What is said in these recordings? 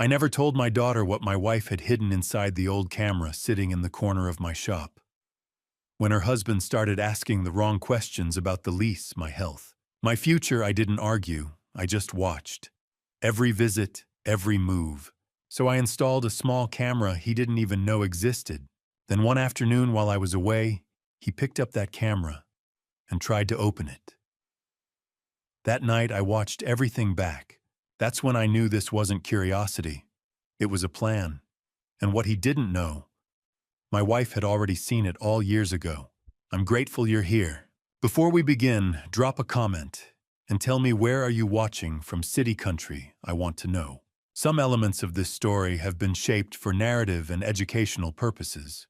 I never told my daughter what my wife had hidden inside the old camera sitting in the corner of my shop. When her husband started asking the wrong questions about the lease, my health, my future, I didn't argue, I just watched. Every visit, every move. So I installed a small camera he didn't even know existed. Then one afternoon while I was away, he picked up that camera and tried to open it. That night I watched everything back. That's when I knew this wasn't curiosity. It was a plan. And what he didn't know, my wife had already seen it all years ago. I'm grateful you're here. Before we begin, drop a comment and tell me, where are you watching from? City, country, I want to know. Some elements of this story have been shaped for narrative and educational purposes.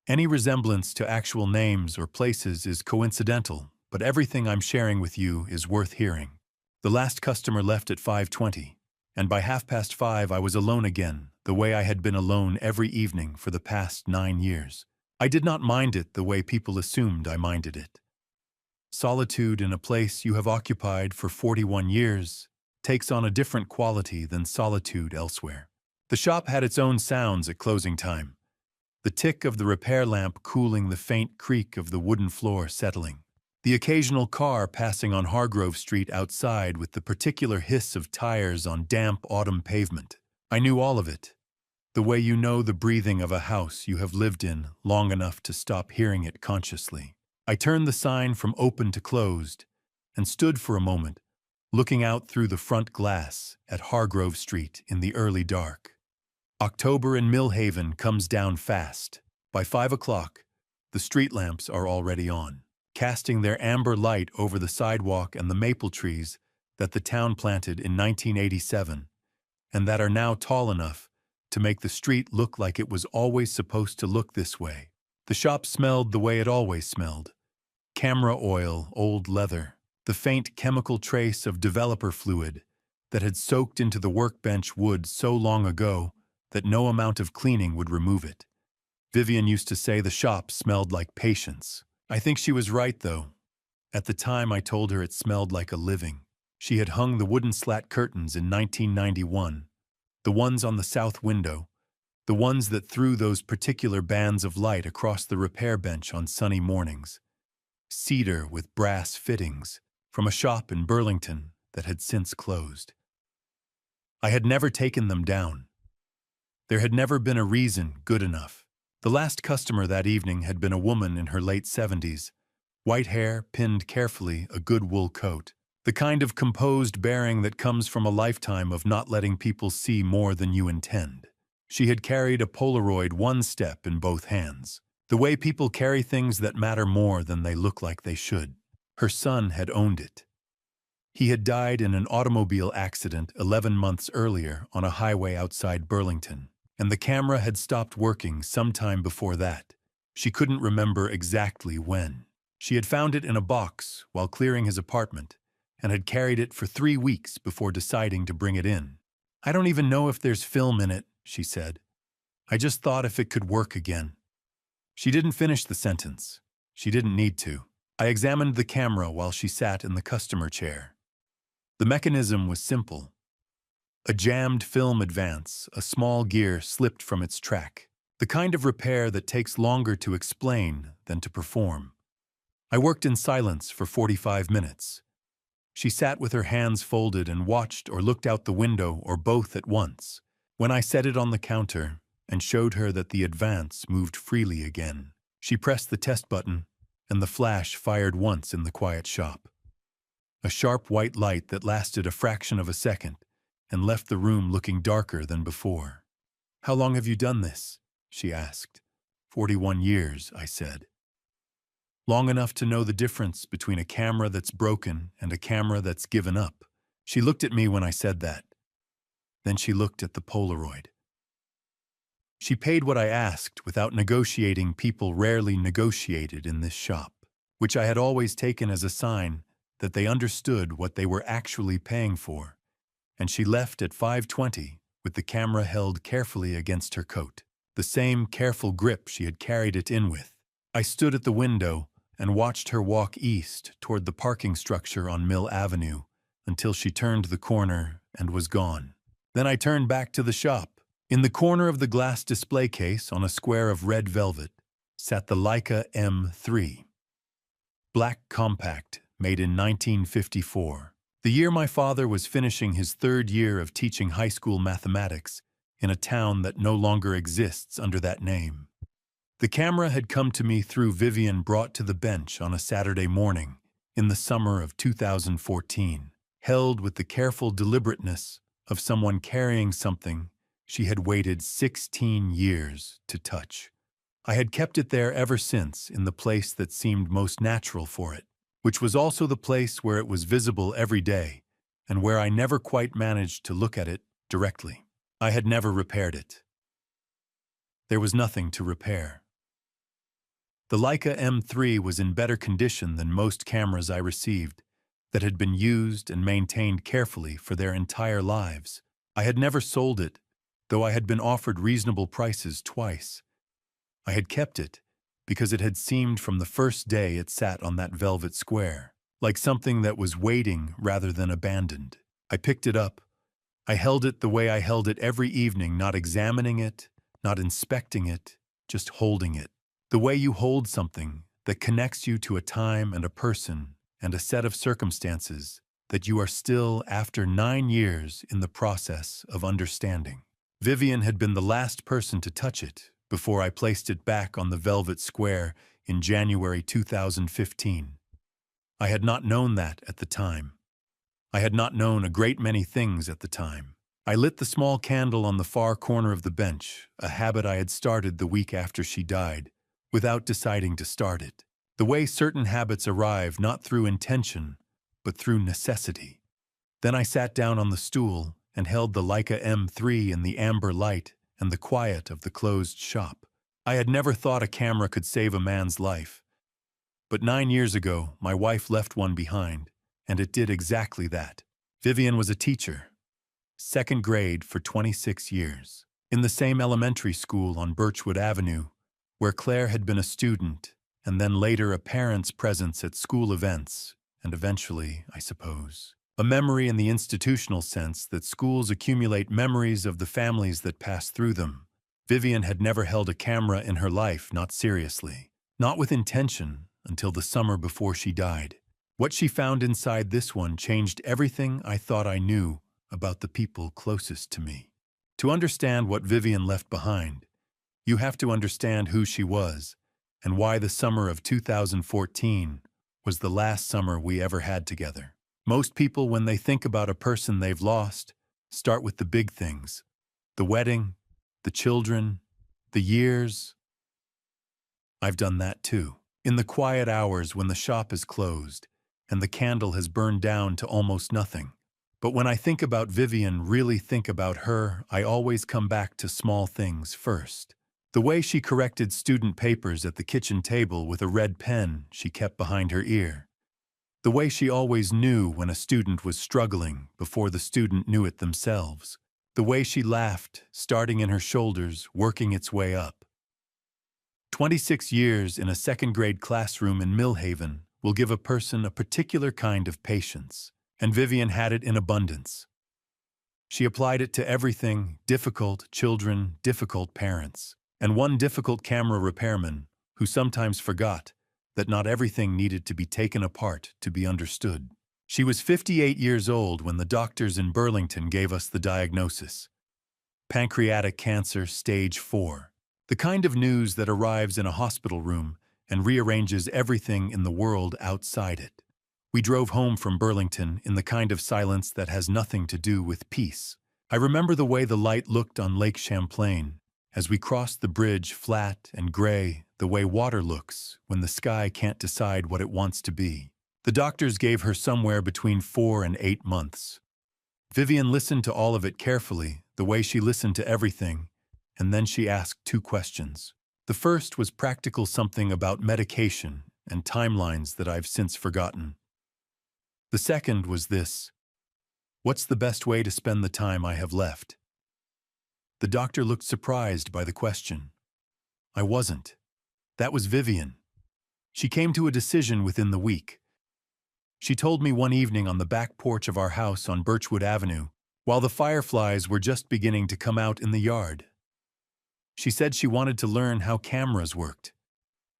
Any resemblance to actual names or places is coincidental, but everything I'm sharing with you is worth hearing. The last customer left at 5:20, and by 5:30 I was alone again, the way I had been alone every evening for the past 9 years. I did not mind it the way people assumed I minded it. Solitude in a place you have occupied for 41 years takes on a different quality than solitude elsewhere. The shop had its own sounds at closing time. The tick of the repair lamp cooling, the faint creak of the wooden floor settling. The occasional car passing on Hargrove Street outside with the particular hiss of tires on damp autumn pavement. I knew all of it. The way you know the breathing of a house you have lived in long enough to stop hearing it consciously. I turned the sign from open to closed and stood for a moment, looking out through the front glass at Hargrove Street in the early dark. October in Millhaven comes down fast. By 5 o'clock, the street lamps are already on, casting their amber light over the sidewalk and the maple trees that the town planted in 1987, and that are now tall enough to make the street look like it was always supposed to look this way. The shop smelled the way it always smelled. Camera oil, old leather, the faint chemical trace of developer fluid that had soaked into the workbench wood so long ago that no amount of cleaning would remove it. Vivian used to say the shop smelled like patience. I think she was right, though. At the time I told her it smelled like a living. She had hung the wooden slat curtains in 1991, the ones on the south window, the ones that threw those particular bands of light across the repair bench on sunny mornings. Cedar with brass fittings, from a shop in Burlington that had since closed. I had never taken them down. There had never been a reason good enough. The last customer that evening had been a woman in her late 70s, white hair pinned carefully, a good wool coat, the kind of composed bearing that comes from a lifetime of not letting people see more than you intend. She had carried a Polaroid one step in both hands, the way people carry things that matter more than they look like they should. Her son had owned it. He had died in an automobile accident 11 months earlier on a highway outside Burlington, and the camera had stopped working sometime before that. She couldn't remember exactly when. She had found it in a box while clearing his apartment and had carried it for 3 weeks before deciding to bring it in. I don't even know if there's film in it, she said. I just thought if it could work again. She didn't finish the sentence. She didn't need to. I examined the camera while she sat in the customer chair. The mechanism was simple. A jammed film advance, a small gear slipped from its track. The kind of repair that takes longer to explain than to perform. I worked in silence for 45 minutes. She sat with her hands folded and watched or looked out the window or both at once. When I set it on the counter and showed her that the advance moved freely again, she pressed the test button and the flash fired once in the quiet shop. A sharp white light that lasted a fraction of a second and left the room looking darker than before. How long have you done this? She asked. 41 years, I said. Long enough to know the difference between a camera that's broken and a camera that's given up. She looked at me when I said that. Then she looked at the Polaroid. She paid what I asked without negotiating. People rarely negotiated in this shop, which I had always taken as a sign that they understood what they were actually paying for. And she left at 5:20 with the camera held carefully against her coat, the same careful grip she had carried it in with. I stood at the window and watched her walk east toward the parking structure on Mill Avenue until she turned the corner and was gone. Then I turned back to the shop. In the corner of the glass display case on a square of red velvet sat the Leica M3. Black compact, made in 1954. The year my father was finishing his third year of teaching high school mathematics in a town that no longer exists under that name. The camera had come to me through Vivian brought to the bench on a Saturday morning in the summer of 2014, held with the careful deliberateness of someone carrying something she had waited 16 years to touch. I had kept it there ever since in the place that seemed most natural for it, which was also the place where it was visible every day and where I never quite managed to look at it directly. I had never repaired it. There was nothing to repair. The Leica M3 was in better condition than most cameras I received that had been used and maintained carefully for their entire lives. I had never sold it, though I had been offered reasonable prices twice. I had kept it because it had seemed from the first day it sat on that velvet square, like something that was waiting rather than abandoned. I picked it up. I held it the way I held it every evening, not examining it, not inspecting it, just holding it. The way you hold something that connects you to a time and a person and a set of circumstances that you are still, after 9 years, in the process of understanding. Vivian had been the last person to touch it before I placed it back on the velvet square in January 2015. I had not known that at the time. I had not known a great many things at the time. I lit the small candle on the far corner of the bench, a habit I had started the week after she died, without deciding to start it. The way certain habits arrive not through intention, but through necessity. Then I sat down on the stool and held the Leica M3 in the amber light and the quiet of the closed shop. I had never thought a camera could save a man's life. But 9 years ago, my wife left one behind, and it did exactly that. Vivian was a teacher, second grade for 26 years, in the same elementary school on Birchwood Avenue, where Claire had been a student, and then later a parent's presence at school events, and eventually, I suppose, a memory in the institutional sense that schools accumulate memories of the families that pass through them. Vivian had never held a camera in her life, not seriously, not with intention, until the summer before she died. What she found inside this one changed everything I thought I knew about the people closest to me. To understand what Vivian left behind, you have to understand who she was and why the summer of 2014 was the last summer we ever had together. Most people, when they think about a person they've lost, start with the big things: the wedding, the children, the years. I've done that too. In the quiet hours when the shop is closed and the candle has burned down to almost nothing. But when I think about Vivian, really think about her, I always come back to small things first. The way she corrected student papers at the kitchen table with a red pen she kept behind her ear. The way she always knew when a student was struggling before the student knew it themselves. The way she laughed, starting in her shoulders, working its way up. 26 years in a second-grade classroom in Millhaven will give a person a particular kind of patience, and Vivian had it in abundance. She applied it to everything: difficult children, difficult parents, and one difficult camera repairman who sometimes forgot that not everything needed to be taken apart to be understood. She was 58 years old when the doctors in Burlington gave us the diagnosis: pancreatic cancer, stage 4. The kind of news that arrives in a hospital room and rearranges everything in the world outside it. We drove home from Burlington in the kind of silence that has nothing to do with peace. I remember the way the light looked on Lake Champlain as we crossed the bridge, flat and gray, the way water looks when the sky can't decide what it wants to be. The doctors gave her somewhere between 4 and 8 months. Vivian listened to all of it carefully, the way she listened to everything, and then she asked 2 questions. The first was practical, something about medication and timelines that I've since forgotten. The second was this: what's the best way to spend the time I have left? The doctor looked surprised by the question. I wasn't. That was Vivian. She came to a decision within the week. She told me one evening on the back porch of our house on Birchwood Avenue, while the fireflies were just beginning to come out in the yard. She said she wanted to learn how cameras worked,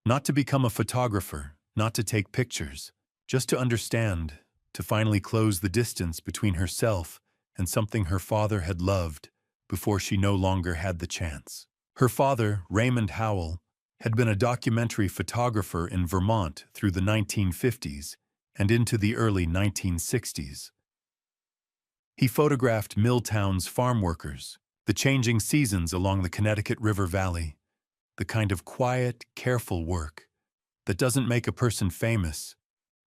not to become a photographer, not to take pictures, just to understand, to finally close the distance between herself and something her father had loved before she no longer had the chance. Her father, Raymond Howell, had been a documentary photographer in Vermont through the 1950s and into the early 1960s. He photographed mill towns' farm workers, the changing seasons along the Connecticut River Valley, the kind of quiet, careful work that doesn't make a person famous,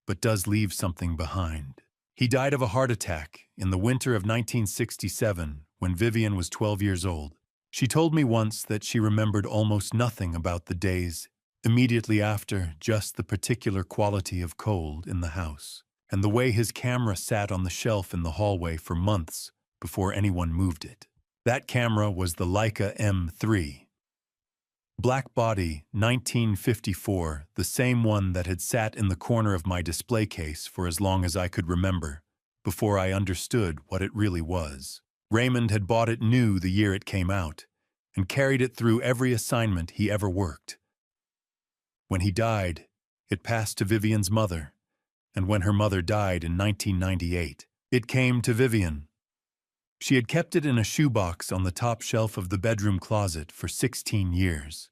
but does leave something behind. He died of a heart attack in the winter of 1967 when Vivian was 12 years old. She told me once that she remembered almost nothing about the days immediately after, just the particular quality of cold in the house, and the way his camera sat on the shelf in the hallway for months before anyone moved it. That camera was the Leica M3. Black body, 1954, the same one that had sat in the corner of my display case for as long as I could remember, before I understood what it really was. Raymond had bought it new the year it came out, and carried it through every assignment he ever worked. When he died, it passed to Vivian's mother, and when her mother died in 1998, it came to Vivian. She had kept it in a shoebox on the top shelf of the bedroom closet for 16 years.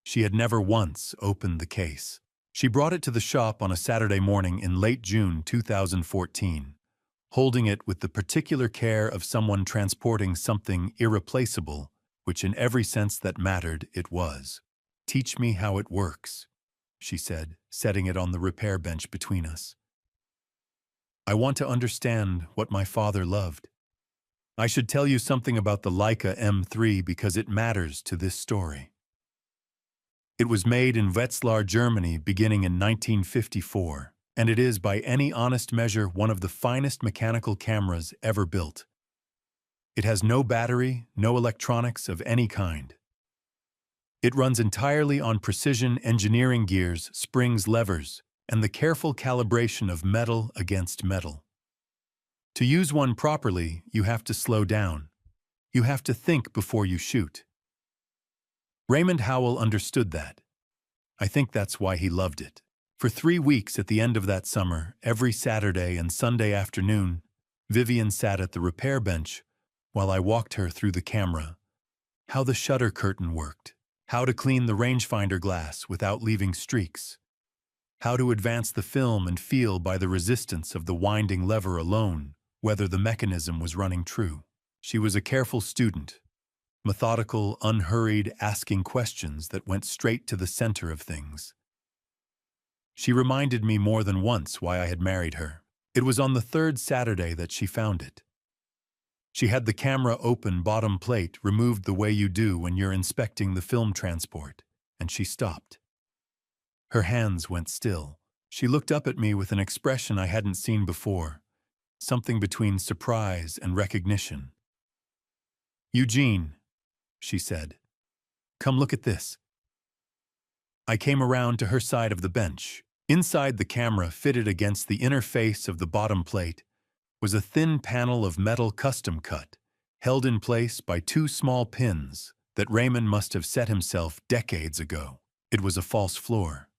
She had never once opened the case. She brought it to the shop on a Saturday morning in late June 2014, holding it with the particular care of someone transporting something irreplaceable, which in every sense that mattered it was. "Teach me how it works," she said, setting it on the repair bench between us. "I want to understand what my father loved. I should tell you something about the Leica M3 because it matters to this story. It was made in Wetzlar, Germany, beginning in 1954, and it is, by any honest measure, one of the finest mechanical cameras ever built. It has no battery, no electronics of any kind. It runs entirely on precision engineering gears, springs, levers, and the careful calibration of metal against metal. To use one properly, you have to slow down. You have to think before you shoot. Raymond Howell understood that. I think that's why he loved it. For 3 weeks at the end of that summer, every Saturday and Sunday afternoon, Vivian sat at the repair bench while I walked her through the camera, how the shutter curtain worked, how to clean the rangefinder glass without leaving streaks, how to advance the film and feel by the resistance of the winding lever alone whether the mechanism was running true. She was a careful student, methodical, unhurried, asking questions that went straight to the center of things. She reminded me more than once why I had married her. It was on the 3rd Saturday that she found it. She had the camera open, bottom plate removed the way you do when you're inspecting the film transport, and she stopped. Her hands went still. She looked up at me with an expression I hadn't seen before, something between surprise and recognition. "Eugene," she said, "come look at this." I came around to her side of the bench. Inside the camera, fitted against the inner face of the bottom plate, was a thin panel of metal custom cut, held in place by 2 small pins that Raymond must have set himself decades ago. It was a false floor.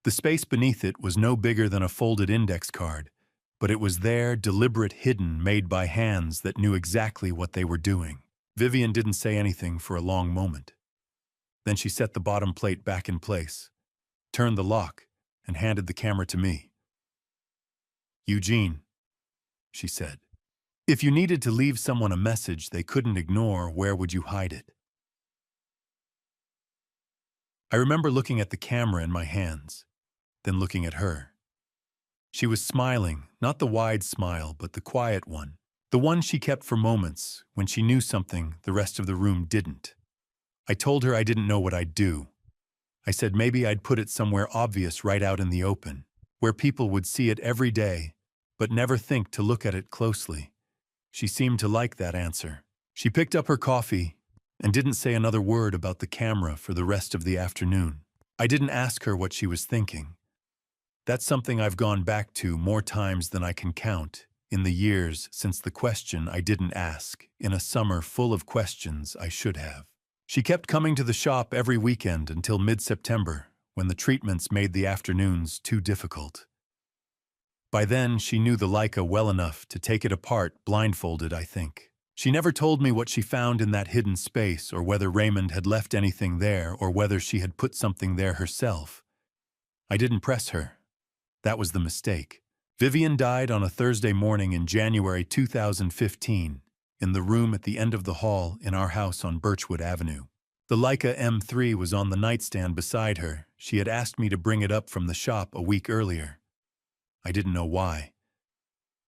The space beneath it was no bigger than a folded index card, but it was there, deliberate, hidden, made by hands that knew exactly what they were doing. Vivian didn't say anything for a long moment. Then she set the bottom plate back in place, turned the lock, and handed the camera to me. "Eugene," she said, "if you needed to leave someone a message they couldn't ignore, where would you hide it?" I remember looking at the camera in my hands, then looking at her. She was smiling, not the wide smile, but the quiet one, the one she kept for moments when she knew something the rest of the room didn't. I told her I didn't know what I'd do. I said maybe I'd put it somewhere obvious right out in the open, where people would see it every day, but never think to look at it closely. She seemed to like that answer. She picked up her coffee and didn't say another word about the camera for the rest of the afternoon. I didn't ask her what she was thinking. That's something I've gone back to more times than I can count in the years since the question I didn't ask, in a summer full of questions I should have. She kept coming to the shop every weekend until mid-September, when the treatments made the afternoons too difficult. By then, she knew the Leica well enough to take it apart blindfolded, I think. She never told me what she found in that hidden space, or whether Raymond had left anything there, or whether she had put something there herself. I didn't press her. That was the mistake. Vivian died on a Thursday morning in January 2015, in the room at the end of the hall in our house on Birchwood Avenue. The Leica M3 was on the nightstand beside her. She had asked me to bring it up from the shop a week earlier. I didn't know why.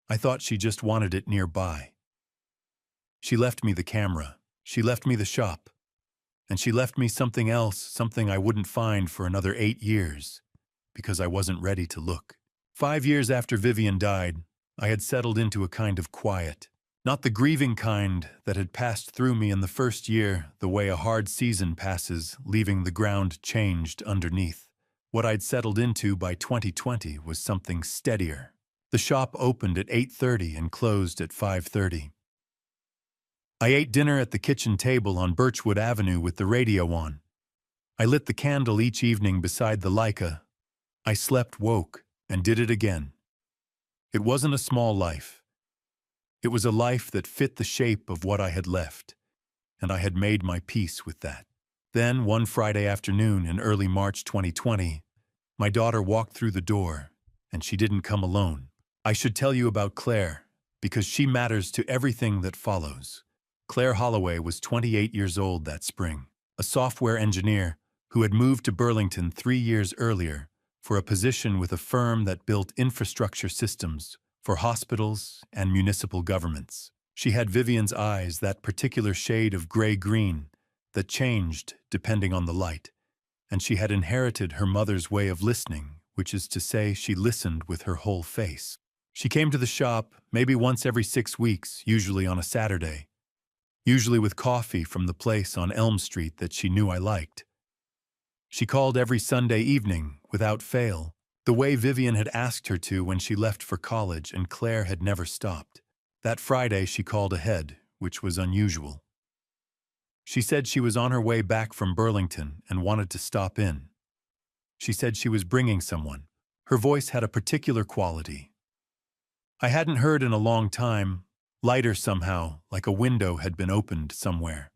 I thought she just wanted it nearby. She left me the camera. She left me the shop. And she left me something else, something I wouldn't find for another 8 years, because I wasn't ready to look. 5 years after Vivian died, I had settled into a kind of quiet. Not the grieving kind that had passed through me in the first year, the way a hard season passes, leaving the ground changed underneath. What I'd settled into by 2020 was something steadier. The shop opened at 8:30 and closed at 5:30. I ate dinner at the kitchen table on Birchwood Avenue with the radio on. I lit the candle each evening beside the Leica. I slept, woke, and did it again. It wasn't a small life. It was a life that fit the shape of what I had left, and I had made my peace with that. Then, one Friday afternoon in early March 2020, my daughter walked through the door, and she didn't come alone. I should tell you about Claire, because she matters to everything that follows. Claire Holloway was 28 years old that spring, a software engineer who had moved to Burlington 3 years earlier for a position with a firm that built infrastructure systems for hospitals and municipal governments. She had Vivian's eyes, that particular shade of gray-green that changed depending on the light, and she had inherited her mother's way of listening, which is to say she listened with her whole face. She came to the shop maybe once every 6 weeks, usually on a Saturday, usually with coffee from the place on Elm Street that she knew I liked. She called every Sunday evening, without fail, the way Vivian had asked her to when she left for college, and Claire had never stopped. That Friday she called ahead, which was unusual. She said she was on her way back from Burlington and wanted to stop in. She said she was bringing someone. Her voice had a particular quality I hadn't heard in a long time, lighter somehow, like a window had been opened somewhere.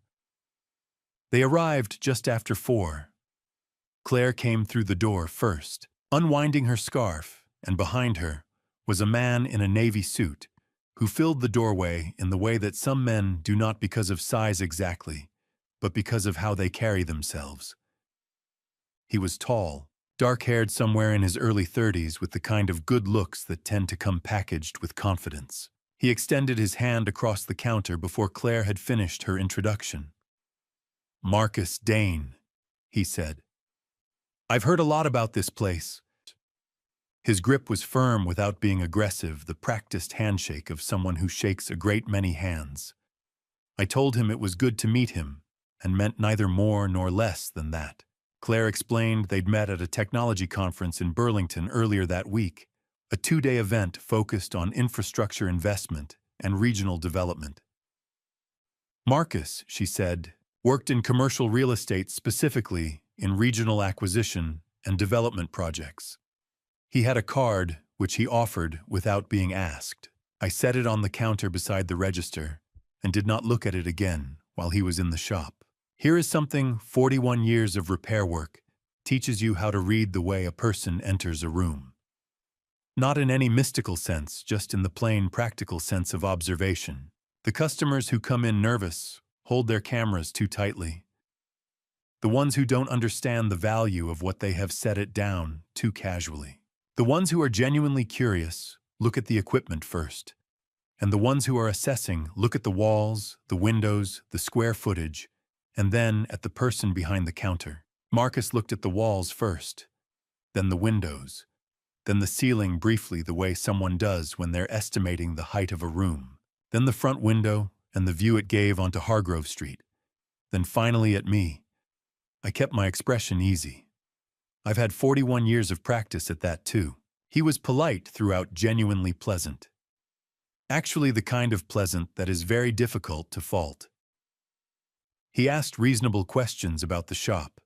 They arrived just after 4. Claire came through the door first, unwinding her scarf, and behind her was a man in a navy suit who filled the doorway in the way that some men do not because of size exactly, but because of how they carry themselves. He was tall, dark-haired, somewhere in his early 30s, with the kind of good looks that tend to come packaged with confidence. He extended his hand across the counter before Claire had finished her introduction. "Marcus Dane," he said. "I've heard a lot about this place." His grip was firm without being aggressive, the practiced handshake of someone who shakes a great many hands. I told him it was good to meet him, and meant neither more nor less than that. Claire explained they'd met at a technology conference in Burlington earlier that week, a 2-day event focused on infrastructure investment and regional development. Marcus, she said, worked in commercial real estate, specifically in regional acquisition and development projects. He had a card which he offered without being asked. I set it on the counter beside the register and did not look at it again while he was in the shop. Here is something 41 years of repair work teaches you how to read the way a person enters a room. Not in any mystical sense, just in the plain practical sense of observation. The customers who come in nervous hold their cameras too tightly. The ones who don't understand the value of what they have set it down too casually. The ones who are genuinely curious look at the equipment first. And the ones who are assessing look at the walls, the windows, the square footage, and then at the person behind the counter. Marcus looked at the walls first, then the windows, then the ceiling briefly, the way someone does when they're estimating the height of a room, then the front window and the view it gave onto Hargrove Street, then finally at me. I kept my expression easy. I've had 41 years of practice at that too. He was polite throughout, genuinely pleasant. Actually, the kind of pleasant that is very difficult to fault. He asked reasonable questions about the shop.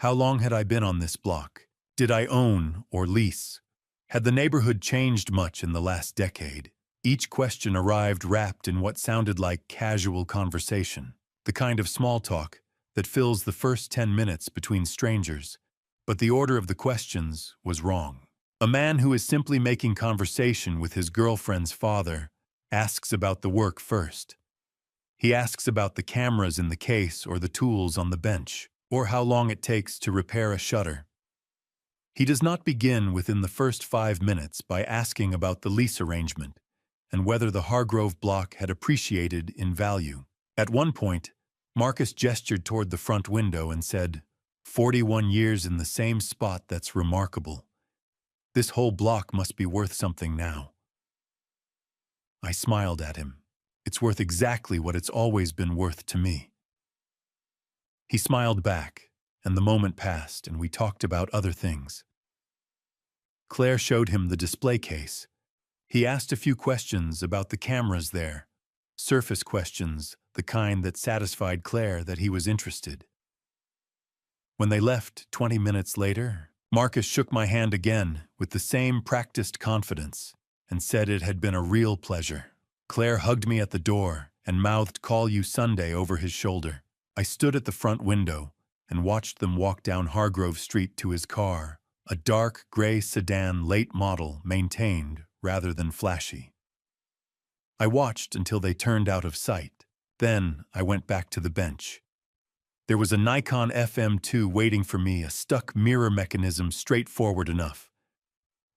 How long had I been on this block? Did I own or lease? Had the neighborhood changed much in the last decade? Each question arrived wrapped in what sounded like casual conversation, the kind of small talk that fills the first 10 minutes between strangers. But the order of the questions was wrong. A man who is simply making conversation with his girlfriend's father asks about the work first. He asks about the cameras in the case or the tools on the bench, or how long it takes to repair a shutter. He does not begin within the first 5 minutes by asking about the lease arrangement and whether the Hargrove block had appreciated in value. At one point, Marcus gestured toward the front window and said, 41 years in the same spot, that's remarkable. This whole block must be worth something now. I smiled at him. It's worth exactly what it's always been worth to me. He smiled back, and the moment passed, and we talked about other things. Claire showed him the display case. He asked a few questions about the cameras there, surface questions, the kind that satisfied Claire that he was interested. When they left 20 minutes later, Marcus shook my hand again with the same practiced confidence and said it had been a real pleasure. Claire hugged me at the door and mouthed "Call you Sunday" over his shoulder. I stood at the front window and watched them walk down Hargrove Street to his car, a dark gray sedan late model maintained rather than flashy. I watched until they turned out of sight. Then I went back to the bench. There was a Nikon FM2 waiting for me, a stuck mirror mechanism straightforward enough.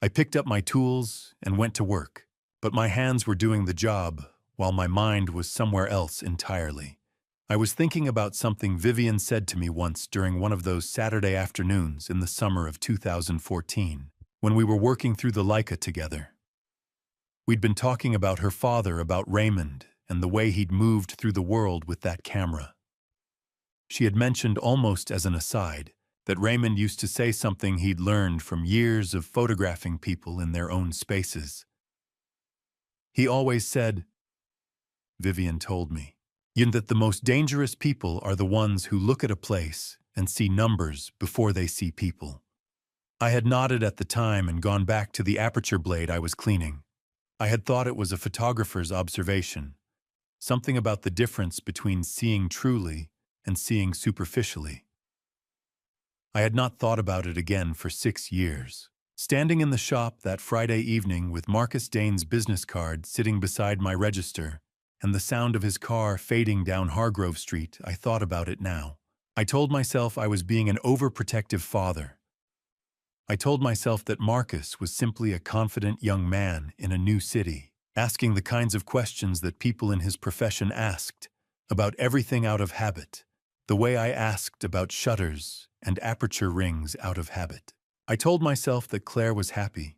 I picked up my tools and went to work, but my hands were doing the job while my mind was somewhere else entirely. I was thinking about something Vivian said to me once during one of those Saturday afternoons in the summer of 2014, when we were working through the AITA together. We'd been talking about her father, about Raymond, and the way he'd moved through the world with that camera. She had mentioned almost as an aside that Raymond used to say something he'd learned from years of photographing people in their own spaces. He always said, Vivian told me, that the most dangerous people are the ones who look at a place and see numbers before they see people. I had nodded at the time and gone back to the aperture blade I was cleaning. I had thought it was a photographer's observation, something about the difference between seeing truly and seeing superficially. I had not thought about it again for 6 years. Standing in the shop that Friday evening with Marcus Dane's business card sitting beside my register and the sound of his car fading down Hargrove Street, I thought about it now. I told myself I was being an overprotective father. I told myself that Marcus was simply a confident young man in a new city, asking the kinds of questions that people in his profession asked, about everything out of habit, the way I asked about shutters and aperture rings out of habit. I told myself that Claire was happy,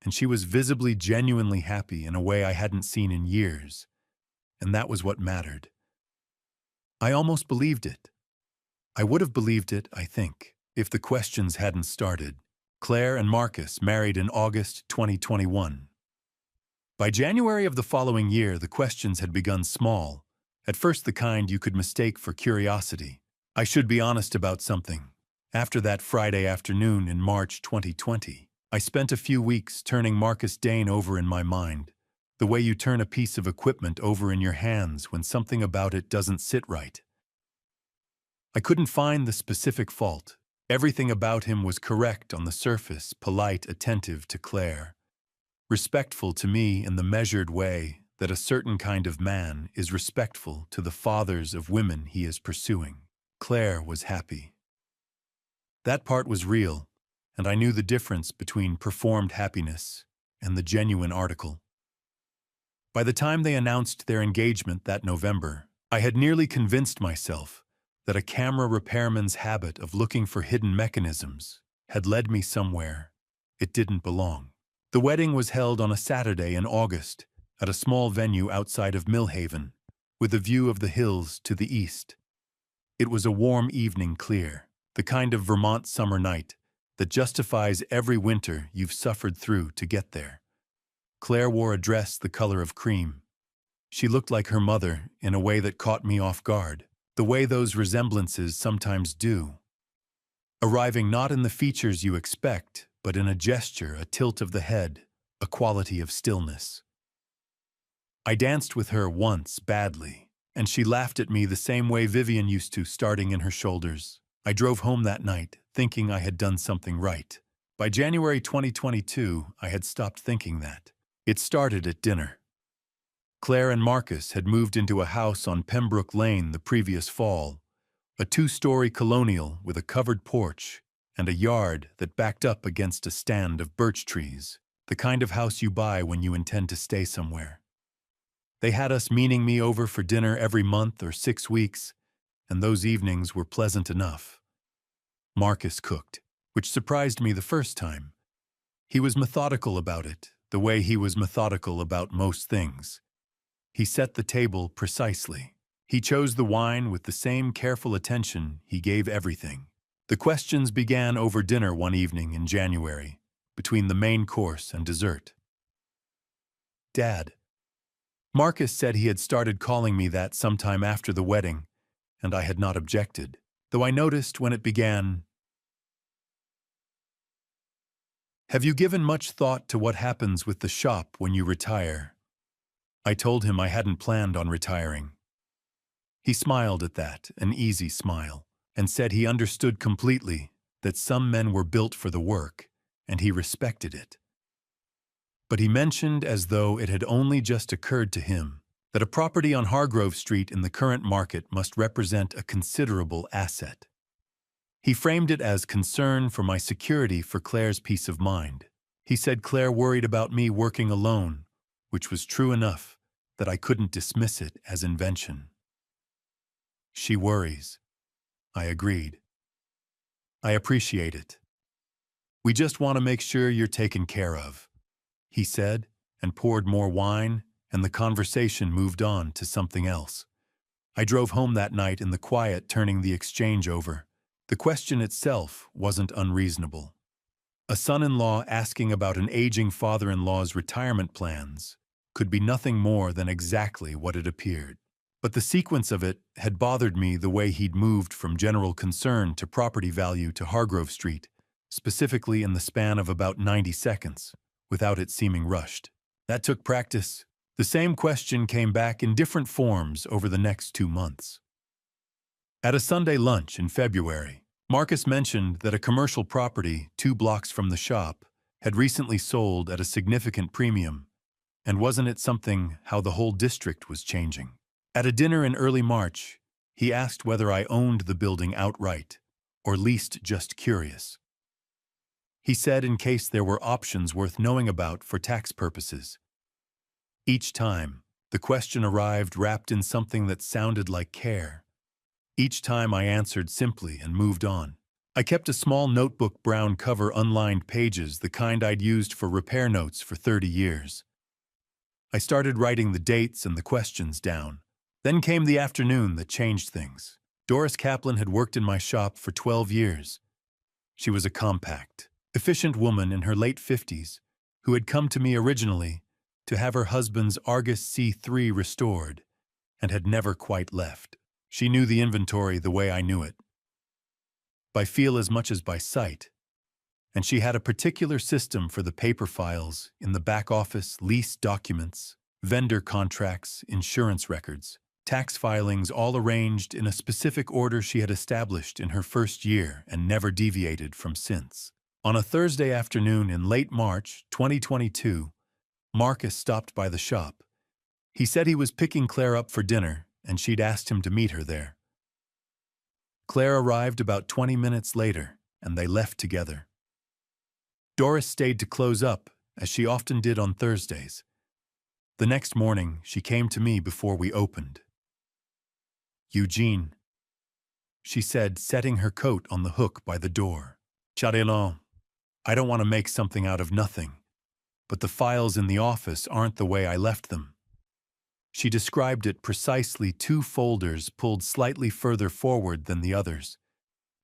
and she was visibly, genuinely happy in a way I hadn't seen in years, and that was what mattered. I almost believed it. I would have believed it, I think, if the questions hadn't started. Claire and Marcus married in August 2021. By January of the following year, the questions had begun small, at first the kind you could mistake for curiosity. I should be honest about something. After that Friday afternoon in March 2020, I spent a few weeks turning Marcus Dane over in my mind, the way you turn a piece of equipment over in your hands when something about it doesn't sit right. I couldn't find the specific fault. Everything about him was correct on the surface, polite, attentive to Claire, respectful to me in the measured way that a certain kind of man is respectful to the fathers of women he is pursuing. Claire was happy. That part was real, and I knew the difference between performed happiness and the genuine article. By the time they announced their engagement that November, I had nearly convinced myself that a camera repairman's habit of looking for hidden mechanisms had led me somewhere it didn't belong. The wedding was held on a Saturday in August at a small venue outside of Millhaven, with a view of the hills to the east. It was a warm evening, clear, the kind of Vermont summer night that justifies every winter you've suffered through to get there. Claire wore a dress the color of cream. She looked like her mother in a way that caught me off guard, the way those resemblances sometimes do, arriving not in the features you expect, but in a gesture, a tilt of the head, a quality of stillness. I danced with her once badly, and she laughed at me the same way Vivian used to, starting in her shoulders. I drove home that night, thinking I had done something right. By January 2022, I had stopped thinking that. It started at dinner. Claire and Marcus had moved into a house on Pembroke Lane the previous fall, a two-story colonial with a covered porch and a yard that backed up against a stand of birch trees, the kind of house you buy when you intend to stay somewhere. They had us meeting me over for dinner every month or 6 weeks, and those evenings were pleasant enough. Marcus cooked, which surprised me the first time. He was methodical about it, the way he was methodical about most things. He set the table precisely. He chose the wine with the same careful attention he gave everything. The questions began over dinner one evening in January, between the main course and dessert. Dad. Marcus said he had started calling me that sometime after the wedding, and I had not objected, though I noticed when it began, "Have you given much thought to what happens with the shop when you retire?" I told him I hadn't planned on retiring. He smiled at that, an easy smile, and said he understood completely that some men were built for the work, and he respected it. But he mentioned, as though it had only just occurred to him, that a property on Hargrove Street in the current market must represent a considerable asset. He framed it as concern for my security, for Claire's peace of mind. He said Claire worried about me working alone, which was true enough that I couldn't dismiss it as invention. She worries. I agreed. I appreciate it. We just want to make sure you're taken care of, he said, and poured more wine, and the conversation moved on to something else. I drove home that night in the quiet, turning the exchange over. The question itself wasn't unreasonable. A son-in-law asking about an aging father-in-law's retirement plans could be nothing more than exactly what it appeared. But the sequence of it had bothered me, the way he'd moved from general concern to property value to Hargrove Street, specifically in the span of about 90 seconds, without it seeming rushed. That took practice. The same question came back in different forms over the next 2 months. At a Sunday lunch in February, Marcus mentioned that a commercial property 2 blocks from the shop had recently sold at a significant premium, and wasn't it something how the whole district was changing? At a dinner in early March, he asked whether I owned the building outright, or leased, just curious. He said in case there were options worth knowing about for tax purposes. Each time, the question arrived wrapped in something that sounded like care. Each time I answered simply and moved on. I kept a small notebook, brown cover, unlined pages, the kind I'd used for repair notes for 30 years. I started writing the dates and the questions down. Then came the afternoon that changed things. Doris Kaplan had worked in my shop for 12 years. She was a compact, efficient woman in her late 50s who had come to me originally to have her husband's Argus C3 restored and had never quite left. She knew the inventory the way I knew it, by feel as much as by sight, and she had a particular system for the paper files in the back office, lease documents, vendor contracts, insurance records, tax filings, all arranged in a specific order she had established in her first year and never deviated from since. On a Thursday afternoon in late March 2022, Marcus stopped by the shop. He said he was picking Claire up for dinner, and she'd asked him to meet her there. Claire arrived about 20 minutes later, and they left together. Doris stayed to close up, as she often did on Thursdays. The next morning, she came to me before we opened. "Eugene," she said, setting her coat on the hook by the door. "Chadellon, I don't want to make something out of nothing, but the files in the office aren't the way I left them." She described it precisely: 2 folders pulled slightly further forward than the others,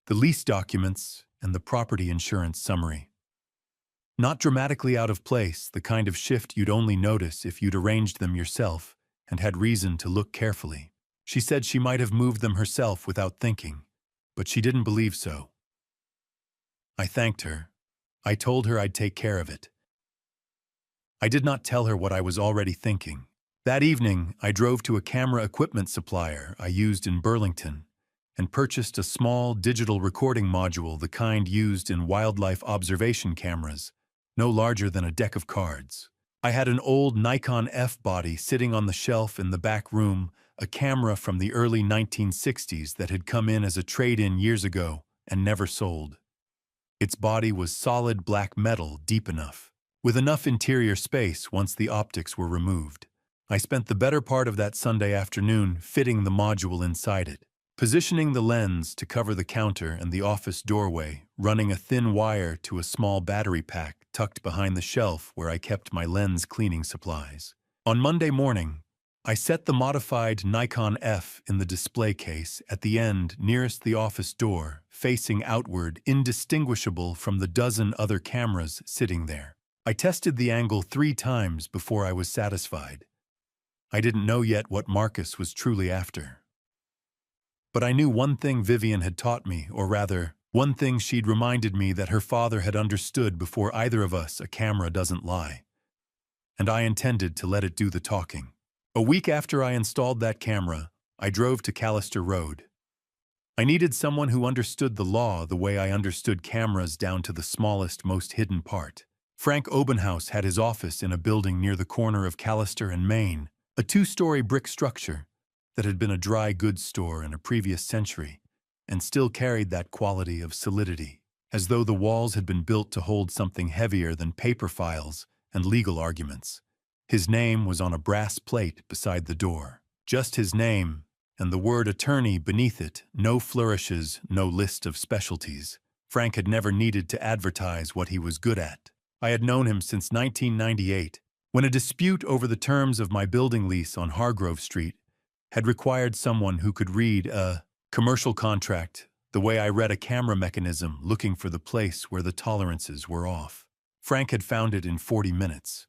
the lease documents and the property insurance summary. Not dramatically out of place, the kind of shift you'd only notice if you'd arranged them yourself and had reason to look carefully. She said she might have moved them herself without thinking, but she didn't believe so. I thanked her. I told her I'd take care of it. I did not tell her what I was already thinking. That evening, I drove to a camera equipment supplier I used in Burlington and purchased a small digital recording module, the kind used in wildlife observation cameras, no larger than a deck of cards. I had an old Nikon F body sitting on the shelf in the back room, a camera from the early 1960s that had come in as a trade-in years ago and never sold. Its body was solid black metal, deep enough, with enough interior space once the optics were removed. I spent the better part of that Sunday afternoon fitting the module inside it, positioning the lens to cover the counter and the office doorway, running a thin wire to a small battery pack tucked behind the shelf where I kept my lens cleaning supplies. On Monday morning, I set the modified Nikon F in the display case at the end nearest the office door, facing outward, indistinguishable from the dozen other cameras sitting there. I tested the angle 3 times before I was satisfied. I didn't know yet what Marcus was truly after. But I knew one thing Vivian had taught me, or rather, one thing she'd reminded me that her father had understood before either of us: a camera doesn't lie. And I intended to let it do the talking. A week after I installed that camera, I drove to Callister Road. I needed someone who understood the law the way I understood cameras down to the smallest, most hidden part. Frank Obenhaus had his office in a building near the corner of Callister and Main, a 2-story brick structure that had been a dry goods store in a previous century and still carried that quality of solidity, as though the walls had been built to hold something heavier than paper files and legal arguments. His name was on a brass plate beside the door. Just his name, and the word attorney beneath it, no flourishes, no list of specialties. Frank had never needed to advertise what he was good at. I had known him since 1998, when a dispute over the terms of my building lease on Hargrove Street had required someone who could read a commercial contract the way I read a camera mechanism, looking for the place where the tolerances were off. Frank had found it in 40 minutes.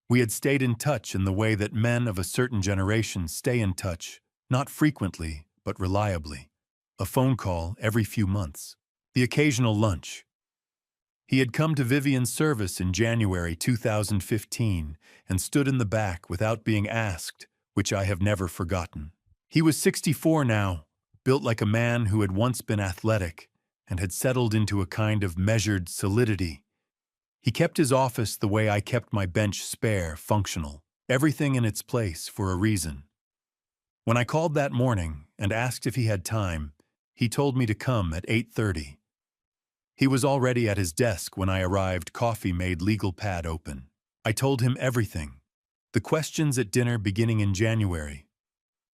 We had stayed in touch in the way that men of a certain generation stay in touch, not frequently, but reliably. A phone call every few months. The occasional lunch. He had come to Vivian's service in January 2015 and stood in the back without being asked, which I have never forgotten. He was 64 now, built like a man who had once been athletic and had settled into a kind of measured solidity. He kept his office the way I kept my bench, spare, functional, everything in its place for a reason. When I called that morning and asked if he had time, he told me to come at 8:30. He was already at his desk when I arrived, coffee made, legal pad open. I told him everything. The questions at dinner beginning in January.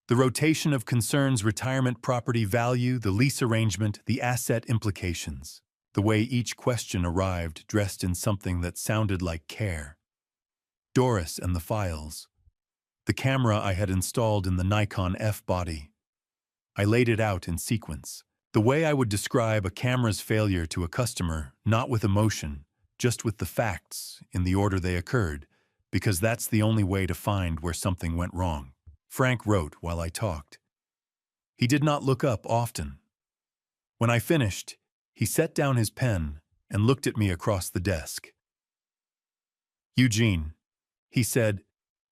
The rotation of concerns, retirement property value, the lease arrangement, the asset implications. The way each question arrived dressed in something that sounded like care. Doris and the files. The camera I had installed in the Nikon F body. I laid it out in sequence. The way I would describe a camera's failure to a customer, not with emotion, just with the facts in the order they occurred, because that's the only way to find where something went wrong. Frank wrote while I talked. He did not look up often. When I finished, he set down his pen and looked at me across the desk. "Eugene," he said,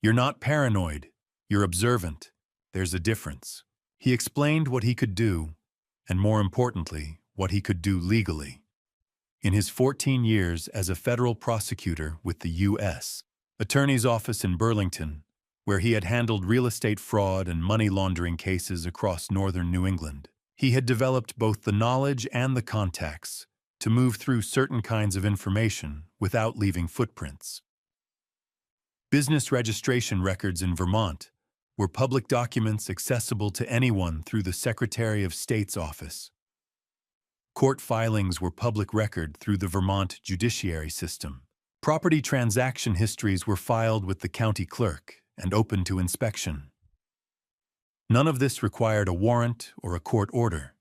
"you're not paranoid, you're observant. There's a difference." He explained what he could do, and more importantly, what he could do legally. In his 14 years as a federal prosecutor with the U.S. Attorney's Office in Burlington, where he had handled real estate fraud and money laundering cases across northern New England, he had developed both the knowledge and the contacts to move through certain kinds of information without leaving footprints. Business registration records in Vermont were public documents accessible to anyone through the Secretary of State's office. Court filings were public record through the Vermont judiciary system. Property transaction histories were filed with the county clerk and open to inspection. None of this required a warrant or a court order.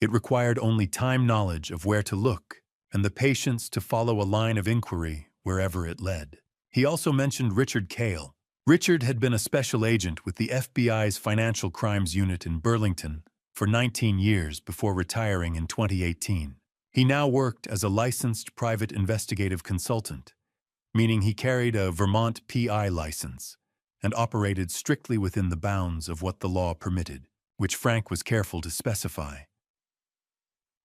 It required only time knowledge of where to look and the patience to follow a line of inquiry wherever it led. He also mentioned Richard Cale. Richard had been a special agent with the FBI's Financial Crimes Unit in Burlington for 19 years before retiring in 2018. He now worked as a licensed private investigative consultant, meaning he carried a Vermont PI license and operated strictly within the bounds of what the law permitted, which Frank was careful to specify.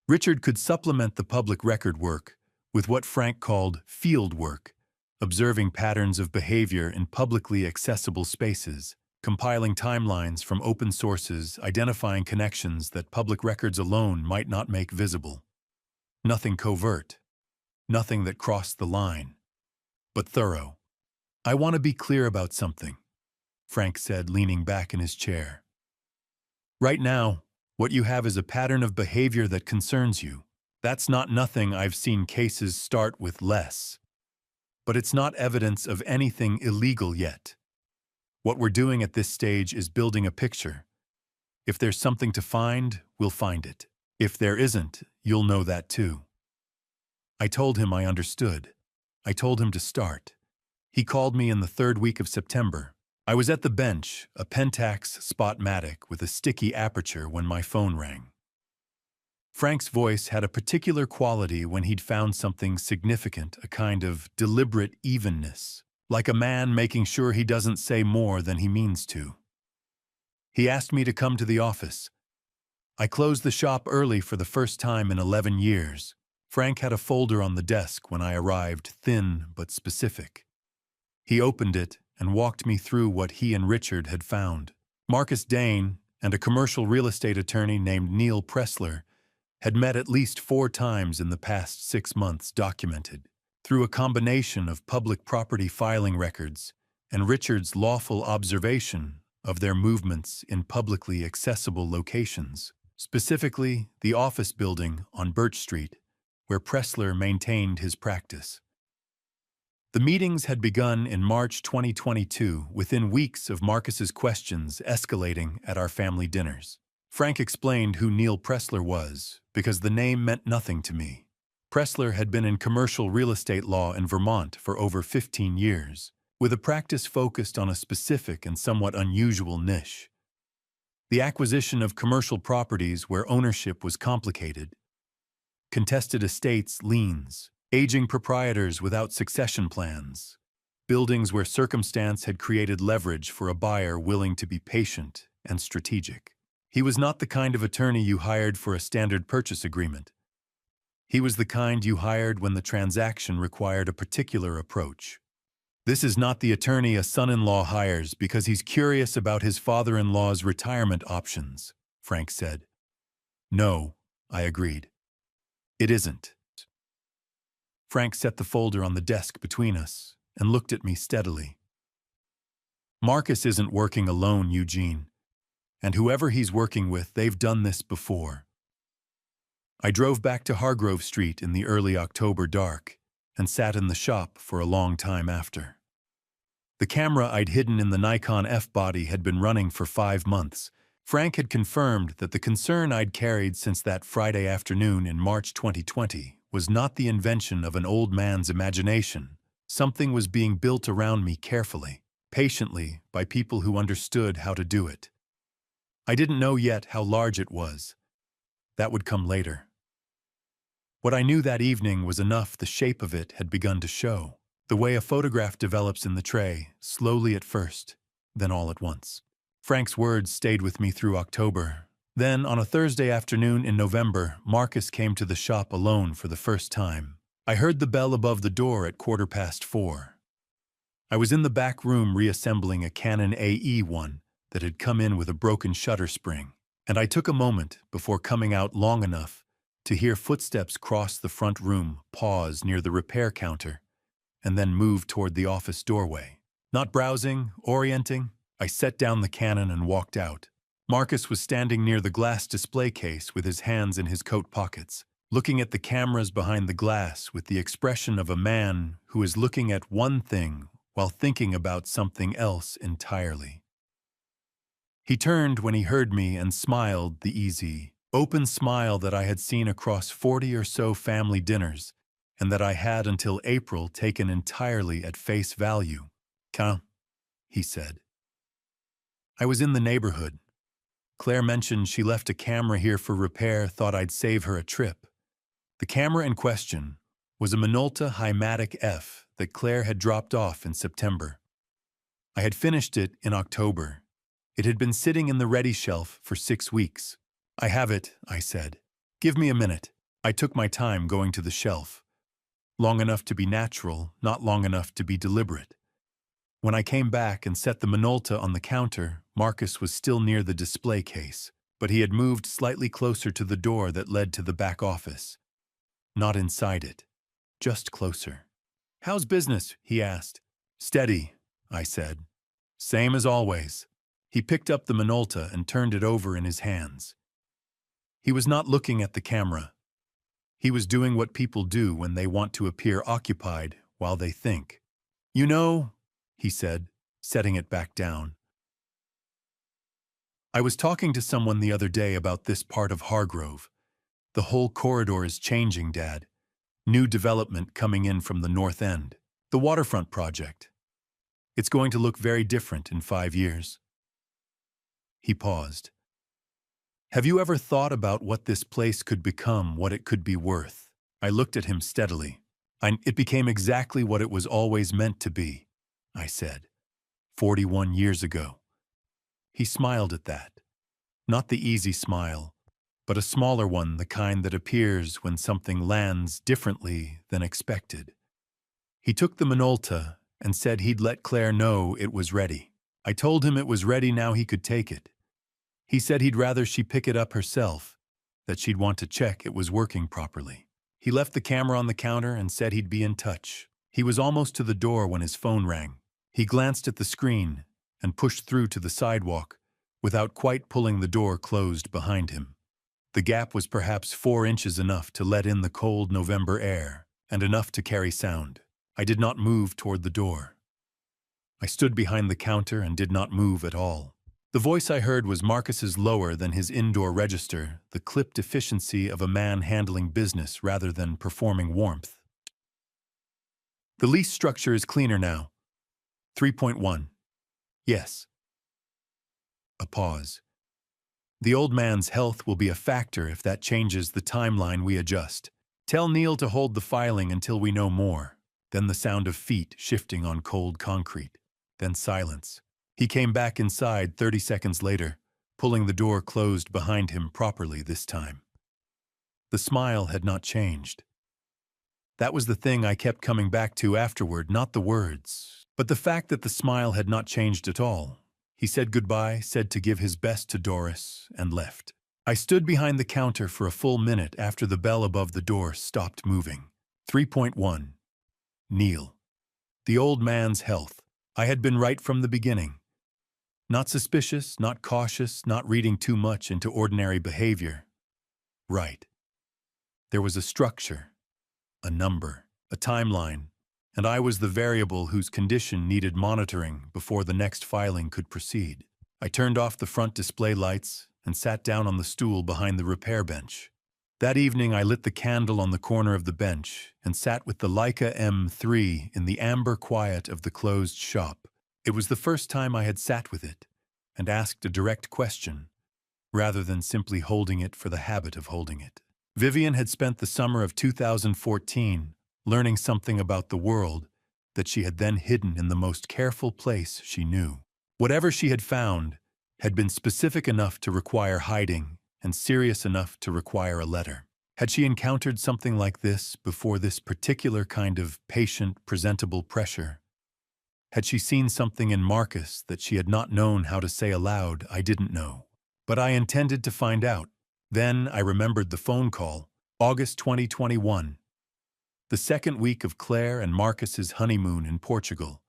Richard could supplement the public record work with what Frank called field work, observing patterns of behavior in publicly accessible spaces, compiling timelines from open sources, identifying connections that public records alone might not make visible. Nothing covert, nothing that crossed the line, but thorough. "I want to be clear about something," Frank said, leaning back in his chair. "Right now, what you have is a pattern of behavior that concerns you. That's not nothing. I've seen cases start with less. But it's not evidence of anything illegal yet. What we're doing at this stage is building a picture. If there's something to find, we'll find it. If there isn't, you'll know that too." I told him I understood. I told him to start. He called me in the third week of September. I was at the bench, a Pentax Spotmatic with a sticky aperture, when my phone rang. Frank's voice had a particular quality when he'd found something significant, a kind of deliberate evenness, like a man making sure he doesn't say more than he means to. He asked me to come to the office. I closed the shop early for the first time in 11 years. Frank had a folder on the desk when I arrived, thin but specific. He opened it and walked me through what he and Richard had found. Marcus Dane and a commercial real estate attorney named Neil Pressler had met at least 4 times in the past 6 months, documented through a combination of public property filing records and Richard's lawful observation of their movements in publicly accessible locations, specifically the office building on Birch Street, where Pressler maintained his practice. The meetings had begun in March 2022, within weeks of Marcus's questions escalating at our family dinners. Frank explained who Neil Pressler was, because the name meant nothing to me. Pressler had been in commercial real estate law in Vermont for over 15 years, with a practice focused on a specific and somewhat unusual niche: the acquisition of commercial properties where ownership was complicated, contested estates, liens, aging proprietors without succession plans, buildings where circumstance had created leverage for a buyer willing to be patient and strategic. He was not the kind of attorney you hired for a standard purchase agreement. He was the kind you hired when the transaction required a particular approach. "This is not the attorney a son-in-law hires because he's curious about his father-in-law's retirement options," Frank said. "No," I agreed. "It isn't." Frank set the folder on the desk between us and looked at me steadily. "Marcus isn't working alone, Eugene. And whoever he's working with, they've done this before." I drove back to Hargrove Street in the early October dark and sat in the shop for a long time after. The camera I'd hidden in the Nikon F-body had been running for 5 months. Frank had confirmed that the concern I'd carried since that Friday afternoon in March 2020 was not the invention of an old man's imagination. Something was being built around me carefully, patiently, by people who understood how to do it. I didn't know yet how large it was. That would come later. What I knew that evening was enough. The shape of it had begun to show, the way a photograph develops in the tray, slowly at first, then all at once. Frank's words stayed with me through October. Then, on a Thursday afternoon in November, Marcus came to the shop alone for the first time. I heard the bell above the door at 4:15. I was in the back room reassembling a Canon AE1 that had come in with a broken shutter spring, and I took a moment before coming out long enough to hear footsteps cross the front room, pause near the repair counter, and then move toward the office doorway. Not browsing, orienting, I set down the Canon and walked out. Marcus was standing near the glass display case with his hands in his coat pockets, looking at the cameras behind the glass with the expression of a man who is looking at one thing while thinking about something else entirely. He turned when he heard me and smiled the easy, open smile that I had seen across 40 or so family dinners, and that I had until April taken entirely at face value. "Come," he said. I was in the neighborhood. Claire mentioned she left a camera here for repair, thought I'd save her a trip. The camera in question was a Minolta Hymatic F that Claire had dropped off in September. I had finished it in October. It had been sitting in the ready shelf for 6 weeks. "I have it," I said. "Give me a minute." I took my time going to the shelf. Long enough to be natural, not long enough to be deliberate. When I came back and set the Minolta on the counter, Marcus was still near the display case, but he had moved slightly closer to the door that led to the back office. Not inside it, just closer. "How's business?" he asked. "Steady," I said. "Same as always." He picked up the Minolta and turned it over in his hands. He was not looking at the camera. He was doing what people do when they want to appear occupied while they think. "You know," he said, setting it back down. "I was talking to someone the other day about this part of Hargrove. The whole corridor is changing, Dad. New development coming in from the north end. The waterfront project. It's going to look very different in 5 years." He paused. "Have you ever thought about what this place could become, what it could be worth?" I looked at him steadily. "It became exactly what it was always meant to be," I said. 41 years ago. He smiled at that. Not the easy smile, but a smaller one, the kind that appears when something lands differently than expected. He took the Minolta and said he'd let Claire know it was ready. I told him it was ready now, he could take it. He said he'd rather she pick it up herself, that she'd want to check it was working properly. He left the camera on the counter and said he'd be in touch. He was almost to the door when his phone rang. He glanced at the screen and pushed through to the sidewalk without quite pulling the door closed behind him. The gap was perhaps 4 inches, enough to let in the cold November air and enough to carry sound. I did not move toward the door. I stood behind the counter and did not move at all. The voice I heard was Marcus's, lower than his indoor register, the clipped efficiency of a man handling business rather than performing warmth. "The lease structure is cleaner now. 3.1. Yes." A pause. "The old man's health will be a factor if that changes the timeline we adjust. Tell Neil to hold the filing until we know more." Then the sound of feet shifting on cold concrete. Then silence. He came back inside 30 seconds later, pulling the door closed behind him properly this time. The smile had not changed. That was the thing I kept coming back to afterward, not the words, but the fact that the smile had not changed at all. He said goodbye, said to give his best to Doris, and left. I stood behind the counter for a full minute after the bell above the door stopped moving. 3.1. Neil. The old man's health. I had been right from the beginning. Not suspicious, not cautious, not reading too much into ordinary behavior. Right. There was a structure, a number, a timeline, and I was the variable whose condition needed monitoring before the next filing could proceed. I turned off the front display lights and sat down on the stool behind the repair bench. That evening I lit the candle on the corner of the bench and sat with the Leica M3 in the amber quiet of the closed shop. It was the first time I had sat with it and asked a direct question, rather than simply holding it for the habit of holding it. Vivian had spent the summer of 2014 learning something about the world that she had then hidden in the most careful place she knew. Whatever she had found had been specific enough to require hiding and serious enough to require a letter. Had she encountered something like this before, this particular kind of patient, presentable pressure? Had she seen something in Marcus that she had not known how to say aloud? I didn't know. But I intended to find out. Then I remembered the phone call, August 2021. The second week of Claire and Marcus's honeymoon in Portugal.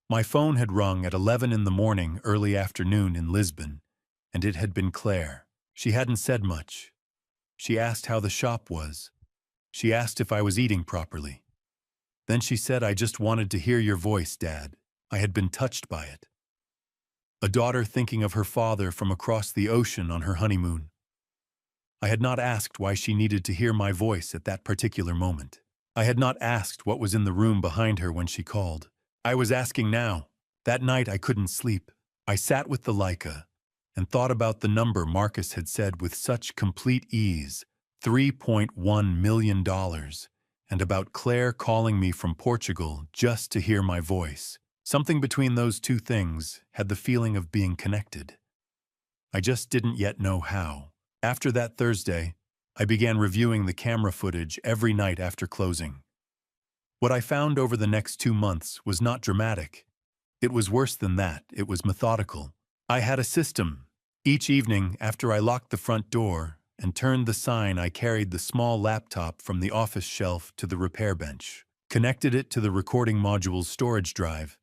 My phone had rung at 11 in the morning, early afternoon in Lisbon, and it had been Claire. She hadn't said much. She asked how the shop was. She asked if I was eating properly. Then she said, "I just wanted to hear your voice, Dad." I had been touched by it. A daughter thinking of her father from across the ocean on her honeymoon. I had not asked why she needed to hear my voice at that particular moment. I had not asked what was in the room behind her when she called. I was asking now. That night I couldn't sleep. I sat with the Leica and thought about the number Marcus had said with such complete ease, $3.1 million, and about Claire calling me from Portugal just to hear my voice. Something between those two things had the feeling of being connected. I just didn't yet know how. After that Thursday, I began reviewing the camera footage every night after closing. What I found over the next 2 months was not dramatic. It was worse than that. It was methodical. I had a system. Each evening, after I locked the front door and turned the sign, I carried the small laptop from the office shelf to the repair bench, connected it to the recording module's storage drive,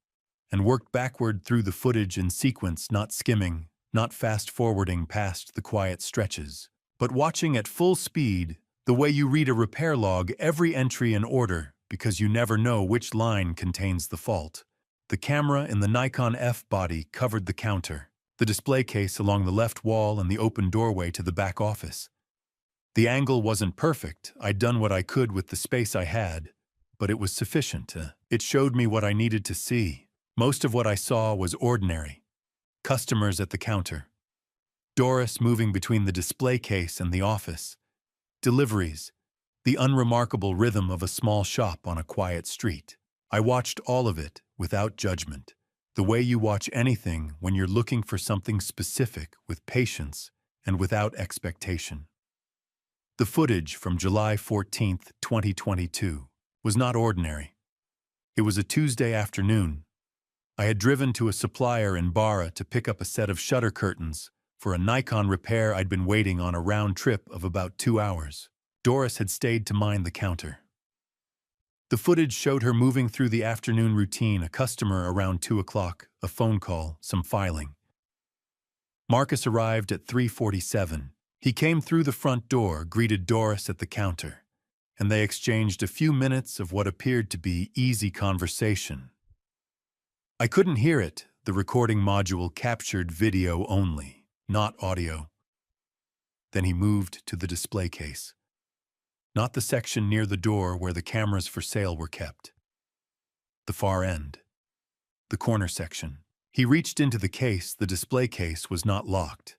and worked backward through the footage in sequence, not skimming, not fast-forwarding past the quiet stretches, but watching at full speed, the way you read a repair log, every entry in order, because you never know which line contains the fault. The camera in the Nikon F body covered the counter, the display case along the left wall, and the open doorway to the back office. The angle wasn't perfect. I'd done what I could with the space I had, but it was sufficient. It showed me what I needed to see. Most of what I saw was ordinary. Customers at the counter. Doris moving between the display case and the office. Deliveries. The unremarkable rhythm of a small shop on a quiet street. I watched all of it without judgment, the way you watch anything when you're looking for something specific, with patience and without expectation. The footage from July 14, 2022, was not ordinary. It was a Tuesday afternoon. I had driven to a supplier in Barra to pick up a set of shutter curtains for a Nikon repair I'd been waiting on, a round trip of about 2 hours. Doris had stayed to mind the counter. The footage showed her moving through the afternoon routine, a customer around 2 o'clock, a phone call, some filing. Marcus arrived at 3:47. He came through the front door, greeted Doris at the counter, and they exchanged a few minutes of what appeared to be easy conversation. I couldn't hear it. The recording module captured video only, not audio. Then he moved to the display case. Not the section near the door where the cameras for sale were kept. The far end. The corner section. He reached into the case. The display case was not locked.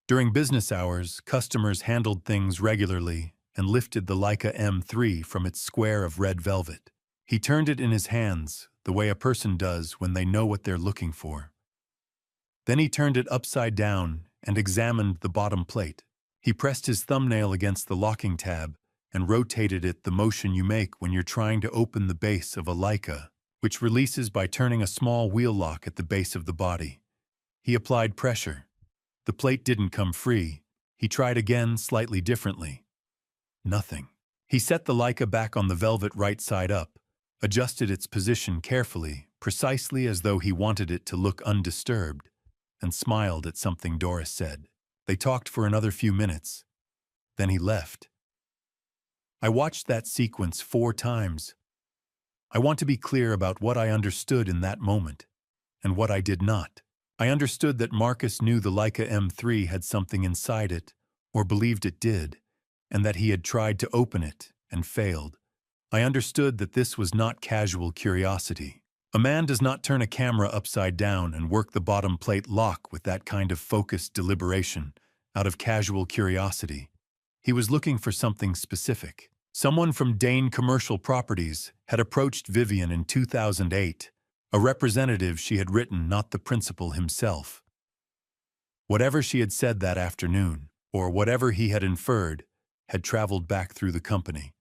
During business hours, customers handled things regularly and lifted the Leica M3 from its square of red velvet. He turned it in his hands, the way a person does when they know what they're looking for. Then he turned it upside down and examined the bottom plate. He pressed his thumbnail against the locking tab and rotated it, the motion you make when you're trying to open the base of a Leica, which releases by turning a small wheel lock at the base of the body. He applied pressure. The plate didn't come free. He tried again, slightly differently. Nothing. He set the Leica back on the velvet right side up, adjusted its position carefully, precisely as though he wanted it to look undisturbed, and smiled at something Doris said. They talked for another few minutes. Then he left. I watched that sequence 4 times. I want to be clear about what I understood in that moment, and what I did not. I understood that Marcus knew the Leica M3 had something inside it, or believed it did, and that he had tried to open it and failed. I understood that this was not casual curiosity. A man does not turn a camera upside down and work the bottom plate lock with that kind of focused deliberation out of casual curiosity. He was looking for something specific. Someone from Dane Commercial Properties had approached Vivian in 2008, a representative she had written, not the principal himself. Whatever she had said that afternoon, or whatever he had inferred, had traveled back through the company.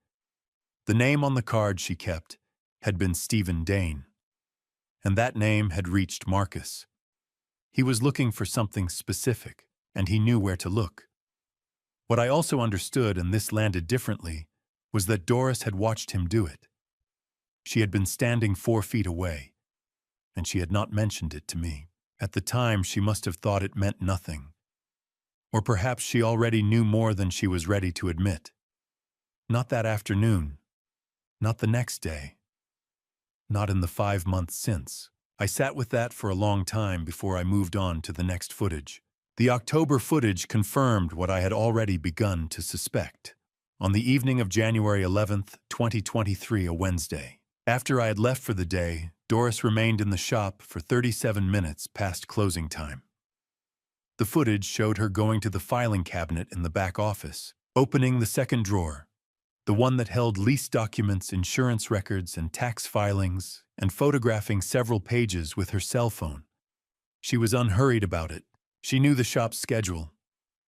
The name on the card she kept had been Stephen Dane, and that name had reached Marcus. He was looking for something specific, and he knew where to look. What I also understood, and this landed differently, was that Doris had watched him do it. She had been standing 4 feet away, and she had not mentioned it to me. At the time, she must have thought it meant nothing. Or perhaps she already knew more than she was ready to admit. Not that afternoon. Not the next day. Not in the 5 months since. I sat with that for a long time before I moved on to the next footage. The October footage confirmed what I had already begun to suspect. On the evening of January 11th, 2023, a Wednesday, after I had left for the day, Doris remained in the shop for 37 minutes past closing time. The footage showed her going to the filing cabinet in the back office, opening the second drawer, the one that held lease documents, insurance records, and tax filings, and photographing several pages with her cell phone. She was unhurried about it. She knew the shop's schedule.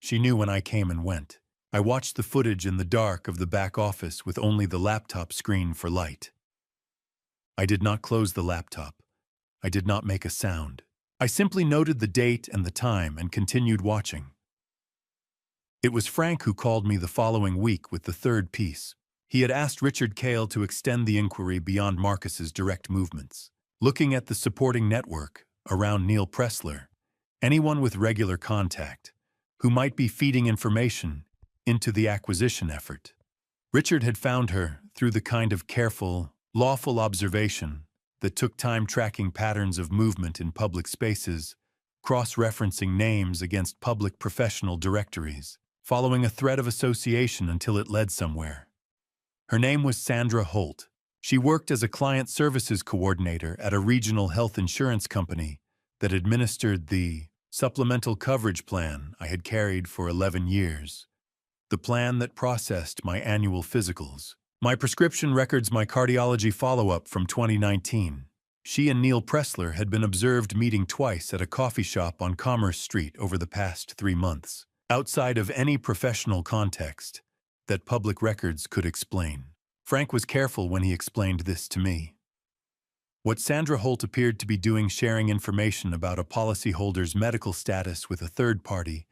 She knew when I came and went. I watched the footage in the dark of the back office with only the laptop screen for light. I did not close the laptop. I did not make a sound. I simply noted the date and the time and continued watching. It was Frank who called me the following week with the third piece. He had asked Richard Cale to extend the inquiry beyond Marcus's direct movements, looking at the supporting network around Neil Pressler, anyone with regular contact, who might be feeding information into the acquisition effort. Richard had found her through the kind of careful, lawful observation that took time tracking patterns of movement in public spaces, cross-referencing names against public professional directories, following a thread of association until it led somewhere. Her name was Sandra Holt. She worked as a client services coordinator at a regional health insurance company that administered the supplemental coverage plan I had carried for 11 years, the plan that processed my annual physicals, my prescription records, my cardiology follow-up from 2019. She and Neil Pressler had been observed meeting twice at a coffee shop on Commerce Street over the past 3 months, outside of any professional context that public records could explain. Frank was careful when he explained this to me. What Sandra Holt appeared to be doing, sharing information about a policyholder's medical status with a third party,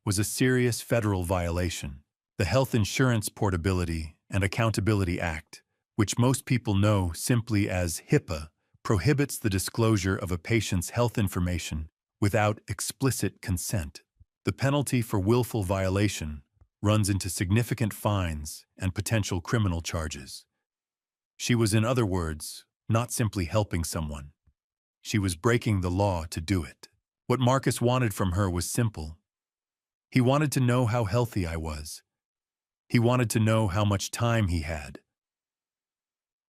was a serious federal violation. The Health Insurance Portability and Accountability Act, which most people know simply as HIPAA, prohibits the disclosure of a patient's health information without explicit consent. The penalty for willful violation runs into significant fines and potential criminal charges. She was, in other words, not simply helping someone. She was breaking the law to do it. What Marcus wanted from her was simple. He wanted to know how healthy I was. He wanted to know how much time he had.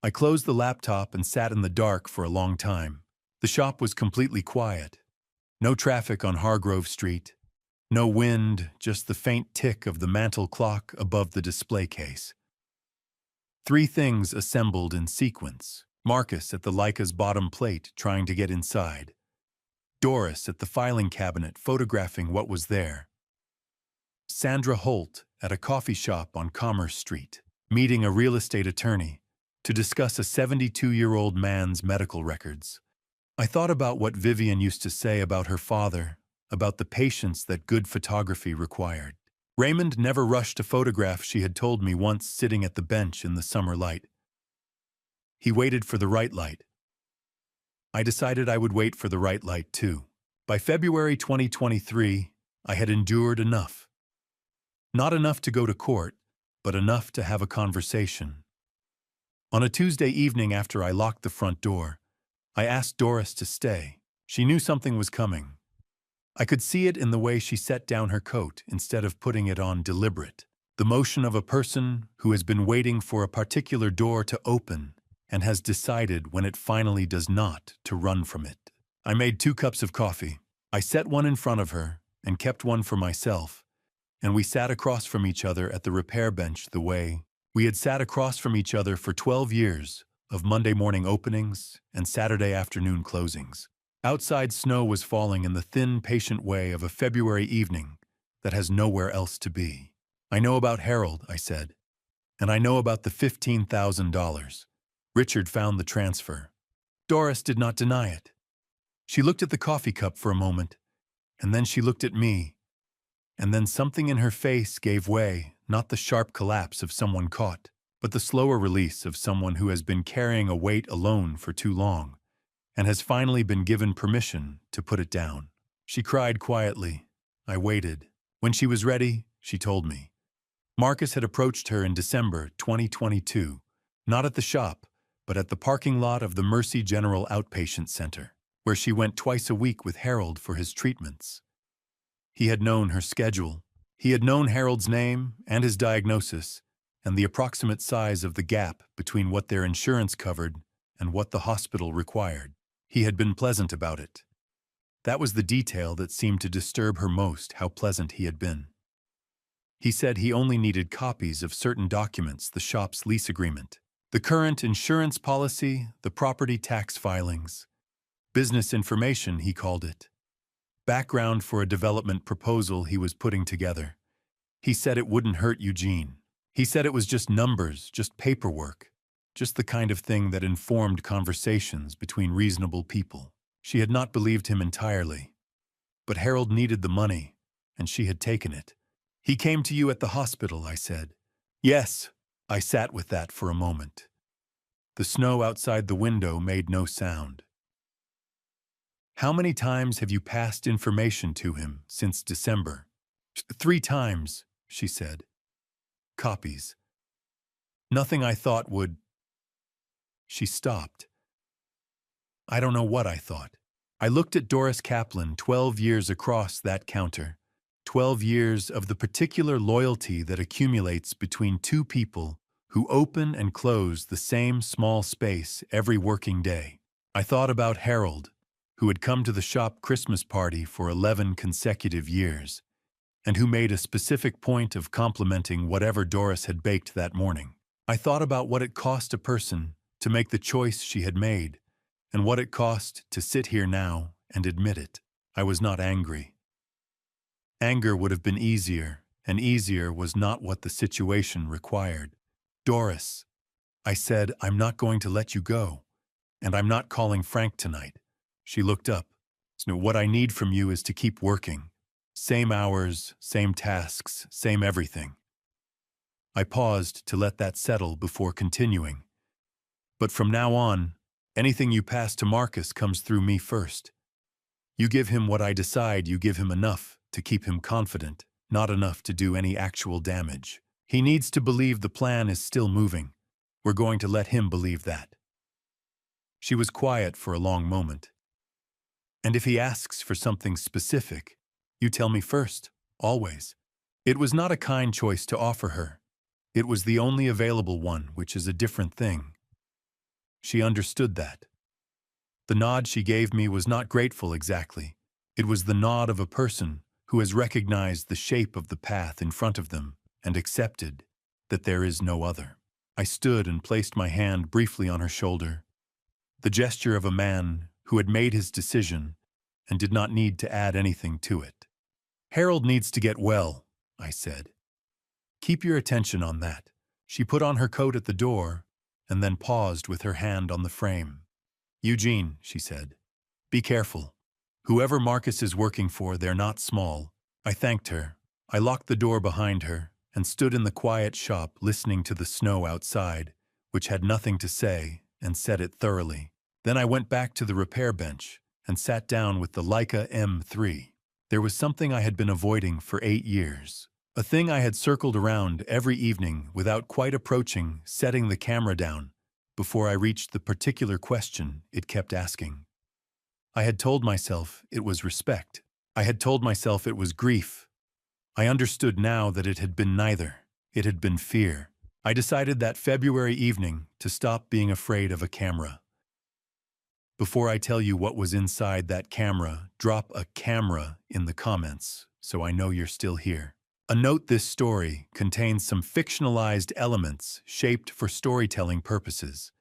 I closed the laptop and sat in the dark for a long time. The shop was completely quiet. No traffic on Hargrove Street. No wind, just the faint tick of the mantel clock above the display case. 3 things assembled in sequence. Marcus at the Leica's bottom plate trying to get inside. Doris at the filing cabinet photographing what was there. Sandra Holt at a coffee shop on Commerce Street, meeting a real estate attorney to discuss a 72-year-old man's medical records. I thought about what Vivian used to say about her father, about the patience that good photography required. Raymond never rushed a photograph, she had told me once, sitting at the bench in the summer light. He waited for the right light. I decided I would wait for the right light too. By February 2023, I had endured enough. Not enough to go to court, but enough to have a conversation. On a Tuesday evening after I locked the front door, I asked Doris to stay. She knew something was coming. I could see it in the way she set down her coat instead of putting it on, deliberate. The motion of a person who has been waiting for a particular door to open and has decided when it finally does not to run from it. I made 2 cups of coffee. I set one in front of her and kept one for myself, and we sat across from each other at the repair bench the way we had sat across from each other for 12 years of Monday morning openings and Saturday afternoon closings. Outside snow was falling in the thin, patient way of a February evening that has nowhere else to be. I know about Harold, I said, and I know about the $15,000. Richard found the transfer. Doris did not deny it. She looked at the coffee cup for a moment, and then she looked at me, and then something in her face gave way, not the sharp collapse of someone caught, but the slower release of someone who has been carrying a weight alone for too long, and has finally been given permission to put it down. She cried quietly. I waited. When she was ready, she told me. Marcus had approached her in December 2022, not at the shop, but at the parking lot of the Mercy General Outpatient Center, where she went twice a week with Harold for his treatments. He had known her schedule. He had known Harold's name and his diagnosis, and the approximate size of the gap between what their insurance covered and what the hospital required. He had been pleasant about it. That was the detail that seemed to disturb her most, how pleasant he had been. He said he only needed copies of certain documents, the shop's lease agreement, the current insurance policy, the property tax filings. Business information, he called it. Background for a development proposal he was putting together. He said it wouldn't hurt Eugene. He said it was just numbers, just paperwork, just the kind of thing that informed conversations between reasonable people. She had not believed him entirely. But Harold needed the money, and she had taken it. He came to you at the hospital, I said. Yes, I sat with that for a moment. The snow outside the window made no sound. How many times have you passed information to him since December? 3 times, she said. Copies. Nothing I thought would... She stopped. I don't know what I thought. I looked at Doris Kaplan 12 years across that counter. 12 years of the particular loyalty that accumulates between two people who open and close the same small space every working day. I thought about Harold, who had come to the shop Christmas party for 11 consecutive years, and who made a specific point of complimenting whatever Doris had baked that morning. I thought about what it cost a person to make the choice she had made, and what it cost to sit here now and admit it. I was not angry. Anger would have been easier, and easier was not what the situation required. Doris, I said, I'm not going to let you go, and I'm not calling Frank tonight. She looked up. So what I need from you is to keep working. Same hours, same tasks, same everything. I paused to let that settle before continuing. But from now on, anything you pass to Marcus comes through me first. You give him what I decide, you give him enough to keep him confident, not enough to do any actual damage. He needs to believe the plan is still moving. We're going to let him believe that. She was quiet for a long moment. And if he asks for something specific, you tell me first, always. It was not a kind choice to offer her. It was the only available one, which is a different thing. She understood that. The nod she gave me was not grateful exactly. It was the nod of a person who has recognized the shape of the path in front of them and accepted that there is no other. I stood and placed my hand briefly on her shoulder, the gesture of a man who had made his decision and did not need to add anything to it. Harold needs to get well, I said. Keep your attention on that. She put on her coat at the door and then paused with her hand on the frame. Eugene, she said, be careful. Whoever Marcus is working for, they're not small. I thanked her. I locked the door behind her and stood in the quiet shop listening to the snow outside, which had nothing to say, and said it thoroughly. Then I went back to the repair bench and sat down with the Leica M3. There was something I had been avoiding for 8 years. A thing I had circled around every evening without quite approaching setting the camera down before I reached the particular question it kept asking. I had told myself it was respect. I had told myself it was grief. I understood now that it had been neither. It had been fear. I decided that February evening to stop being afraid of a camera. Before I tell you what was inside that camera, drop a camera in the comments so I know you're still here. A note: this story contains some fictionalized elements shaped for storytelling purposes.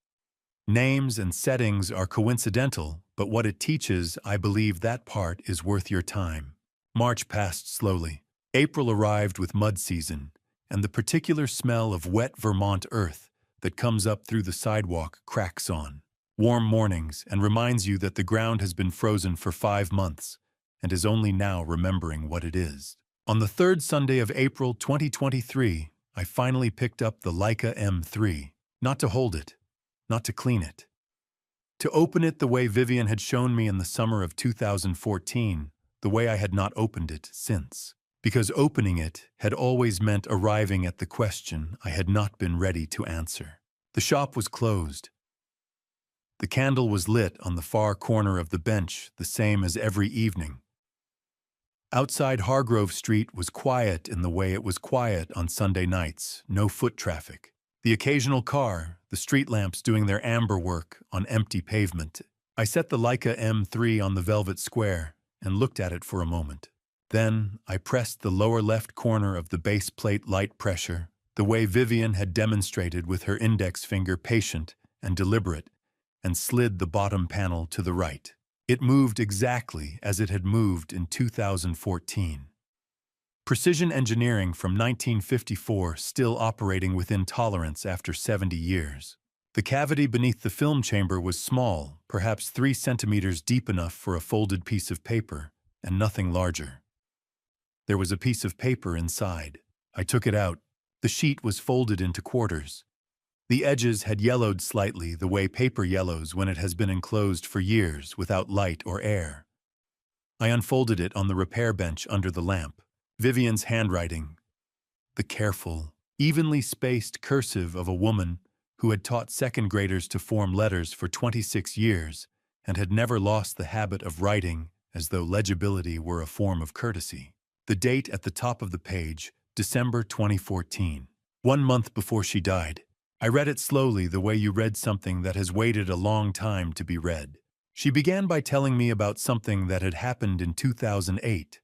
Names and settings are coincidental, but what it teaches, I believe that part is worth your time. March passed slowly. April arrived with mud season, and the particular smell of wet Vermont earth that comes up through the sidewalk cracks on. Warm mornings and reminds you that the ground has been frozen for 5 months and is only now remembering what it is. On the third Sunday of April 2023, I finally picked up the Leica M3, not to hold it, not to clean it, to open it the way Vivian had shown me in the summer of 2014, the way I had not opened it since. Because opening it had always meant arriving at the question I had not been ready to answer. The shop was closed. The candle was lit on the far corner of the bench, the same as every evening. Outside Hargrove Street was quiet in the way it was quiet on Sunday nights, no foot traffic. The occasional car, the street lamps doing their amber work on empty pavement. I set the Leica M3 on the velvet square and looked at it for a moment. Then I pressed the lower left corner of the base plate light pressure, the way Vivian had demonstrated with her index finger, patient and deliberate, and slid the bottom panel to the right. It moved exactly as it had moved in 2014. Precision engineering from 1954 still operating within tolerance after 70 years. The cavity beneath the film chamber was small, perhaps 3 centimeters deep enough for a folded piece of paper, and nothing larger. There was a piece of paper inside. I took it out. The sheet was folded into quarters. The edges had yellowed slightly the way paper yellows when it has been enclosed for years without light or air. I unfolded it on the repair bench under the lamp. Vivian's handwriting, the careful, evenly spaced cursive of a woman who had taught second graders to form letters for 26 years and had never lost the habit of writing as though legibility were a form of courtesy. The date at the top of the page, December 2014, 1 month before she died. I read it slowly the way you read something that has waited a long time to be read. She began by telling me about something that had happened in 2008,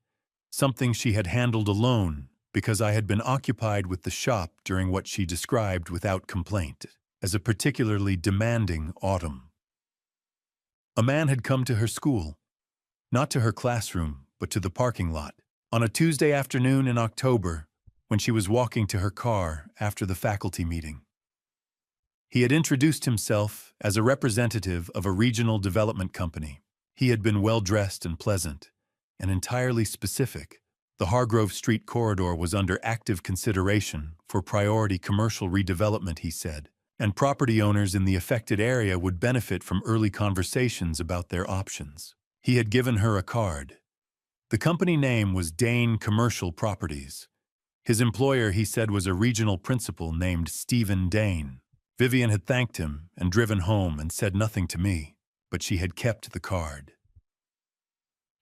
something she had handled alone because I had been occupied with the shop during what she described without complaint as a particularly demanding autumn. A man had come to her school, not to her classroom, but to the parking lot, on a Tuesday afternoon in October when she was walking to her car after the faculty meeting. He had introduced himself as a representative of a regional development company. He had been well-dressed and pleasant, and entirely specific. The Hargrove Street corridor was under active consideration for priority commercial redevelopment, he said, and property owners in the affected area would benefit from early conversations about their options. He had given her a card. The company name was Dane Commercial Properties. His employer, he said, was a regional principal named Stephen Dane. Vivian had thanked him and driven home and said nothing to me, but she had kept the card.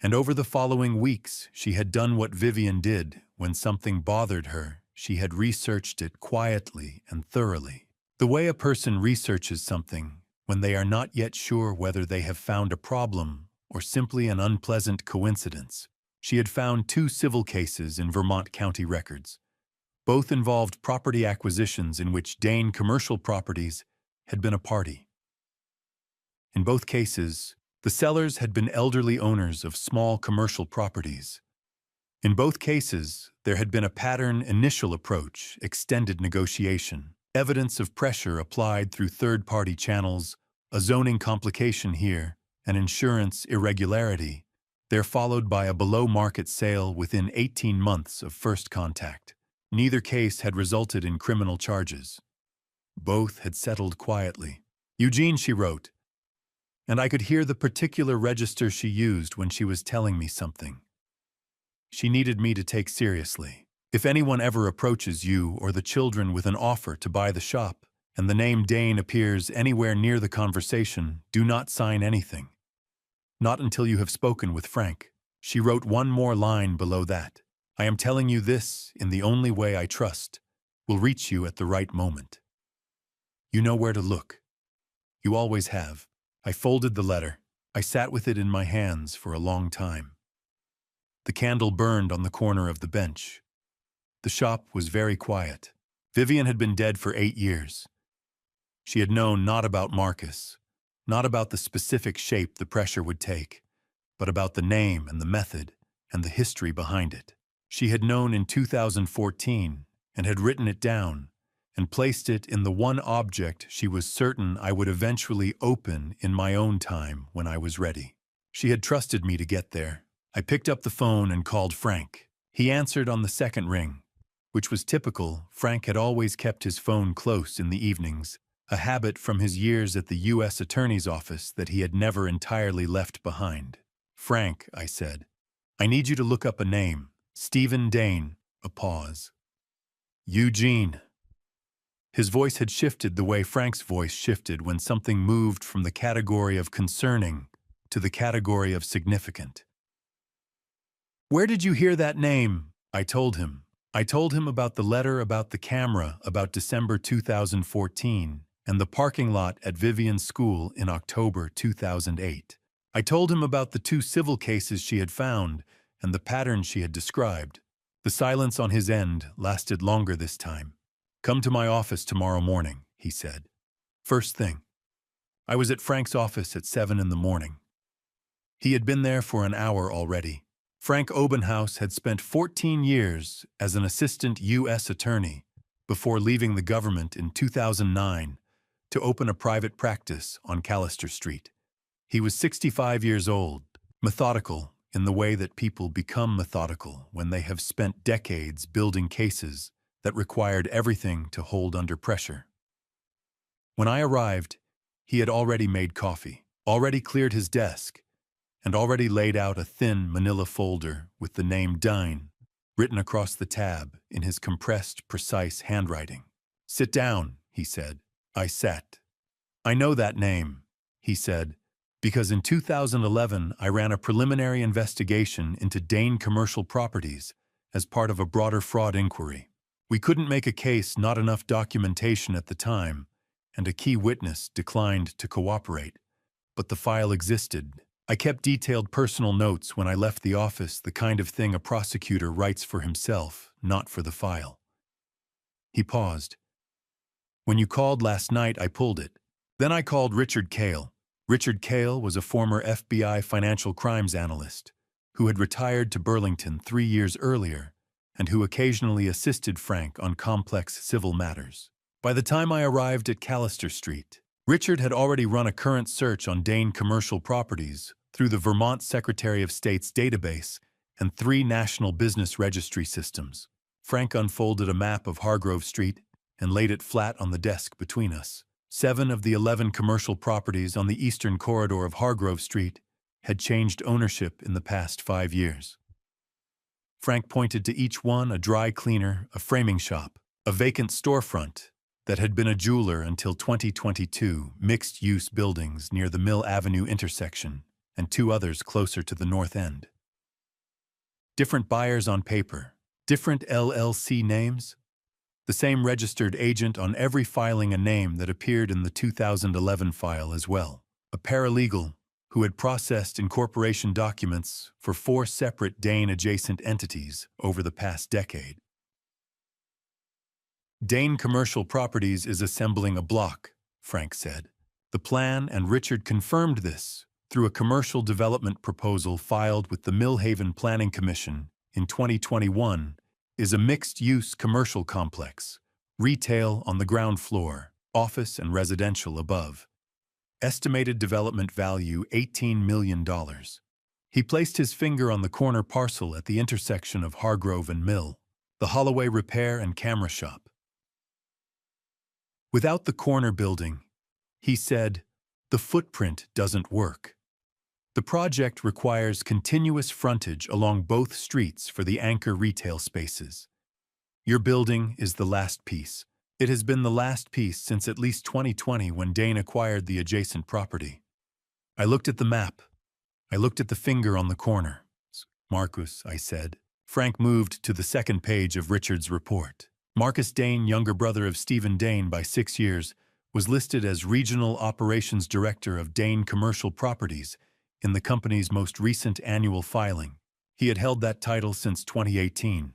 And over the following weeks, she had done what Vivian did when something bothered her. She had researched it quietly and thoroughly. The way a person researches something when they are not yet sure whether they have found a problem or simply an unpleasant coincidence. She had found 2 civil cases in Vermont County records. Both involved property acquisitions in which Dane Commercial Properties had been a party. In both cases, the sellers had been elderly owners of small commercial properties. In both cases, there had been a pattern initial approach, extended negotiation, evidence of pressure applied through third-party channels, a zoning complication here, an insurance irregularity, there followed by a below-market sale within 18 months of first contact. Neither case had resulted in criminal charges. Both had settled quietly. Eugene, she wrote, and I could hear the particular register she used when she was telling me something. She needed me to take seriously. If anyone ever approaches you or the children with an offer to buy the shop, and the name Dane appears anywhere near the conversation, do not sign anything. Not until you have spoken with Frank. She wrote one more line below that. I am telling you this in the only way I trust will reach you at the right moment. You know where to look. You always have. I folded the letter. I sat with it in my hands for a long time. The candle burned on the corner of the bench. The shop was very quiet. Vivian had been dead for 8 years. She had known not about Marcus, not about the specific shape the pressure would take, but about the name and the method and the history behind it. She had known in 2014 and had written it down and placed it in the one object she was certain I would eventually open in my own time when I was ready. She had trusted me to get there. I picked up the phone and called Frank. He answered on the second ring, which was typical. Frank had always kept his phone close in the evenings, a habit from his years at the U.S. Attorney's Office that he had never entirely left behind. Frank, I said, I need you to look up a name. Stephen Dane. A pause. Eugene. His voice had shifted the way Frank's voice shifted when something moved from the category of concerning to the category of significant. "Where did you hear that name?" I told him. I told him about the letter, about the camera, about December 2014, and the parking lot at Vivian's school in October 2008. I told him about the 2 civil cases she had found and the pattern she had described. The silence on his end lasted longer this time. "Come to my office tomorrow morning," he said. First thing. I was at Frank's office at 7 in the morning. He had been there for an hour already. Frank Obenhaus had spent 14 years as an assistant U.S. attorney before leaving the government in 2009 to open a private practice on Callister Street. He was 65 years old, methodical in the way that people become methodical when they have spent decades building cases that required everything to hold under pressure. When I arrived, he had already made coffee, already cleared his desk, and already laid out a thin manila folder with the name Dine written across the tab in his compressed, precise handwriting. "Sit down," he said. I sat. "I know that name," he said, "because in 2011 I ran a preliminary investigation into Dane Commercial Properties as part of a broader fraud inquiry. We couldn't make a case, not enough documentation at the time, and a key witness declined to cooperate. But the file existed. I kept detailed personal notes when I left the office, the kind of thing a prosecutor writes for himself, not for the file." He paused. "When you called last night, I pulled it. Then I called Richard Cale. Richard Cale was a former FBI financial crimes analyst who had retired to Burlington 3 years earlier and who occasionally assisted Frank on complex civil matters. By the time I arrived at Callister Street, Richard had already run a current search on Dane Commercial Properties through the Vermont Secretary of State's database and 3 national business registry systems. Frank unfolded a map of Hargrove Street and laid it flat on the desk between us. 7 of the 11 commercial properties on the eastern corridor of Hargrove Street had changed ownership in the past 5 years. Frank pointed to each one: a dry cleaner, a framing shop, a vacant storefront that had been a jeweler until 2022, mixed-use buildings near the Mill Avenue intersection, and 2 others closer to the north end. Different buyers on paper, different LLC names, the same registered agent on every filing, a name that appeared in the 2011 file as well. A paralegal who had processed incorporation documents for 4 separate Dane-adjacent entities over the past decade. "Dane Commercial Properties is assembling a block," Frank said. "The plan," and Richard confirmed this through a commercial development proposal filed with the Millhaven Planning Commission in 2021, "is a mixed-use commercial complex, retail on the ground floor, office and residential above. Estimated development value $18 million. He placed his finger on the corner parcel at the intersection of Hargrove and Mill, the Holloway Repair and Camera Shop. "Without the corner building," he said, "the footprint doesn't work. The project requires continuous frontage along both streets for the anchor retail spaces. Your building is the last piece. It has been the last piece since at least 2020 when Dane acquired the adjacent property." I looked at the map. I looked at the finger on the corner. "Marcus," I said. Frank moved to the second page of Richard's report. Marcus Dane, younger brother of Stephen Dane by 6 years, was listed as Regional Operations Director of Dane Commercial Properties in the company's most recent annual filing. He had held that title since 2018.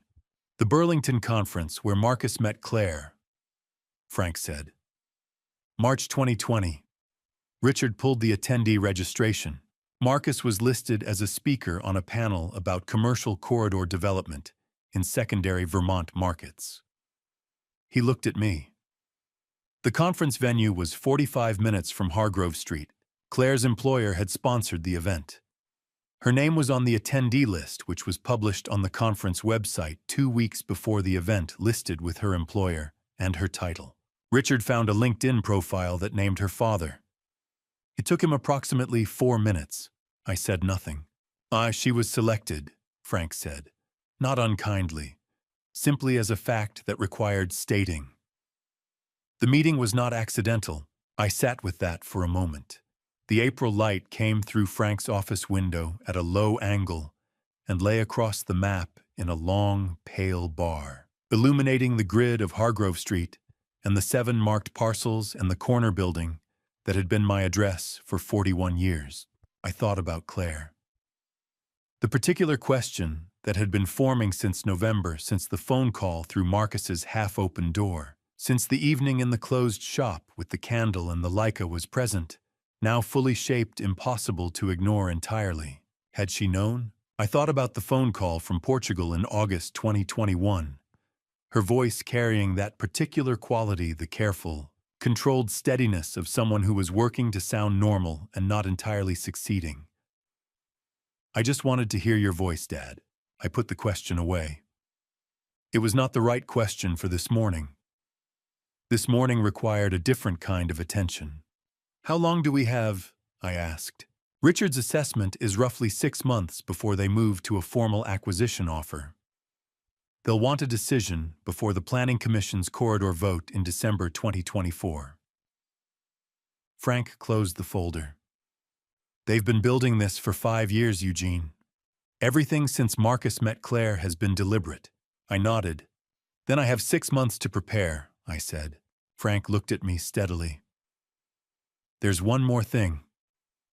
"The Burlington Conference where Marcus met Claire," Frank said. "March 2020. Richard pulled the attendee registration. Marcus was listed as a speaker on a panel about commercial corridor development in secondary Vermont markets." He looked at me. The conference venue was 45 minutes from Hargrove Street. Claire's employer had sponsored the event. Her name was on the attendee list, which was published on the conference website 2 weeks before the event, listed with her employer and her title. Richard found a LinkedIn profile that named her father. It took him approximately 4 minutes. I said nothing. She was selected," Frank said, not unkindly, simply as a fact that required stating. The meeting was not accidental. I sat with that for a moment. The April light came through Frank's office window at a low angle and lay across the map in a long, pale bar, illuminating the grid of Hargrove Street and the 7 marked parcels and the corner building that had been my address for 41 years. I thought about Claire. The particular question that had been forming since November, since the phone call through Marcus's half-open door, since the evening in the closed shop with the candle and the Leica was present, now fully shaped, impossible to ignore entirely. Had she known? I thought about the phone call from Portugal in August 2021, her voice carrying that particular quality, the careful, controlled steadiness of someone who was working to sound normal and not entirely succeeding. "I just wanted to hear your voice, Dad." I put the question away. It was not the right question for this morning. This morning required a different kind of attention. "How long do we have?" I asked. "Richard's assessment is roughly 6 months before they move to a formal acquisition offer. They'll want a decision before the Planning Commission's corridor vote in December 2024. Frank closed the folder. "They've been building this for 5 years, Eugene. Everything since Marcus met Claire has been deliberate." I nodded. "Then I have 6 months to prepare," I said. Frank looked at me steadily. "There's one more thing.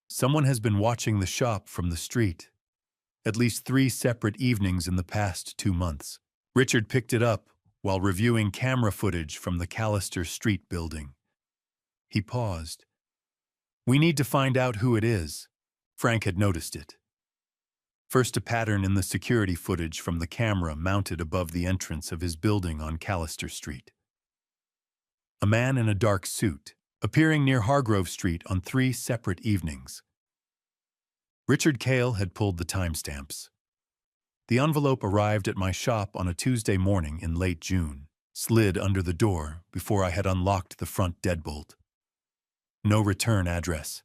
Someone has been watching the shop from the street. At least 3 separate evenings in the past 2 months. Richard picked it up while reviewing camera footage from the Callister Street building." He paused. "We need to find out who it is." Frank had noticed it. First, a pattern in the security footage from the camera mounted above the entrance of his building on Callister Street. A man in a dark suit, appearing near Hargrove Street on 3 separate evenings. Richard Cale had pulled the timestamps. The envelope arrived at my shop on a Tuesday morning in late June, slid under the door before I had unlocked the front deadbolt. No return address.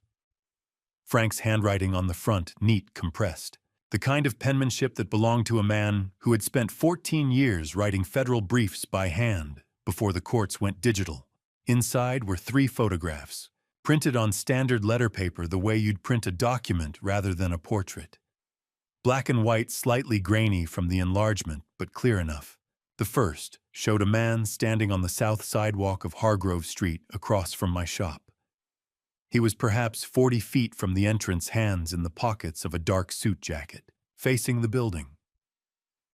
Frank's handwriting on the front, neat, compressed. The kind of penmanship that belonged to a man who had spent 14 years writing federal briefs by hand before the courts went digital. Inside were 3 photographs, printed on standard letter paper the way you'd print a document rather than a portrait. Black and white, slightly grainy from the enlargement, but clear enough. The first showed a man standing on the south sidewalk of Hargrove Street across from my shop. He was perhaps 40 feet from the entrance, hands in the pockets of a dark suit jacket, facing the building.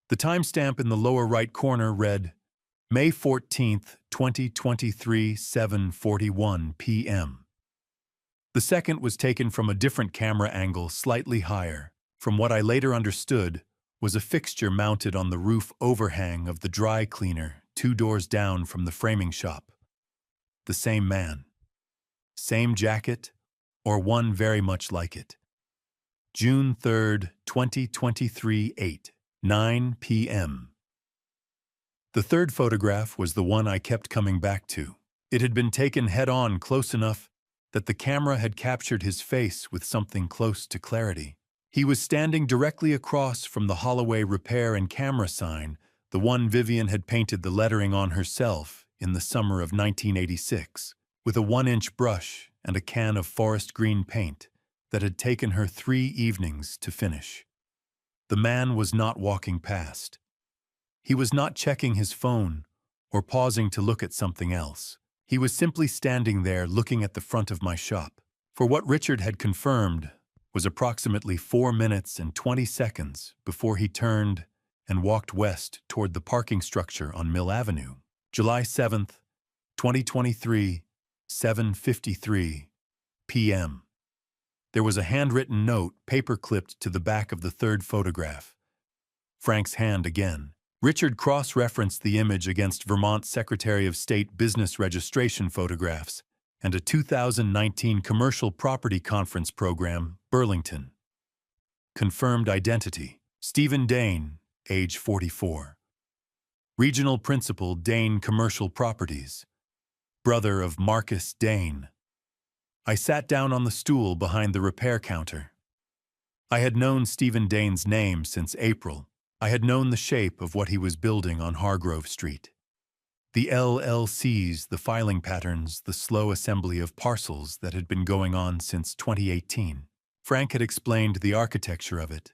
The timestamp in the lower right corner read, May 14th, 2023, 7:41 p.m. The second was taken from a different camera angle, slightly higher, from what I later understood was a fixture mounted on the roof overhang of the dry cleaner 2 doors down from the framing shop. The same man. Same jacket, or one very much like it. June 3rd, 2023, 8:09 p.m. The third photograph was the one I kept coming back to. It had been taken head-on, close enough that the camera had captured his face with something close to clarity. He was standing directly across from the Holloway repair and camera sign, the one Vivian had painted the lettering on herself in the summer of 1986, with a 1-inch brush and a can of forest green paint that had taken her 3 evenings to finish. The man was not walking past. He was not checking his phone or pausing to look at something else. He was simply standing there looking at the front of my shop. For what Richard had confirmed was approximately 4 minutes and 20 seconds before he turned and walked west toward the parking structure on Mill Avenue. July 7th, 2023, 7:53 p.m. There was a handwritten note paper-clipped to the back of the third photograph. Frank's hand again. Richard cross-referenced the image against Vermont Secretary of State business registration photographs and a 2019 Commercial Property Conference program, Burlington. Confirmed identity, Stephen Dane, age 44. Regional Principal, Dane Commercial Properties. Brother of Marcus Dane. I sat down on the stool behind the repair counter. I had known Stephen Dane's name since April. I had known the shape of what he was building on Hargrove Street. The LLCs, the filing patterns, the slow assembly of parcels that had been going on since 2018. Frank had explained the architecture of it.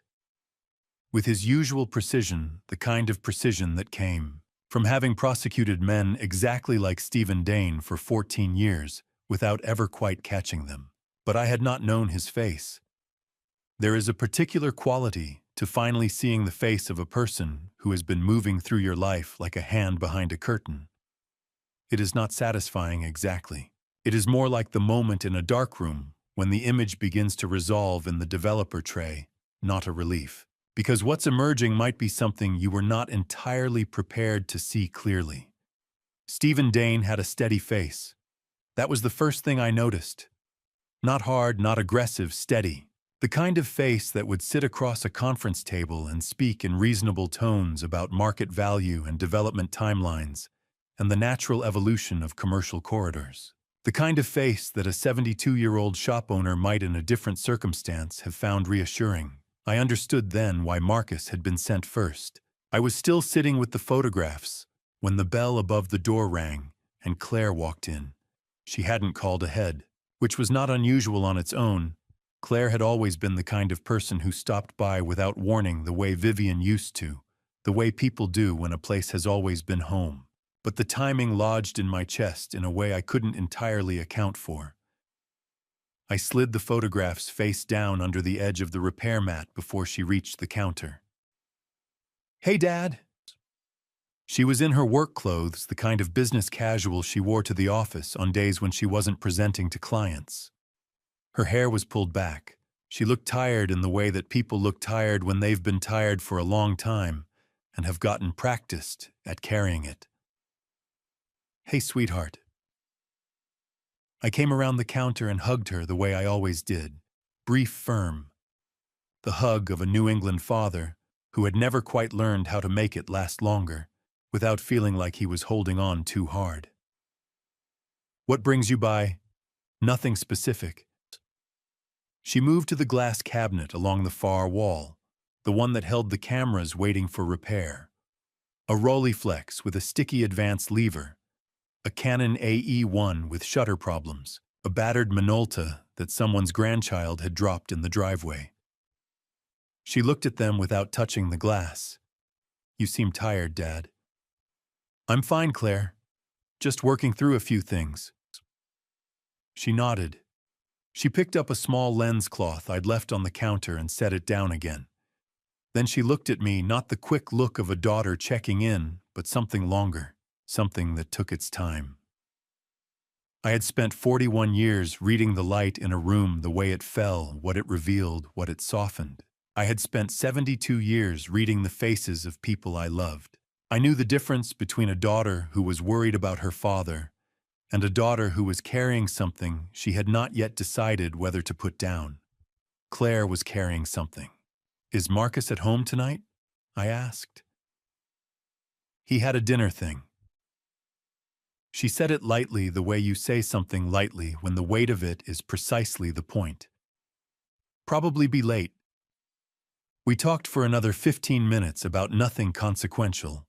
with his usual precision, the kind of precision that came from having prosecuted men exactly like Stephen Dane for 14 years without ever quite catching them. But I had not known his face. There is a particular quality to finally seeing the face of a person who has been moving through your life like a hand behind a curtain. It is not satisfying exactly. It is more like the moment in a darkroom when the image begins to resolve in the developer tray, not a relief. Because what's emerging might be something you were not entirely prepared to see clearly. Stephen Dane had a steady face. That was the first thing I noticed. Not hard, not aggressive, steady. The kind of face that would sit across a conference table and speak in reasonable tones about market value and development timelines and the natural evolution of commercial corridors. The kind of face that a 72-year-old shop owner might in a different circumstance have found reassuring. I understood then why Marcus had been sent first. I was still sitting with the photographs when the bell above the door rang and Claire walked in. She hadn't called ahead, which was not unusual on its own. Claire had always been the kind of person who stopped by without warning the way Vivian used to, the way people do when a place has always been home. But the timing lodged in my chest in a way I couldn't entirely account for. I slid the photographs face down under the edge of the repair mat before she reached the counter. "Hey, Dad." She was in her work clothes, the kind of business casual she wore to the office on days when she wasn't presenting to clients. Her hair was pulled back. She looked tired in the way that people look tired when they've been tired for a long time and have gotten practiced at carrying it. "Hey, sweetheart." I came around the counter and hugged her the way I always did, brief, firm. The hug of a New England father who had never quite learned how to make it last longer without feeling like he was holding on too hard. "What brings you by?" "Nothing specific." She moved to the glass cabinet along the far wall, the one that held the cameras waiting for repair. A Rolleiflex with a sticky advance lever, a Canon AE1 with shutter problems, a battered Minolta that someone's grandchild had dropped in the driveway. She looked at them without touching the glass. "You seem tired, Dad." "I'm fine, Claire. Just working through a few things." She nodded. She picked up a small lens cloth I'd left on the counter and set it down again. Then she looked at me, not the quick look of a daughter checking in, but something longer. Something that took its time. I had spent 41 years reading the light in a room, the way it fell, what it revealed, what it softened. I had spent 72 years reading the faces of people I loved. I knew the difference between a daughter who was worried about her father and a daughter who was carrying something she had not yet decided whether to put down. Claire was carrying something. "Is Marcus at home tonight?" I asked. "He had a dinner thing." She said it lightly, the way you say something lightly when the weight of it is precisely the point. "Probably be late." We talked for another 15 minutes about nothing consequential.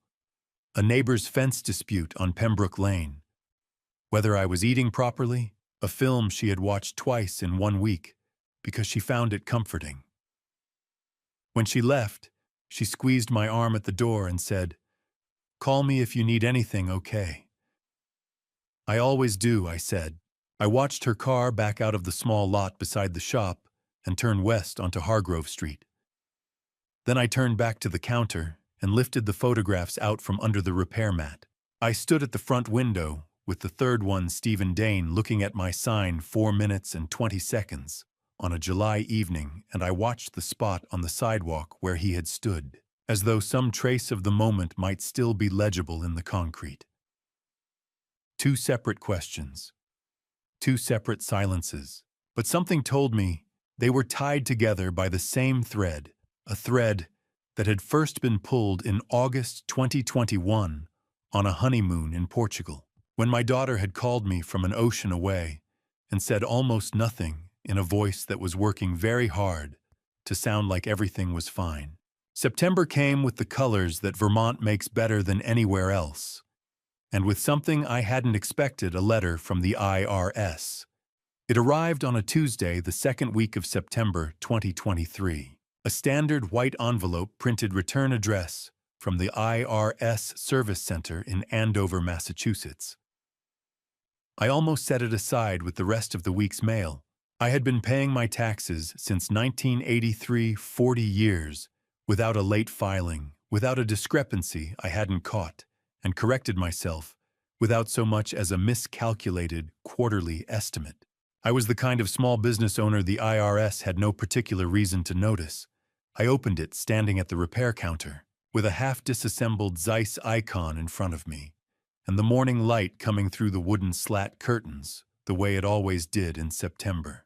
A neighbor's fence dispute on Pembroke Lane. Whether I was eating properly, a film she had watched twice in 1 week because she found it comforting. When she left, she squeezed my arm at the door and said, "Call me if you need anything, okay?" "I always do," I said. I watched her car back out of the small lot beside the shop and turn west onto Hargrove Street. Then I turned back to the counter and lifted the photographs out from under the repair mat. I stood at the front window, with the third one, Stephen Dane, looking at my sign 4 minutes and 20 seconds on a July evening, and I watched the spot on the sidewalk where he had stood, as though some trace of the moment might still be legible in the concrete. 2 separate questions. 2 separate silences. But something told me they were tied together by the same thread, a thread that had first been pulled in August 2021 on a honeymoon in Portugal, when my daughter had called me from an ocean away and said almost nothing in a voice that was working very hard to sound like everything was fine. September came with the colors that Vermont makes better than anywhere else, and with something I hadn't expected, a letter from the IRS. It arrived on a Tuesday, the second week of September 2023. A standard white envelope printed return address from the IRS Service Center in Andover, Massachusetts. I almost set it aside with the rest of the week's mail. I had been paying my taxes since 1983, 40 years, without a late filing, without a discrepancy I hadn't caught, and corrected myself, without so much as a miscalculated quarterly estimate. I was the kind of small business owner the IRS had no particular reason to notice. I opened it standing at the repair counter, with a half-disassembled Zeiss icon in front of me, and the morning light coming through the wooden slat curtains, the way it always did in September.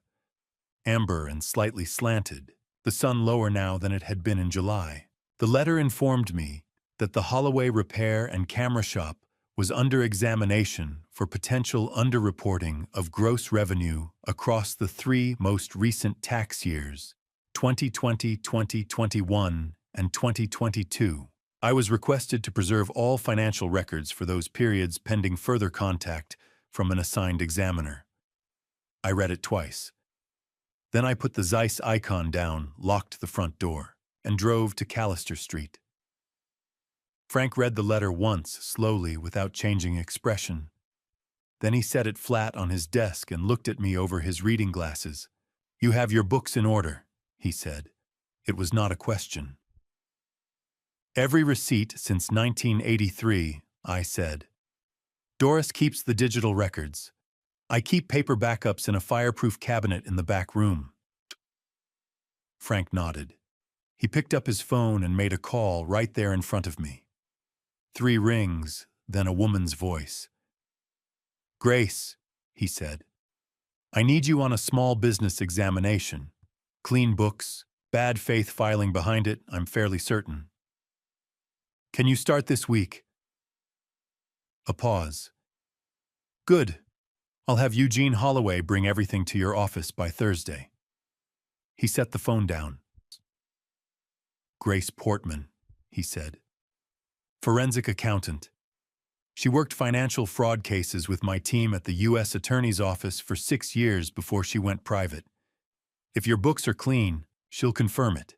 Amber and slightly slanted, the sun lower now than it had been in July. The letter informed me that the Holloway Repair and Camera Shop was under examination for potential underreporting of gross revenue across the 3 most recent tax years, 2020, 2021, and 2022. I was requested to preserve all financial records for those periods pending further contact from an assigned examiner. I read it twice. Then I put the Zeiss icon down, locked the front door, and drove to Callister Street. Frank read the letter once, slowly, without changing expression. Then he set it flat on his desk and looked at me over his reading glasses. "You have your books in order," he said. It was not a question. "Every receipt since 1983, I said. "Doris keeps the digital records. I keep paper backups in a fireproof cabinet in the back room." Frank nodded. He picked up his phone and made a call right there in front of me. 3 rings, then a woman's voice. "Grace," he said, "I need you on a small business examination. Clean books, bad faith filing behind it, I'm fairly certain. Can you start this week?" A pause. "Good. I'll have Eugene Holloway bring everything to your office by Thursday." He set the phone down. "Grace Portman," he said. "Forensic accountant. She worked financial fraud cases with my team at the U.S. Attorney's Office for 6 years before she went private. If your books are clean, she'll confirm it.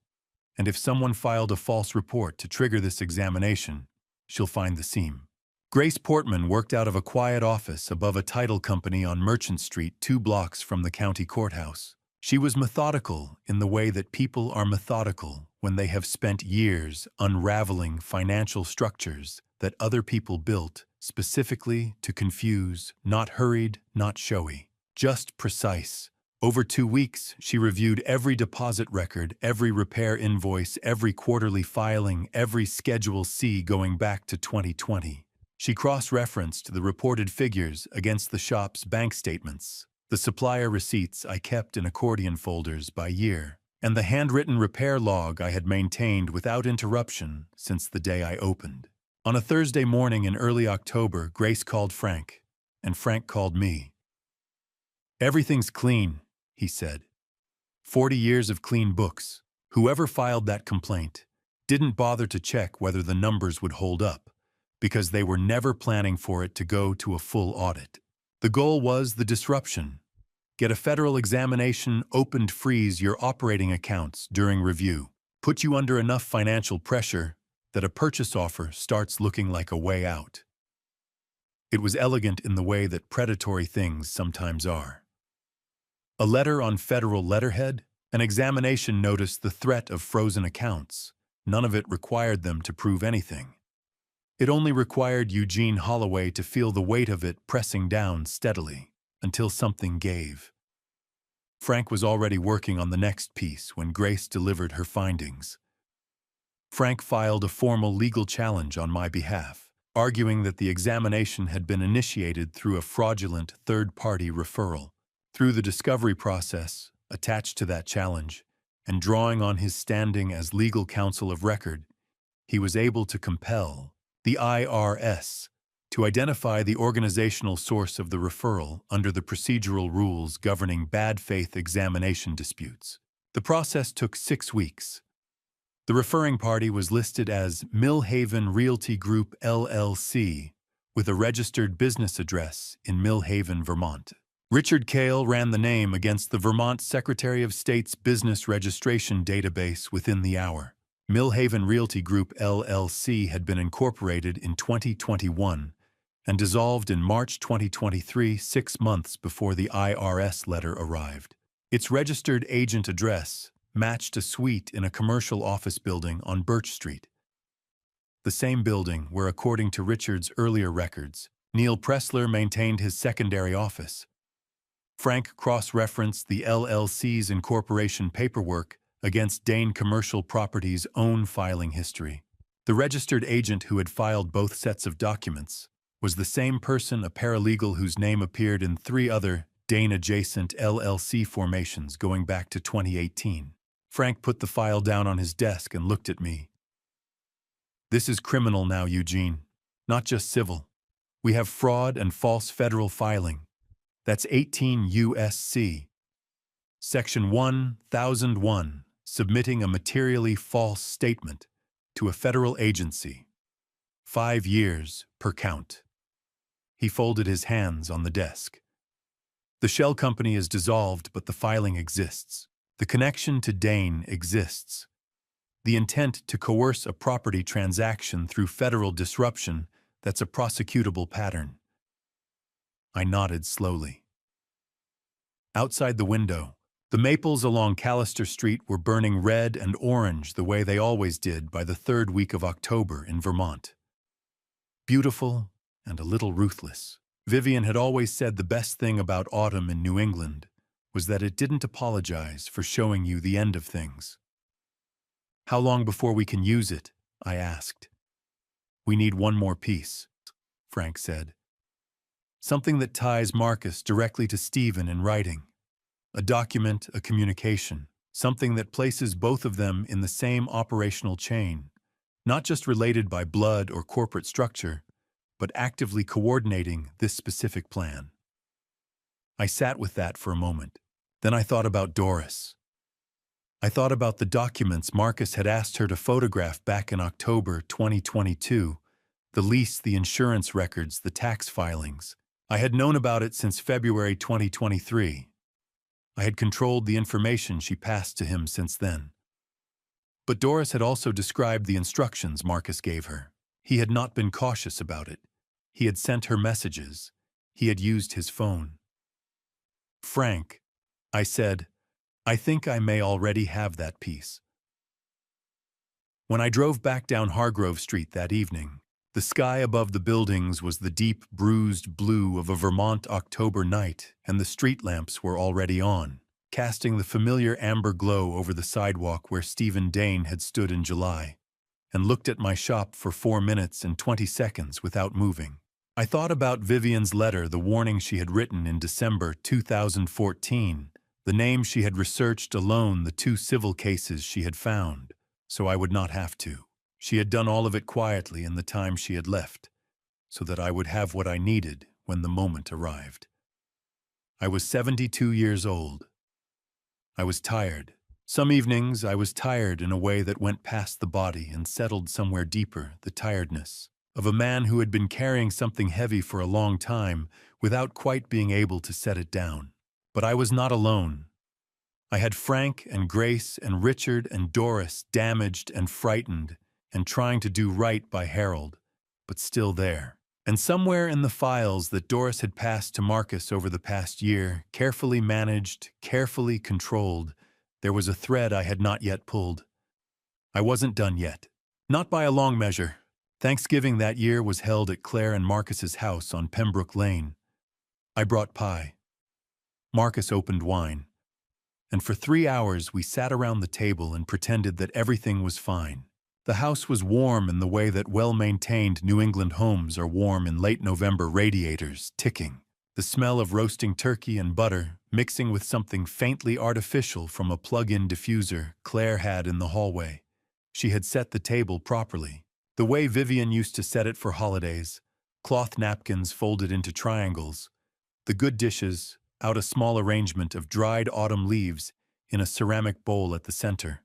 And if someone filed a false report to trigger this examination, she'll find the seam." Grace Portman worked out of a quiet office above a title company on Merchant Street 2 blocks from the county courthouse. She was methodical in the way that people are methodical when they have spent years unraveling financial structures that other people built specifically to confuse, not hurried, not showy, just precise. Over 2 weeks, she reviewed every deposit record, every repair invoice, every quarterly filing, every Schedule C going back to 2020. She cross-referenced the reported figures against the shop's bank statements, the supplier receipts I kept in accordion folders by year, and the handwritten repair log I had maintained without interruption since the day I opened. On a Thursday morning in early October, Grace called Frank, and Frank called me. "Everything's clean," he said. 40 years of clean books. Whoever filed that complaint didn't bother to check whether the numbers would hold up, because they were never planning for it to go to a full audit. The goal was the disruption. Get a federal examination, opened freeze your operating accounts during review, put you under enough financial pressure that a purchase offer starts looking like a way out. It was elegant in the way that predatory things sometimes are. A letter on federal letterhead, an examination notice, the threat of frozen accounts. None of it required them to prove anything. It only required Eugene Holloway to feel the weight of it pressing down steadily, until something gave. Frank was already working on the next piece when Grace delivered her findings. Frank filed a formal legal challenge on my behalf, arguing that the examination had been initiated through a fraudulent third-party referral. Through the discovery process attached to that challenge, and drawing on his standing as legal counsel of record, he was able to compel the IRS to identify the organizational source of the referral under the procedural rules governing bad faith examination disputes. The process took 6 weeks. The referring party was listed as Millhaven Realty Group LLC, with a registered business address in Millhaven, Vermont. Richard Cale ran the name against the Vermont Secretary of State's business registration database within the hour. Millhaven Realty Group LLC had been incorporated in 2021 and dissolved in March 2023, 6 months before the IRS letter arrived. Its registered agent address matched a suite in a commercial office building on Birch Street, the same building where, according to Richard's earlier records, Neil Pressler maintained his secondary office. Frank cross-referenced the LLC's incorporation paperwork against Dane Commercial Properties' own filing history. The registered agent who had filed both sets of documents was the same person, a paralegal whose name appeared in 3 other Dane-adjacent LLC formations going back to 2018. Frank put the file down on his desk and looked at me. "This is criminal now, Eugene. Not just civil. We have fraud and false federal filing. That's 18 U.S.C. Section 1001, submitting a materially false statement to a federal agency. 5 years per count." He folded his hands on the desk. "The shell company is dissolved, but the filing exists. The connection to Dane exists. The intent to coerce a property transaction through federal disruption, that's a prosecutable pattern." I nodded slowly. Outside the window, the maples along Callister Street were burning red and orange the way they always did by the 3rd week of October in Vermont. Beautiful and a little ruthless. Vivian had always said the best thing about autumn in New England was that it didn't apologize for showing you the end of things. "How long before we can use it?" I asked. "We need one more piece," Frank said. "Something that ties Marcus directly to Stephen in writing. A document, a communication, something that places both of them in the same operational chain, not just related by blood or corporate structure, but actively coordinating this specific plan." I sat with that for a moment. Then I thought about Doris. I thought about the documents Marcus had asked her to photograph back in October 2022, the lease, the insurance records, the tax filings. I had known about it since February 2023. I had controlled the information she passed to him since then. But Doris had also described the instructions Marcus gave her. He had not been cautious about it. He had sent her messages. He had used his phone. "Frank," I said, "I think I may already have that piece." When I drove back down Hargrove Street that evening, the sky above the buildings was the deep, bruised blue of a Vermont October night, and the street lamps were already on, casting the familiar amber glow over the sidewalk where Stephen Dane had stood in July, and looked at my shop for 4 minutes and 20 seconds without moving. I thought about Vivian's letter, the warning she had written in December 2014, the names she had researched alone, the 2 civil cases she had found, so I would not have to. She had done all of it quietly in the time she had left, so that I would have what I needed when the moment arrived. I was 72 years old. I was tired. Some evenings I was tired in a way that went past the body and settled somewhere deeper, the tiredness of a man who had been carrying something heavy for a long time without quite being able to set it down. But I was not alone. I had Frank and Grace and Richard and Doris, damaged and frightened and trying to do right by Harold, but still there. And somewhere in the files that Doris had passed to Marcus over the past year, carefully managed, carefully controlled, there was a thread I had not yet pulled. I wasn't done yet. Not by a long measure. Thanksgiving that year was held at Claire and Marcus's house on Pembroke Lane. I brought pie. Marcus opened wine. And for 3 hours we sat around the table and pretended that everything was fine. The house was warm in the way that well-maintained New England homes are warm in late November, radiators ticking. The smell of roasting turkey and butter mixing with something faintly artificial from a plug-in diffuser Claire had in the hallway. She had set the table properly, the way Vivian used to set it for holidays, cloth napkins folded into triangles, the good dishes, out a small arrangement of dried autumn leaves in a ceramic bowl at the center.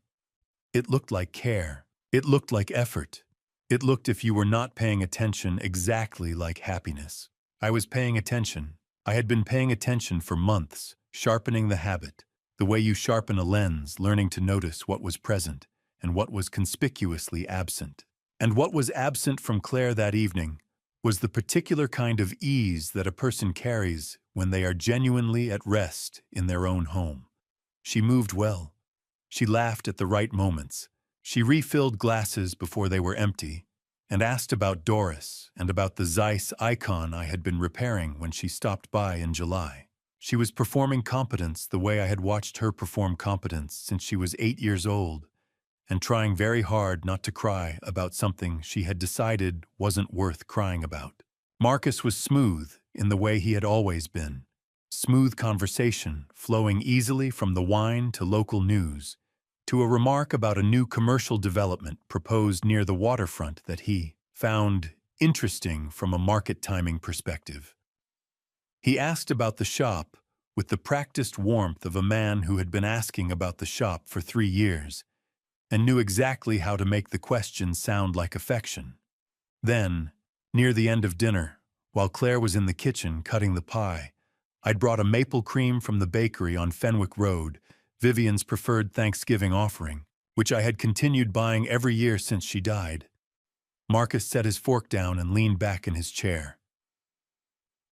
It looked like care. It looked like effort. It looked, if you were not paying attention, exactly like happiness. I was paying attention. I had been paying attention for months, sharpening the habit, the way you sharpen a lens, learning to notice what was present and what was conspicuously absent. And what was absent from Claire that evening was the particular kind of ease that a person carries when they are genuinely at rest in their own home. She moved well. She laughed at the right moments. She refilled glasses before they were empty and asked about Doris and about the Zeiss icon I had been repairing when she stopped by in July. She was performing competence the way I had watched her perform competence since she was 8 years old, and trying very hard not to cry about something she had decided wasn't worth crying about. Marcus was smooth in the way he had always been. Smooth conversation, flowing easily from the wine to local news, to a remark about a new commercial development proposed near the waterfront that he found interesting from a market timing perspective. He asked about the shop with the practiced warmth of a man who had been asking about the shop for 3 years and knew exactly how to make the question sound like affection. Then, near the end of dinner, while Claire was in the kitchen cutting the pie, I'd brought a maple cream from the bakery on Fenwick Road, Vivian's preferred Thanksgiving offering, which I had continued buying every year since she died. Marcus set his fork down and leaned back in his chair.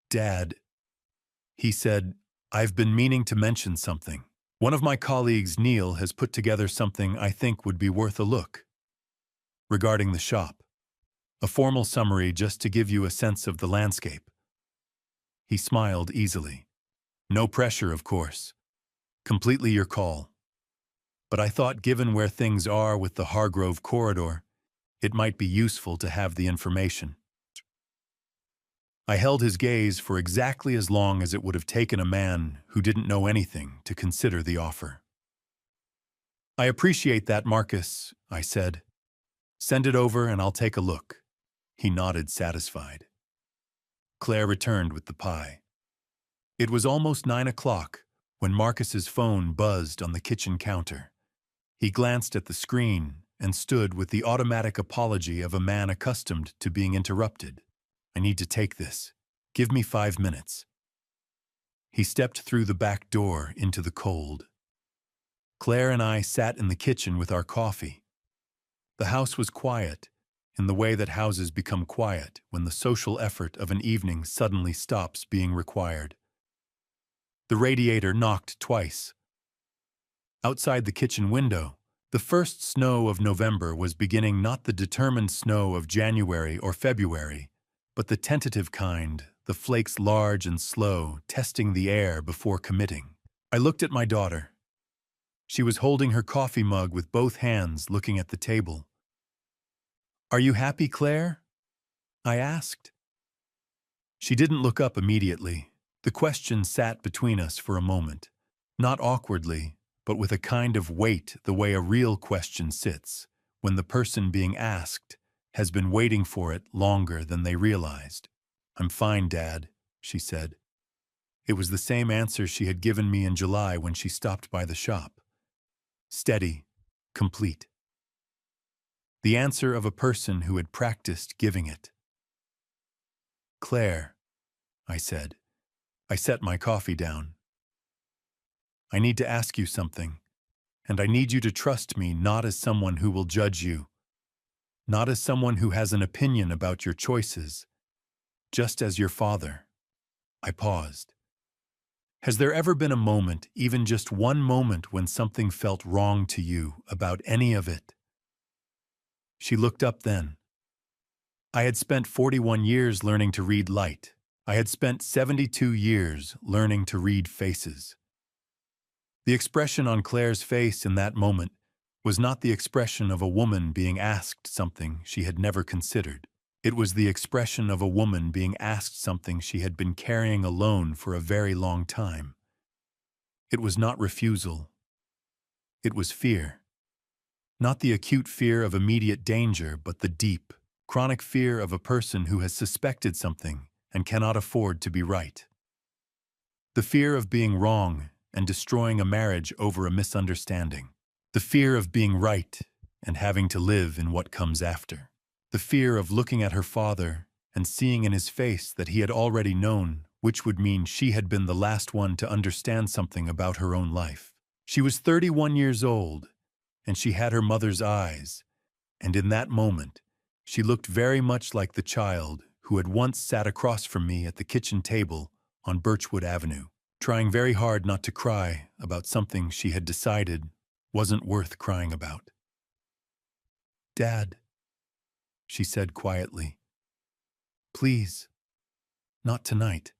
"Dad," he said, "I've been meaning to mention something. One of my colleagues, Neil, has put together something I think would be worth a look. Regarding the shop. A formal summary just to give you a sense of the landscape." He smiled easily. "No pressure, of course. Completely your call. But I thought given where things are with the Hargrove corridor, it might be useful to have the information." I held his gaze for exactly as long as it would have taken a man who didn't know anything to consider the offer. "I appreciate that, Marcus," I said. "Send it over and I'll take a look." He nodded, satisfied. Claire returned with the pie. It was almost 9 o'clock when Marcus's phone buzzed on the kitchen counter. He glanced at the screen and stood with the automatic apology of a man accustomed to being interrupted. "I need to take this. Give me 5 minutes." He stepped through the back door into the cold. Claire and I sat in the kitchen with our coffee. The house was quiet, in the way that houses become quiet when the social effort of an evening suddenly stops being required. The radiator knocked twice. Outside the kitchen window, the first snow of November was beginning, not the determined snow of January or February, but the tentative kind, the flakes large and slow, testing the air before committing. I looked at my daughter. She was holding her coffee mug with both hands, looking at the table. "Are you happy, Claire?" I asked. She didn't look up immediately. The question sat between us for a moment, not awkwardly, but with a kind of weight the way a real question sits, when the person being asked has been waiting for it longer than they realized. "I'm fine, Dad," she said. It was the same answer she had given me in July when she stopped by the shop. Steady, complete. The answer of a person who had practiced giving it. "Claire," I said. I set my coffee down. "I need to ask you something, and I need you to trust me not as someone who will judge you, not as someone who has an opinion about your choices, just as your father." I paused. "Has there ever been a moment, even just one moment, when something felt wrong to you about any of it?" She looked up then. I had spent 41 years learning to read light. I had spent 72 years learning to read faces. The expression on Claire's face in that moment was not the expression of a woman being asked something she had never considered. It was the expression of a woman being asked something she had been carrying alone for a very long time. It was not refusal. It was fear. Not the acute fear of immediate danger, but the deep, chronic fear of a person who has suspected something and cannot afford to be right. The fear of being wrong and destroying a marriage over a misunderstanding. The fear of being right and having to live in what comes after. The fear of looking at her father and seeing in his face that he had already known which would mean she had been the last one to understand something about her own life. She was 31 years old, and she had her mother's eyes, and in that moment, she looked very much like the child who had once sat across from me at the kitchen table on Birchwood Avenue, trying very hard not to cry about something she had decided wasn't worth crying about. "Dad," she said quietly, "please, not tonight."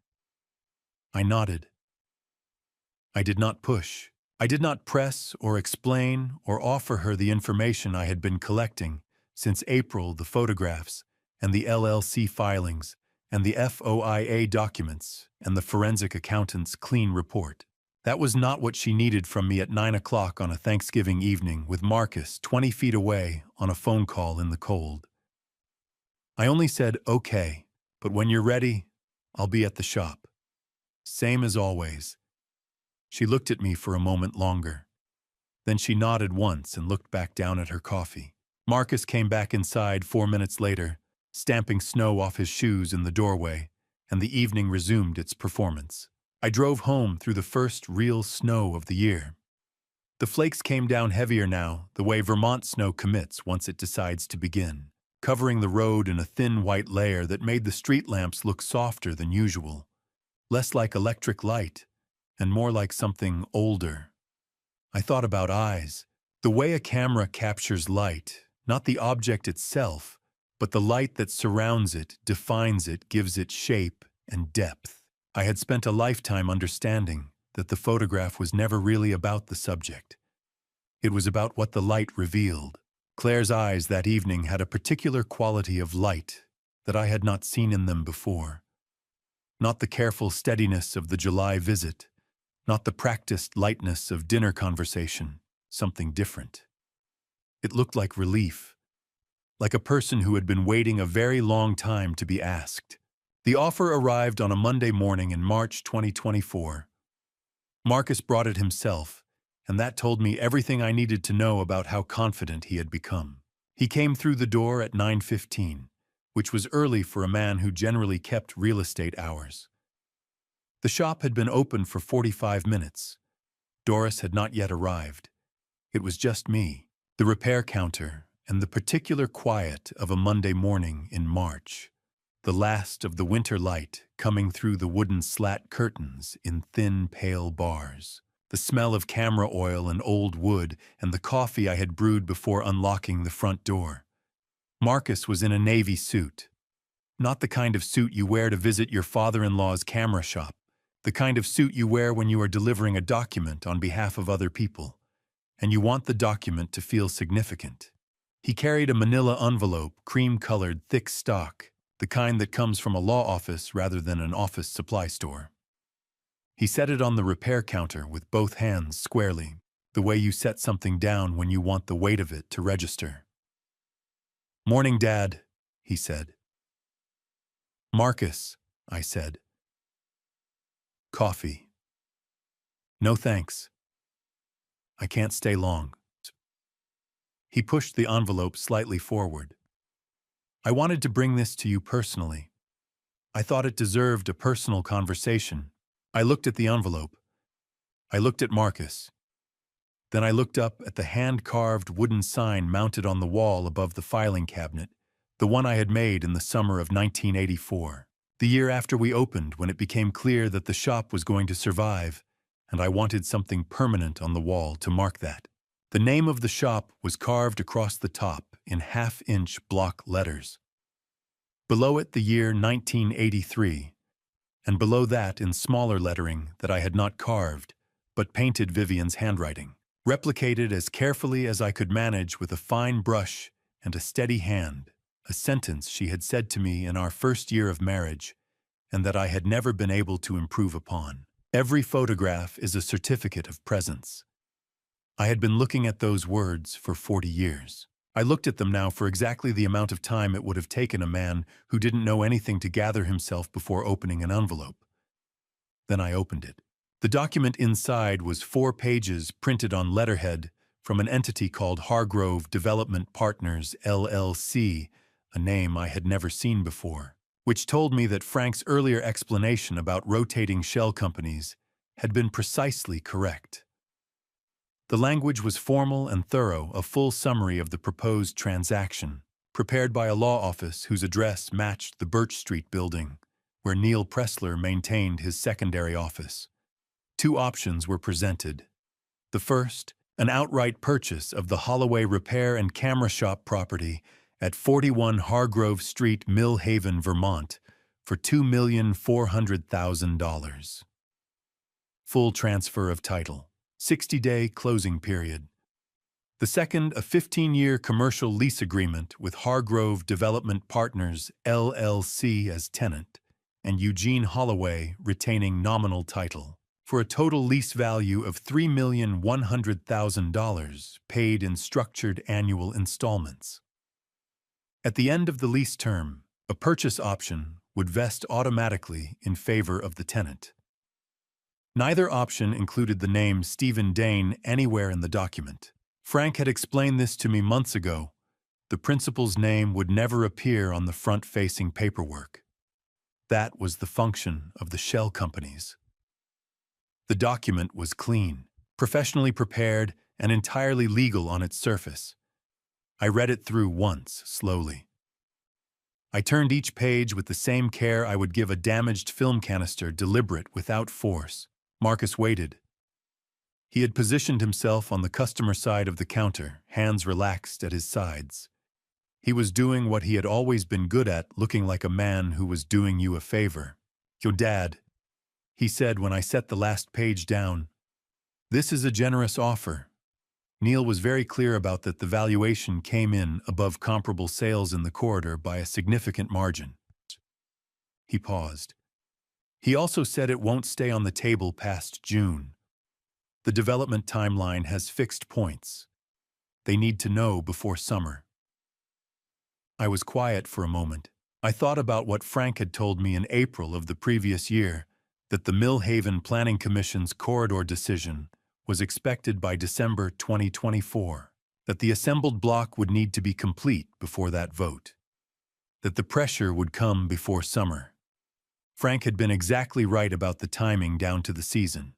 I nodded. I did not push. I did not press or explain or offer her the information I had been collecting since April, the photographs and the LLC filings and the FOIA documents and the forensic accountant's clean report. That was not what she needed from me at 9 o'clock on a Thanksgiving evening with Marcus 20 feet away on a phone call in the cold. I only said, "Okay, but when you're ready, I'll be at the shop." Same as always. She looked at me for a moment longer. Then she nodded once and looked back down at her coffee. Marcus came back inside 4 minutes later, stamping snow off his shoes in the doorway, and the evening resumed its performance. I drove home through the first real snow of the year. The flakes came down heavier now, the way Vermont snow commits once it decides to begin, covering the road in a thin white layer that made the street lamps look softer than usual, less like electric light, and more like something older. I thought about eyes, the way a camera captures light, not the object itself, but the light that surrounds it, defines it, gives it shape and depth. I had spent a lifetime understanding that the photograph was never really about the subject. It was about what the light revealed. Claire's eyes that evening had a particular quality of light that I had not seen in them before. Not the careful steadiness of the July visit, not the practiced lightness of dinner conversation, something different. It looked like relief, like a person who had been waiting a very long time to be asked. The offer arrived on a Monday morning in March 2024. Marcus brought it himself, and that told me everything I needed to know about how confident he had become. He came through the door at 9:15, which was early for a man who generally kept real estate hours. The shop had been open for 45 minutes. Doris had not yet arrived. It was just me, the repair counter, and the particular quiet of a Monday morning in March. The last of the winter light coming through the wooden slat curtains in thin, pale bars. The smell of camera oil and old wood and the coffee I had brewed before unlocking the front door. Marcus was in a navy suit. Not the kind of suit you wear to visit your father-in-law's camera shop. The kind of suit you wear when you are delivering a document on behalf of other people, and you want the document to feel significant. He carried a manila envelope, cream-colored, thick stock, the kind that comes from a law office rather than an office supply store. He set it on the repair counter with both hands squarely, the way you set something down when you want the weight of it to register. "Morning, Dad," he said. "Marcus," I said. "Coffee." "No thanks. I can't stay long." He pushed the envelope slightly forward. "I wanted to bring this to you personally. I thought it deserved a personal conversation." I looked at the envelope. I looked at Marcus. Then I looked up at the hand-carved wooden sign mounted on the wall above the filing cabinet, the one I had made in the summer of 1984. The year after we opened, when it became clear that the shop was going to survive, and I wanted something permanent on the wall to mark that. The name of the shop was carved across the top in half-inch block letters. Below it the year 1983, and below that in smaller lettering that I had not carved, but painted Vivian's handwriting, replicated as carefully as I could manage with a fine brush and a steady hand, a sentence she had said to me in our first year of marriage, and that I had never been able to improve upon. "Every photograph is a certificate of presence." I had been looking at those words for 40 years. I looked at them now for exactly the amount of time it would have taken a man who didn't know anything to gather himself before opening an envelope. Then I opened it. The document inside was 4 pages printed on letterhead from an entity called Hargrove Development Partners, LLC, a name I had never seen before. which told me that Frank's earlier explanation about rotating shell companies had been precisely correct. The language was formal and thorough, a full summary of the proposed transaction, prepared by a law office whose address matched the Birch Street building, where Neil Pressler maintained his secondary office. Two options were presented. The first, an outright purchase of the Holloway Repair and Camera Shop property at 41 Hargrove Street, Mill Haven, Vermont, for $2,400,000. Full transfer of title. 60-day closing period. The second, a 15-year commercial lease agreement with Hargrove Development Partners, LLC as tenant, and Eugene Holloway retaining nominal title, for a total lease value of $3,100,000 paid in structured annual installments. At the end of the lease term, a purchase option would vest automatically in favor of the tenant. Neither option included the name Stephen Dane anywhere in the document. Frank had explained this to me months ago. The principal's name would never appear on the front-facing paperwork. That was the function of the shell companies. The document was clean, professionally prepared, and entirely legal on its surface. I read it through once, slowly. I turned each page with the same care I would give a damaged film canister, deliberate, without force. Marcus waited. He had positioned himself on the customer side of the counter, hands relaxed at his sides. He was doing what he had always been good at, looking like a man who was doing you a favor. "Yo, Dad," he said when I set the last page down. "This is a generous offer." Neil was very clear about that. The valuation came in above comparable sales in the corridor by a significant margin. He paused. He also said it won't stay on the table past June. The development timeline has fixed points. They need to know before summer. I was quiet for a moment. I thought about what Frank had told me in April of the previous year, that the Mill Haven Planning Commission's corridor decision was expected by December 2024, that the assembled block would need to be complete before that vote, that the pressure would come before summer. Frank had been exactly right about the timing down to the season.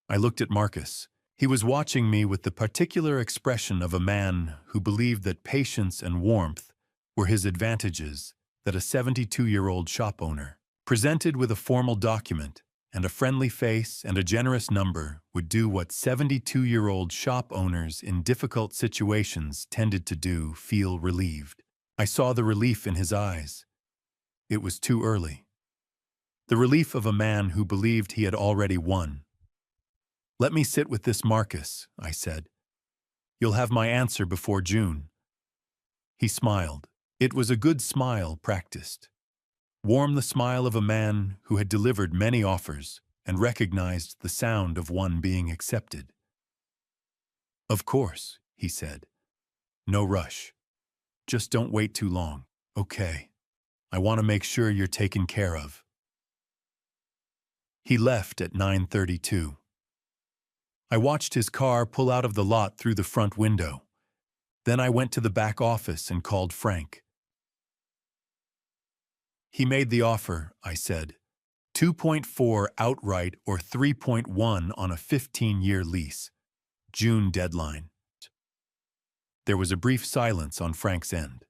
I looked at Marcus. He was watching me with the particular expression of a man who believed that patience and warmth were his advantages, that a 72-year-old shop owner, presented with a formal document and a friendly face and a generous number, would do what 72-year-old shop owners in difficult situations tended to do: feel relieved. I saw the relief in his eyes. It was too early. The relief of a man who believed he had already won. "Let me sit with this, Marcus," I said. "You'll have my answer before June." He smiled. It was a good smile, practiced. Warm, the smile of a man who had delivered many offers and recognized the sound of one being accepted. "Of course," he said. "No rush. Just don't wait too long, okay? I want to make sure you're taken care of." He left at 9:32. I watched his car pull out of the lot through the front window. Then I went to the back office and called Frank. "He made the offer," I said. 2.4 outright or 3.1 on a 15-year lease. June deadline. There was a brief silence on Frank's end,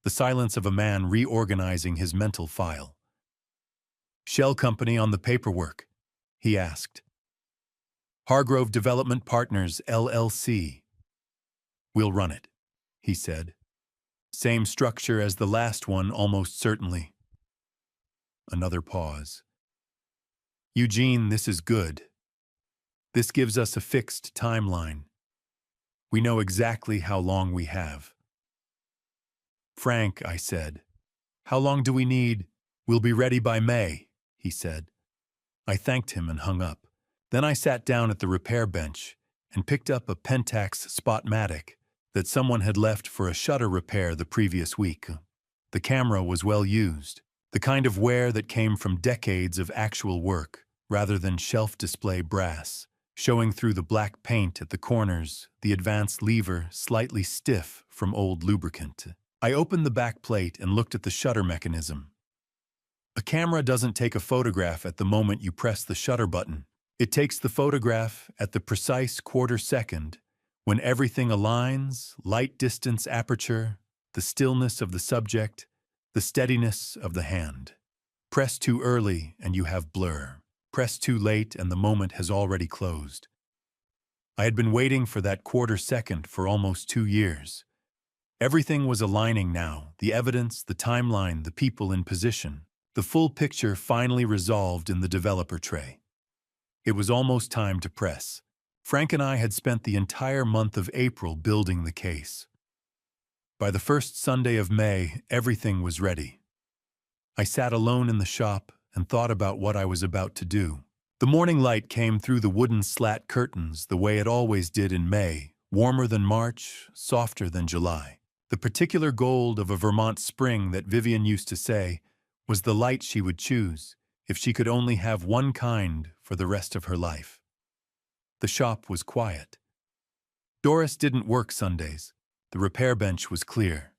the silence of a man reorganizing his mental file. "Shell company on the paperwork?" he asked. "Hargrove Development Partners, LLC. "We'll run it," he said. "Same structure as the last one, almost certainly." Another pause. "Eugene, this is good. This gives us a fixed timeline. We know exactly how long we have." "Frank," I said, "how long do we need?" "We'll be ready by May," he said. I thanked him and hung up. Then I sat down at the repair bench and picked up a Pentax Spotmatic that someone had left for a shutter repair the previous week. The camera was well used, the kind of wear that came from decades of actual work, rather than shelf display brass, showing through the black paint at the corners, the advance lever slightly stiff from old lubricant. I opened the back plate and looked at the shutter mechanism. A camera doesn't take a photograph at the moment you press the shutter button. It takes the photograph at the precise quarter second, when everything aligns: light, distance, aperture, the stillness of the subject, the steadiness of the hand. Press too early and you have blur. Press too late and the moment has already closed. I had been waiting for that quarter second for almost 2 years. Everything was aligning now: the evidence, the timeline, the people in position. The full picture finally resolved in the developer tray. It was almost time to press. Frank and I had spent the entire month of April building the case. By the first Sunday of May, everything was ready. I sat alone in the shop and thought about what I was about to do. The morning light came through the wooden slat curtains the way it always did in May, warmer than March, softer than July. The particular gold of a Vermont spring that Vivian used to say was the light she would choose if she could only have one kind for the rest of her life. The shop was quiet. Doris didn't work Sundays. The repair bench was clear.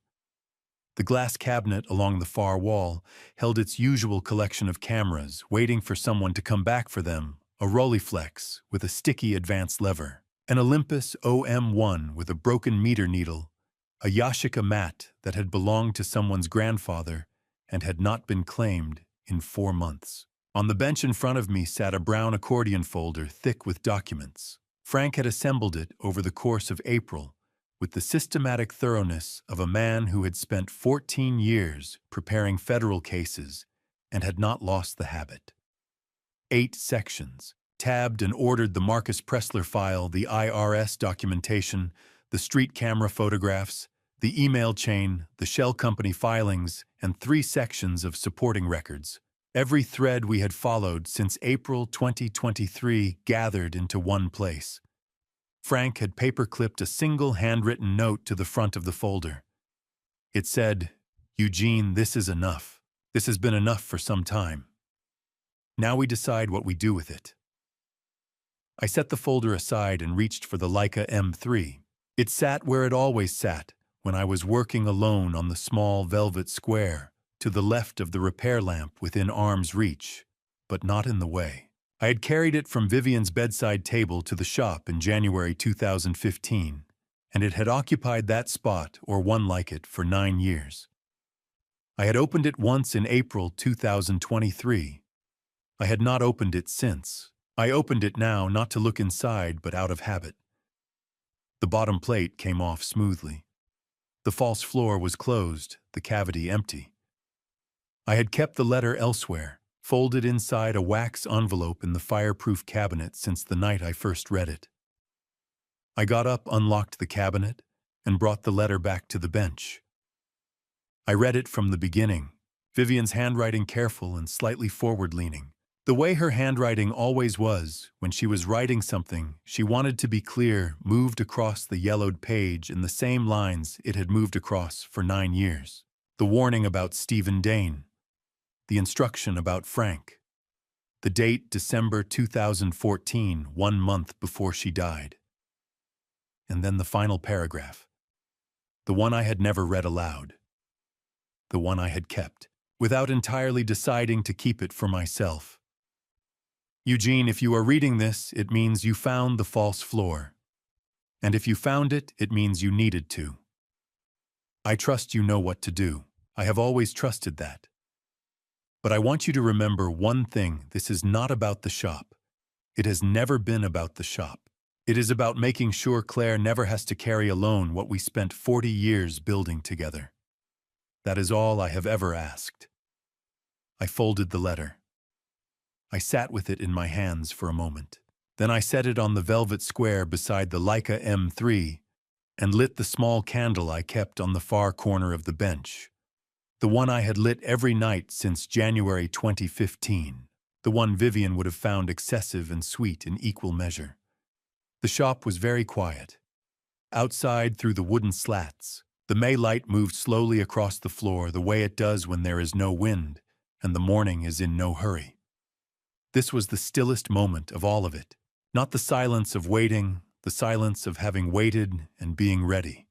The glass cabinet along the far wall held its usual collection of cameras, waiting for someone to come back for them: a Rolleiflex with a sticky advance lever, an Olympus OM1 with a broken meter needle, a Yashica mat that had belonged to someone's grandfather and had not been claimed in 4 months. On the bench in front of me sat a brown accordion folder thick with documents. Frank had assembled it over the course of April with the systematic thoroughness of a man who had spent 14 years preparing federal cases and had not lost the habit. 8 sections, tabbed and ordered: the Marcus Pressler file, the IRS documentation, the street camera photographs, the email chain, the shell company filings, and 3 sections of supporting records. Every thread we had followed since April 2023 gathered into one place. Frank had paper-clipped a single handwritten note to the front of the folder. It said, "Eugene, this is enough. This has been enough for some time. Now we decide what we do with it." I set the folder aside and reached for the Leica M3. It sat where it always sat when I was working alone on the small velvet square, to the left of the repair lamp within arm's reach, but not in the way. I had carried it from Vivian's bedside table to the shop in January 2015, and it had occupied that spot, or one like it, for 9 years. I had opened it once in April 2023. I had not opened it since. I opened it now not to look inside, but out of habit. The bottom plate came off smoothly. The false floor was closed, the cavity empty. I had kept the letter elsewhere, folded inside a wax envelope in the fireproof cabinet since the night I first read it. I got up, unlocked the cabinet, and brought the letter back to the bench. I read it from the beginning, Vivian's handwriting careful and slightly forward-leaning. The way her handwriting always was: when she was writing something she wanted to be clear, moved across the yellowed page in the same lines it had moved across for 9 years. The warning about Stephen Dane. The instruction about Frank. The date December 2014, 1 month before she died. And then the final paragraph. The one I had never read aloud. The one I had kept, without entirely deciding to keep it for myself. "Eugene, if you are reading this, it means you found the false floor. And if you found it, it means you needed to. I trust you know what to do. I have always trusted that. But I want you to remember one thing: this is not about the shop. It has never been about the shop. It is about making sure Claire never has to carry alone what we spent 40 years building together. That is all I have ever asked." I folded the letter. I sat with it in my hands for a moment. Then I set it on the velvet square beside the Leica M3 and lit the small candle I kept on the far corner of the bench. The one I had lit every night since January 2015. The one Vivian would have found excessive and sweet in equal measure. The shop was very quiet. Outside, through the wooden slats, the May light moved slowly across the floor the way it does when there is no wind and the morning is in no hurry. This was the stillest moment of all of it. Not the silence of waiting, the silence of having waited and being ready.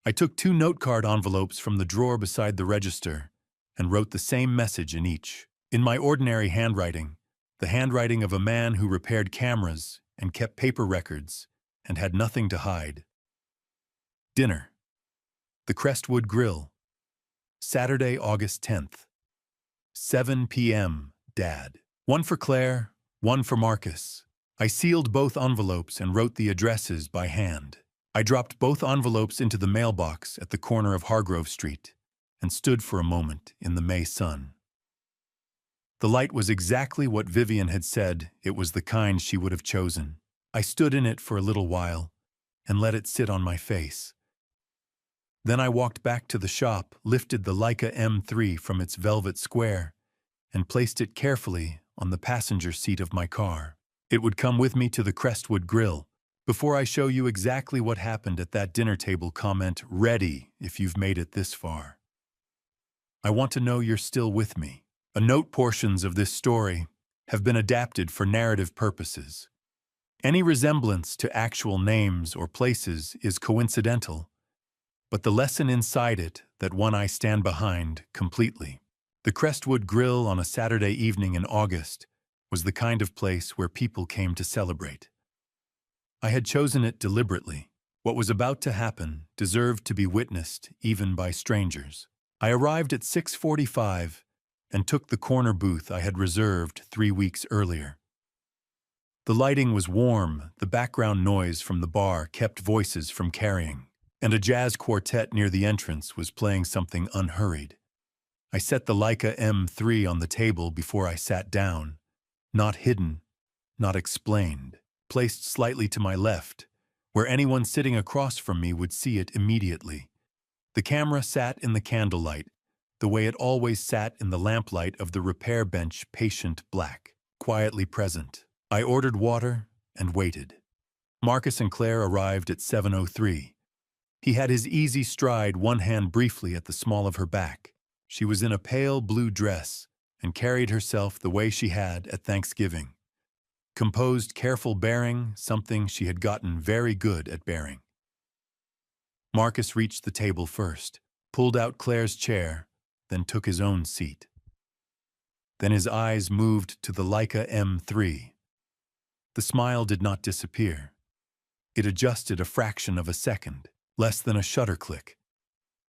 I took 2 note card envelopes from the drawer beside the register and wrote the same message in each. In my ordinary handwriting, the handwriting of a man who repaired cameras and kept paper records and had nothing to hide. Dinner. The Crestwood Grill. Saturday, August 10th. 7 p.m., Dad. One for Claire, one for Marcus. I sealed both envelopes and wrote the addresses by hand. I dropped both envelopes into the mailbox at the corner of Hargrove Street and stood for a moment in the May sun. The light was exactly what Vivian had said it was the kind she would have chosen. I stood in it for a little while and let it sit on my face. Then I walked back to the shop, lifted the Leica M3 from its velvet square, and placed it carefully on the passenger seat of my car. It would come with me to the Crestwood Grill. Before I show you exactly what happened at that dinner table, comment "ready" if you've made it this far. I want to know you're still with me. Note portions of this story have been adapted for narrative purposes. Any resemblance to actual names or places is coincidental, but the lesson inside it that one I stand behind completely. The Crestwood Grill on a Saturday evening in August was the kind of place where people came to celebrate. I had chosen it deliberately. What was about to happen deserved to be witnessed even by strangers. I arrived at 6:45 and took the corner booth I had reserved 3 weeks earlier. The lighting was warm, the background noise from the bar kept voices from carrying, and a jazz quartet near the entrance was playing something unhurried. I set the Leica M3 on the table before I sat down, not hidden, not explained, placed slightly to my left, where anyone sitting across from me would see it immediately. The camera sat in the candlelight, the way it always sat in the lamplight of the repair bench, patient black, quietly present. I ordered water and waited. Marcus and Claire arrived at 7:03. He had his easy stride, one hand briefly at the small of her back. She was in a pale blue dress and carried herself the way she had at Thanksgiving. Composed, careful bearing, something she had gotten very good at bearing. Marcus reached the table first, pulled out Claire's chair, then took his own seat. Then his eyes moved to the Leica M3. The smile did not disappear. It adjusted a fraction of a second, less than a shutter click.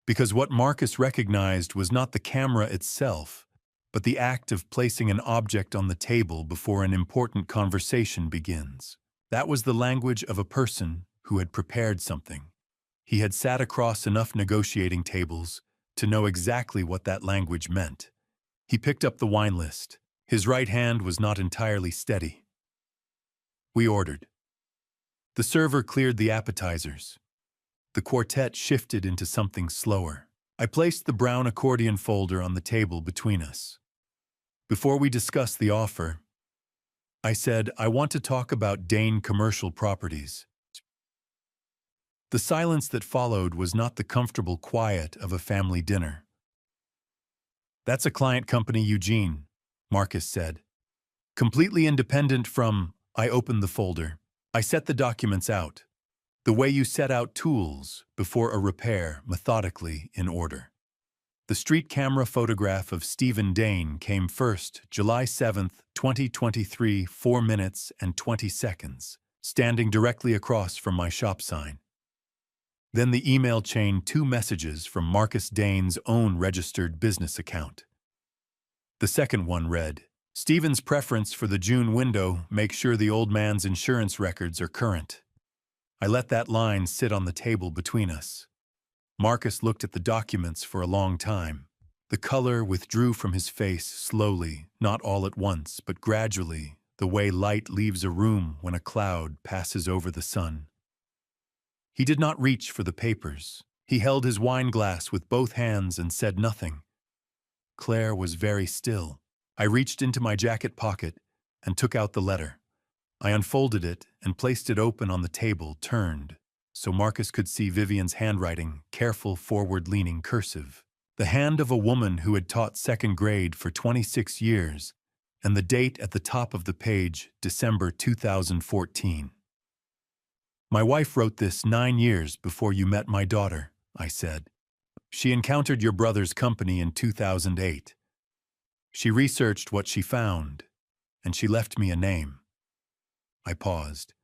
Because what Marcus recognized was not the camera itself, but the act of placing an object on the table before an important conversation begins. That was the language of a person who had prepared something. He had sat across enough negotiating tables to know exactly what that language meant. He picked up the wine list. His right hand was not entirely steady. We ordered. The server cleared the appetizers. The quartet shifted into something slower. I placed the brown accordion folder on the table between us. Before we discussed the offer, I said, "I want to talk about Dane Commercial Properties." The silence that followed was not the comfortable quiet of a family dinner. "That's a client company, Eugene," Marcus said. "Completely independent from—" I opened the folder. I set the documents out, the way you set out tools before a repair, methodically in order. The street camera photograph of Stephen Dane came first, July 7th, 2023, 4 minutes and 20 seconds, standing directly across from my shop sign. Then the email chain, 2 messages from Marcus Dane's own registered business account. The second one read, "Stephen's preference for the June window, make sure the old man's insurance records are current." I let that line sit on the table between us. Marcus looked at the documents for a long time. The color withdrew from his face slowly, not all at once, but gradually, the way light leaves a room when a cloud passes over the sun. He did not reach for the papers. He held his wine glass with both hands and said nothing. Claire was very still. I reached into my jacket pocket and took out the letter. I unfolded it and placed it open on the table, turned, so Marcus could see Vivian's handwriting, careful, forward-leaning cursive. The hand of a woman who had taught second grade for 26 years, and the date at the top of the page, December 2014. "My wife wrote this 9 years before you met my daughter," I said. She encountered your brother's company in 2008. She researched what she found, and she left me a name. I paused.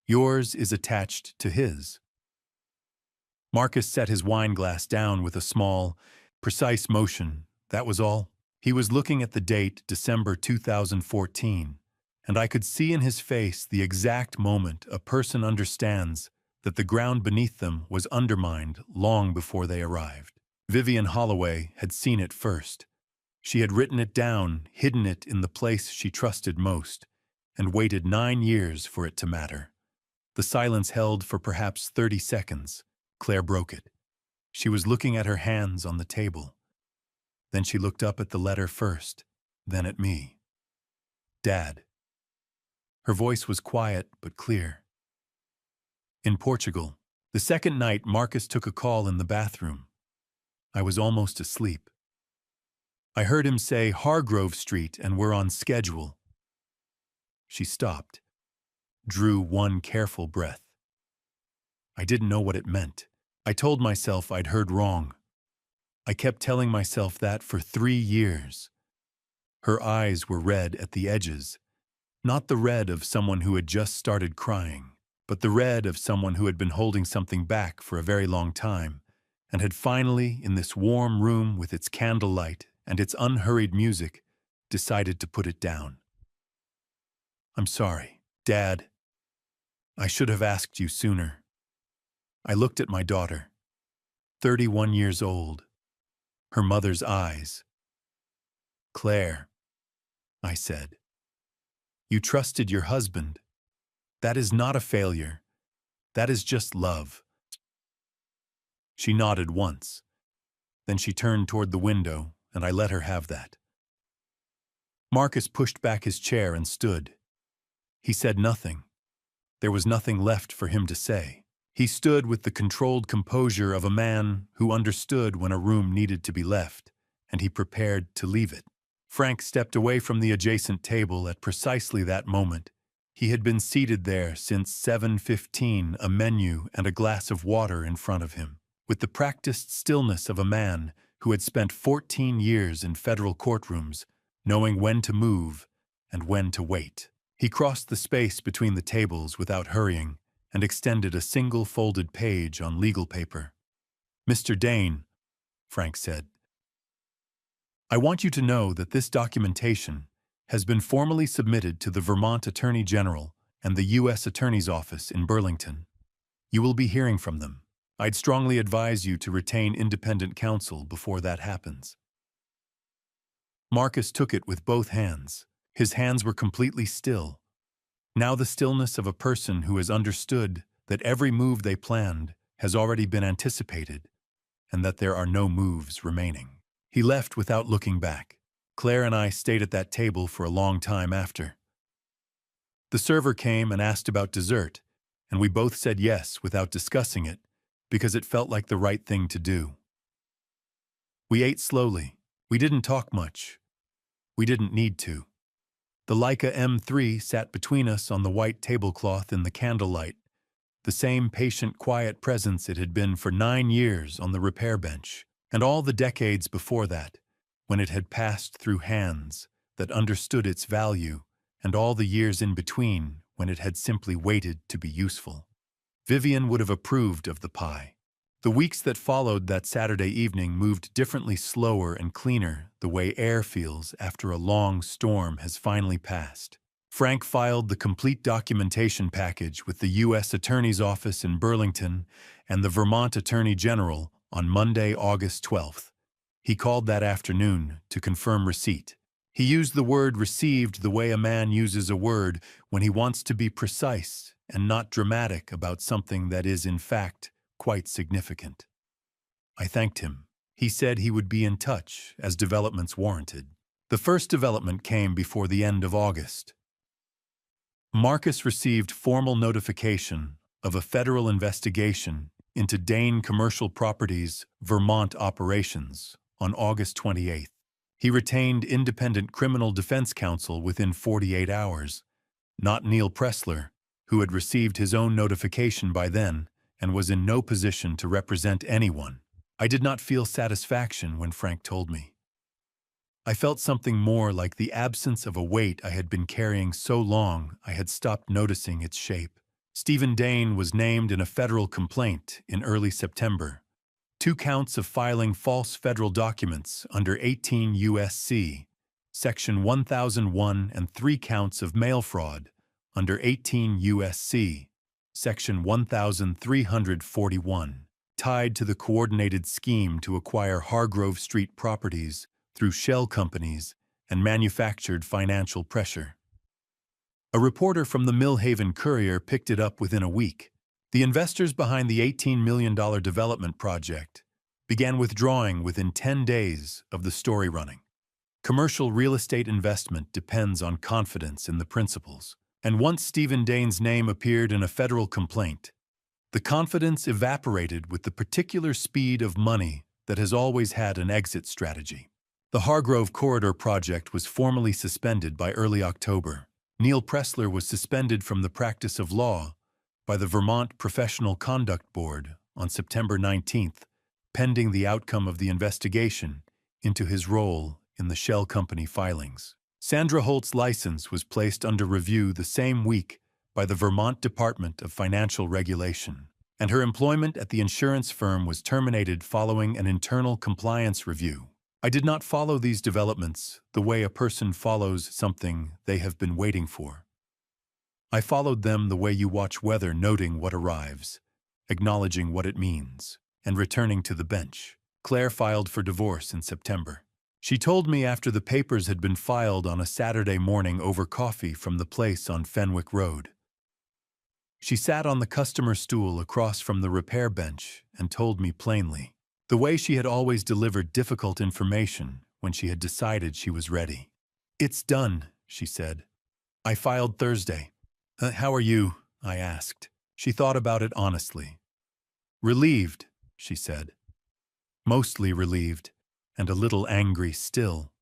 Yours is attached to his. Marcus set his wine glass down with a small, precise motion. That was all. He was looking at the date, December 2014, and I could see in his face the exact moment a person understands that the ground beneath them was undermined long before they arrived. Vivian Holloway had seen it first. She had written it down, hidden it in the place she trusted most, and waited 9 years for it to matter. The silence held for perhaps 30 seconds. Claire broke it. She was looking at her hands on the table. Then she looked up at the letter first, then at me. Dad. Her voice was quiet but clear. In Portugal, the second night Marcus took a call in the bathroom. I was almost asleep. I heard him say Hargrove Street and we're on schedule. She stopped, drew one careful breath. I didn't know what it meant. I told myself I'd heard wrong. I kept telling myself that for 3 years. Her eyes were red at the edges, not the red of someone who had just started crying, but the red of someone who had been holding something back for a very long time, and had finally, in this warm room with its candlelight and its unhurried music, decided to put it down. I'm sorry, Dad. I should have asked you sooner. I looked at my daughter, 31 years old, her mother's eyes. Claire, I said, you trusted your husband. That is not a failure. That is just love. She nodded once. Then she turned toward the window, and I let her have that. Marcus pushed back his chair and stood. He said nothing. There was nothing left for him to say. He stood with the controlled composure of a man who understood when a room needed to be left, and he prepared to leave it. Frank stepped away from the adjacent table at precisely that moment. He had been seated there since 7:15, a menu and a glass of water in front of him, with the practiced stillness of a man who had spent 14 years in federal courtrooms, knowing when to move and when to wait. He crossed the space between the tables without hurrying and extended a single folded page on legal paper. Mr. Dane, Frank said, I want you to know that this documentation has been formally submitted to the Vermont Attorney General and the U.S. Attorney's Office in Burlington. You will be hearing from them. I'd strongly advise you to retain independent counsel before that happens. Marcus took it with both hands. His hands were completely still. Now the stillness of a person who has understood that every move they planned has already been anticipated and that there are no moves remaining. He left without looking back. Claire and I stayed at that table for a long time after. The server came and asked about dessert, and we both said yes without discussing it because it felt like the right thing to do. We ate slowly. We didn't talk much. We didn't need to. The Leica M3 sat between us on the white tablecloth in the candlelight, the same patient, quiet presence it had been for 9 years on the repair bench, and all the decades before that, when it had passed through hands that understood its value, and all the years in between when it had simply waited to be useful. Vivian would have approved of the pie. The weeks that followed that Saturday evening moved differently, slower and cleaner, the way air feels after a long storm has finally passed. Frank filed the complete documentation package with the U.S. Attorney's Office in Burlington and the Vermont Attorney General on Monday, August 12th. He called that afternoon to confirm receipt. He used the word received the way a man uses a word when he wants to be precise and not dramatic about something that is, in fact, quite significant. I thanked him. He said he would be in touch as developments warranted. The first development came before the end of August. Marcus received formal notification of a federal investigation into Dane Commercial Properties' Vermont operations on August 28th. He retained independent criminal defense counsel within 48 hours, not Neil Pressler, who had received his own notification by then and was in no position to represent anyone. I did not feel satisfaction when Frank told me. I felt something more like the absence of a weight I had been carrying so long I had stopped noticing its shape. Stephen Dane was named in a federal complaint in early September. 2 counts of filing false federal documents under 18 U.S.C. Section 1001 and 3 counts of mail fraud under 18 U.S.C. Section 1341, tied to the coordinated scheme to acquire Hargrove Street properties through shell companies and manufactured financial pressure. A reporter from the Millhaven Courier picked it up within a week. The investors behind the $18 million development project began withdrawing within 10 days of the story running. Commercial real estate investment depends on confidence in the principles, and once Stephen Dane's name appeared in a federal complaint, the confidence evaporated with the particular speed of money that has always had an exit strategy. The Hargrove Corridor project was formally suspended by early October. Neil Pressler was suspended from the practice of law by the Vermont Professional Conduct Board on September 19th, pending the outcome of the investigation into his role in the shell company filings. Sandra Holt's license was placed under review the same week by the Vermont Department of Financial Regulation, and her employment at the insurance firm was terminated following an internal compliance review. I did not follow these developments the way a person follows something they have been waiting for. I followed them the way you watch weather, noting what arrives, acknowledging what it means, and returning to the bench. Claire filed for divorce in September. She told me after the papers had been filed on a Saturday morning over coffee from the place on Fenwick Road. She sat on the customer stool across from the repair bench and told me plainly, the way she had always delivered difficult information when she had decided she was ready. "It's done," she said. "I filed Thursday." How are you?" I asked. She thought about it honestly. "Relieved," she said. "Mostly relieved, and a little angry still,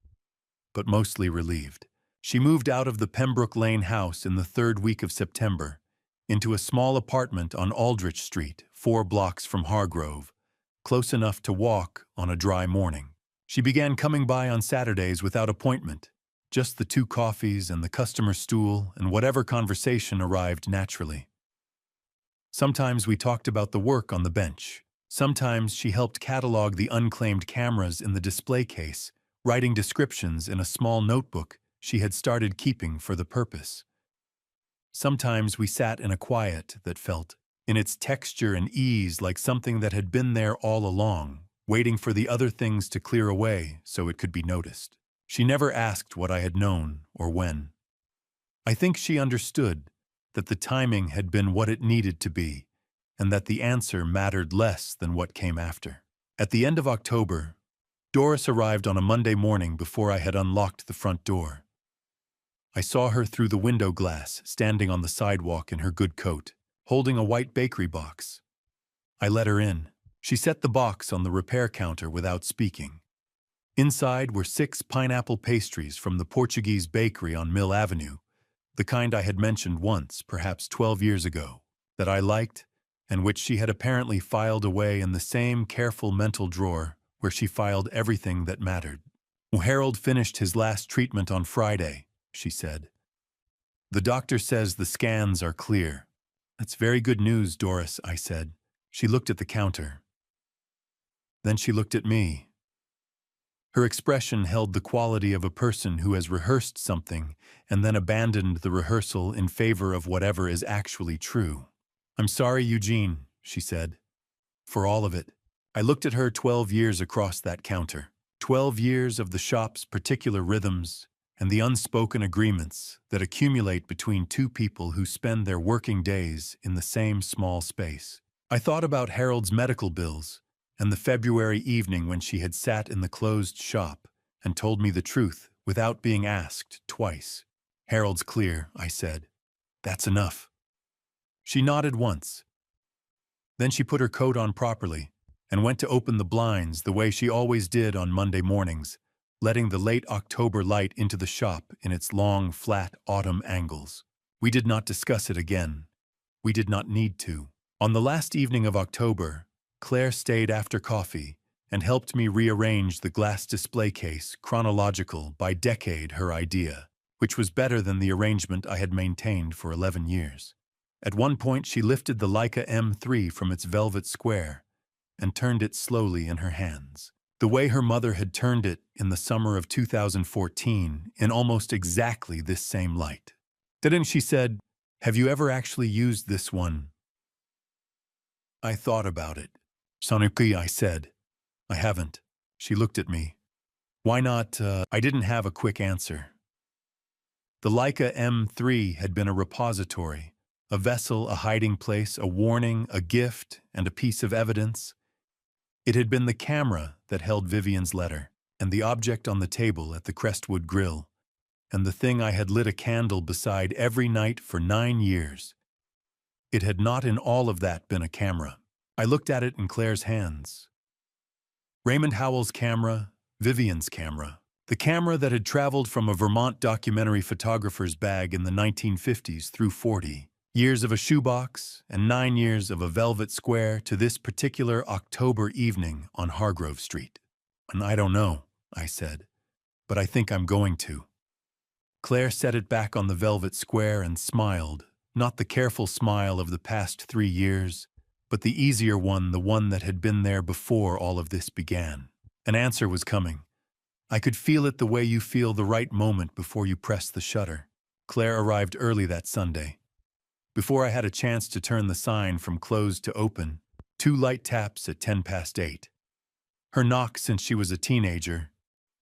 but mostly relieved." She moved out of the Pembroke Lane house in the 3rd week of September into a small apartment on Aldrich Street, 4 blocks from Hargrove, close enough to walk on a dry morning. She began coming by on Saturdays without appointment, just the 2 coffees and the customer stool and whatever conversation arrived naturally. Sometimes we talked about the work on the bench. Sometimes she helped catalog the unclaimed cameras in the display case, writing descriptions in a small notebook she had started keeping for the purpose. Sometimes we sat in a quiet that felt, in its texture and ease, like something that had been there all along, waiting for the other things to clear away so it could be noticed. She never asked what I had known or when. I think she understood that the timing had been what it needed to be, and that the answer mattered less than what came after. At the end of October, Doris arrived on a Monday morning before I had unlocked the front door. I saw her through the window glass, standing on the sidewalk in her good coat, holding a white bakery box. I let her in. She set the box on the repair counter without speaking. Inside were 6 pineapple pastries from the Portuguese bakery on Mill Avenue, the kind I had mentioned once, perhaps 12 years ago, that I liked, and which she had apparently filed away in the same careful mental drawer where she filed everything that mattered. "Harold finished his last treatment on Friday," she said. "The doctor says the scans are clear." "That's very good news, Doris," I said. She looked at the counter. Then she looked at me. Her expression held the quality of a person who has rehearsed something and then abandoned the rehearsal in favor of whatever is actually true. "I'm sorry, Eugene," she said, "for all of it." I looked at her 12 years across that counter. 12 years of the shop's particular rhythms and the unspoken agreements that accumulate between 2 people who spend their working days in the same small space. I thought about Harold's medical bills and the February evening when she had sat in the closed shop and told me the truth without being asked twice. "Harold's clear," I said. "That's enough." She nodded once. Then she put her coat on properly and went to open the blinds the way she always did on Monday mornings, letting the late October light into the shop in its long, flat autumn angles. We did not discuss it again. We did not need to. On the last evening of October, Claire stayed after coffee and helped me rearrange the glass display case chronological by decade her idea, which was better than the arrangement I had maintained for 11 years. At one point she lifted the Leica M3 from its velvet square and turned it slowly in her hands, the way her mother had turned it in the summer of 2014 in almost exactly this same light. Then she said, "Have you ever actually used this one?" I thought about it. "Sonically," I said. "I haven't." She looked at me. "Why not?" I didn't have a quick answer. The Leica M3 had been a repository, a vessel, a hiding place, a warning, a gift, and a piece of evidence. It had been the camera that held Vivian's letter, and the object on the table at the Crestwood Grill, and the thing I had lit a candle beside every night for 9 years. It had not in all of that been a camera. I looked at it in Claire's hands. Raymond Howell's camera, Vivian's camera. The camera that had traveled from a Vermont documentary photographer's bag in the 1950s through 40 years of a shoebox and 9 years of a velvet square to this particular October evening on Hargrove Street. "And I don't know," I said, "but I think I'm going to." Claire set it back on the velvet square and smiled, not the careful smile of the past 3 years, but the easier one, the one that had been there before all of this began. An answer was coming. I could feel it the way you feel the right moment before you press the shutter. Claire arrived early that Sunday. Before I had a chance to turn the sign from closed to open, 2 light taps at 8:10. Her knock since she was a teenager,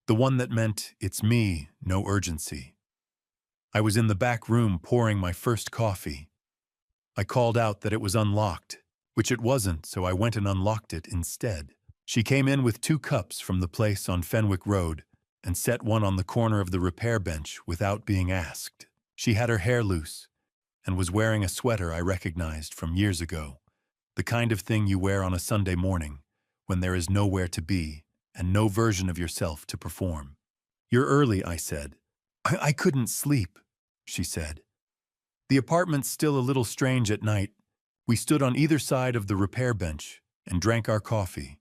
the one that meant, "It's me, no urgency." I was in the back room pouring my first coffee. I called out that it was unlocked, which it wasn't, so I went and unlocked it instead. She came in with 2 cups from the place on Fenwick Road and set one on the corner of the repair bench without being asked. She had her hair loose and was wearing a sweater I recognized from years ago, the kind of thing you wear on a Sunday morning when there is nowhere to be and no version of yourself to perform. "You're early," I said. I couldn't sleep," she said. "The apartment's still a little strange at night." We stood on either side of the repair bench and drank our coffee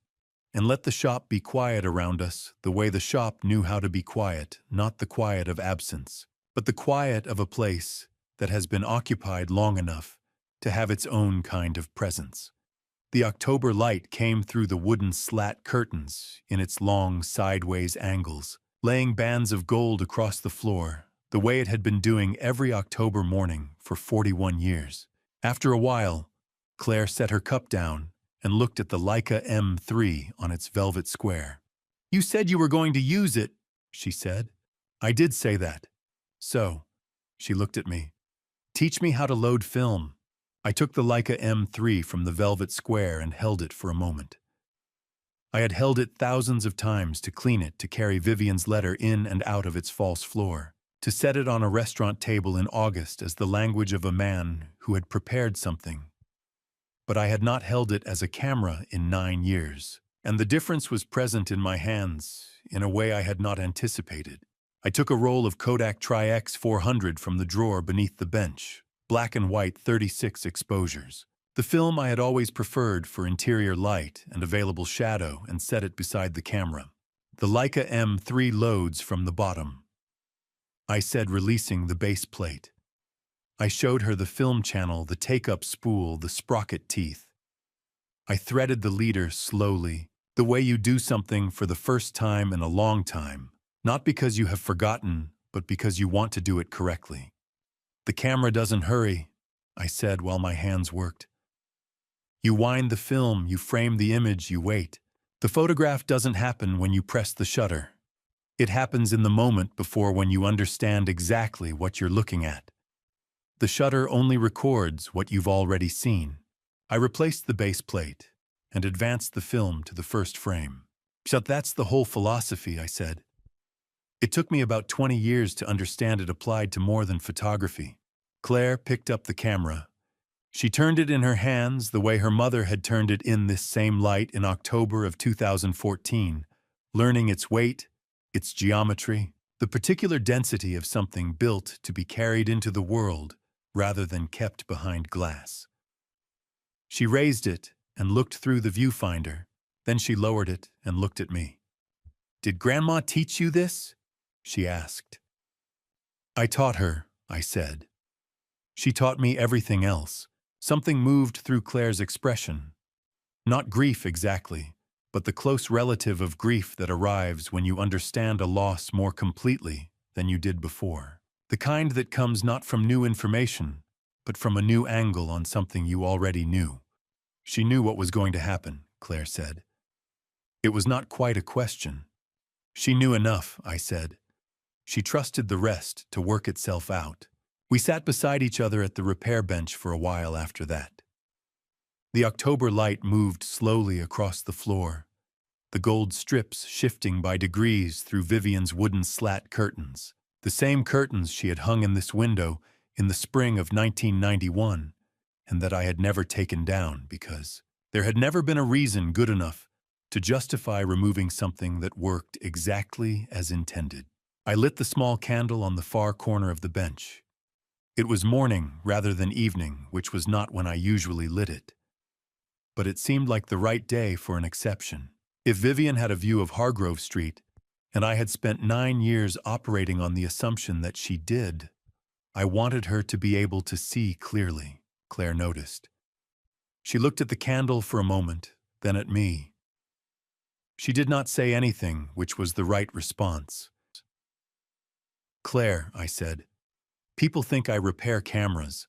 and let the shop be quiet around us the way the shop knew how to be quiet, not the quiet of absence, but the quiet of a place that has been occupied long enough to have its own kind of presence. The October light came through the wooden slat curtains in its long sideways angles, laying bands of gold across the floor, the way it had been doing every October morning for 41 years. After a while, Claire set her cup down and looked at the Leica M3 on its velvet square. "You said you were going to use it," she said. "I did say that." "So," she looked at me, "teach me how to load film." I took the Leica M3 from the velvet square and held it for a moment. I had held it thousands of times to clean it, to carry Vivian's letter in and out of its false floor, to set it on a restaurant table in August as the language of a man who had prepared something. But I had not held it as a camera in 9 years, and the difference was present in my hands in a way I had not anticipated. I took a roll of Kodak Tri-X 400 from the drawer beneath the bench, black and white 36 exposures, the film I had always preferred for interior light and available shadow, and set it beside the camera. "The Leica M3 loads from the bottom," I said, releasing the base plate. I showed her the film channel, the take-up spool, the sprocket teeth. I threaded the leader slowly, the way you do something for the first time in a long time, not because you have forgotten, but because you want to do it correctly. "The camera doesn't hurry," I said while my hands worked. "You wind the film, you frame the image, you wait. The photograph doesn't happen when you press the shutter. It happens in the moment before, when you understand exactly what you're looking at. The shutter only records what you've already seen." I replaced the base plate and advanced the film to the first frame. "So that's the whole philosophy," I said. "It took me about 20 years to understand it applied to more than photography." Claire picked up the camera. She turned it in her hands the way her mother had turned it in this same light in October of 2014, learning its weight, its geometry, the particular density of something built to be carried into the world rather than kept behind glass. She raised it and looked through the viewfinder, Then she lowered it and looked at me. "Did Grandma teach you this?" she asked. "I taught her," I said. "She taught me everything else." Something moved through Claire's expression. Not grief exactly, but the close relative of grief that arrives when you understand a loss more completely than you did before. The kind that comes not from new information, but from a new angle on something you already knew. She knew what was going to happen, Claire said. It was not quite a question. She knew enough, I said. She trusted the rest to work itself out. We sat beside each other at the repair bench for a while after that. The October light moved slowly across the floor, the gold strips shifting by degrees through Vivian's wooden slat curtains, the same curtains she had hung in this window in the spring of 1991, and that I had never taken down because there had never been a reason good enough to justify removing something that worked exactly as intended. I lit the small candle on the far corner of the bench. It was morning rather than evening, which was not when I usually lit it. But it seemed like the right day for an exception. If Vivian had a view of Hargrove Street, and I had spent 9 years operating on the assumption that she did, I wanted her to be able to see clearly, Claire noticed. She looked at the candle for a moment, then at me. She did not say anything, which was the right response. "Claire," I said, "people think I repair cameras.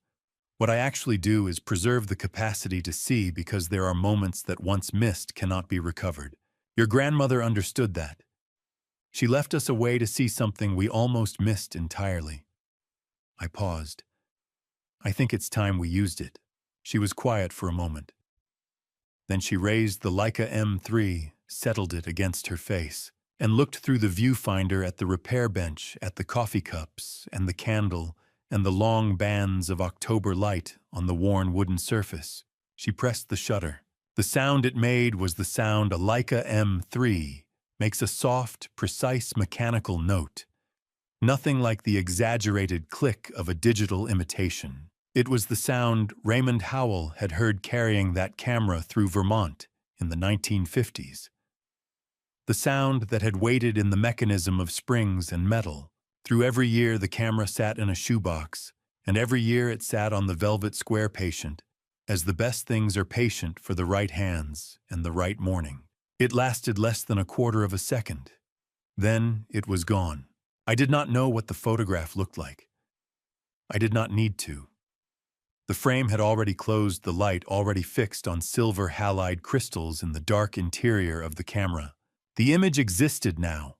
What I actually do is preserve the capacity to see because there are moments that once missed cannot be recovered. Your grandmother understood that. She left us a way to see something we almost missed entirely." I paused. "I think it's time we used it." She was quiet for a moment. Then she raised the Leica M3, settled it against her face, and looked through the viewfinder at the repair bench, at the coffee cups and the candle and the long bands of October light on the worn wooden surface. She pressed the shutter. The sound it made was the sound a Leica M3 makes, a soft, precise mechanical note. Nothing like the exaggerated click of a digital imitation. It was the sound Raymond Howell had heard carrying that camera through Vermont in the 1950s. The sound that had waited in the mechanism of springs and metal. Through every year the camera sat in a shoebox, and every year it sat on the velvet square patient, as the best things are patient for the right hands and the right morning. It lasted less than a quarter of a second. Then it was gone. I did not know what the photograph looked like. I did not need to. The frame had already closed the light already fixed on silver halide crystals in the dark interior of the camera. The image existed now,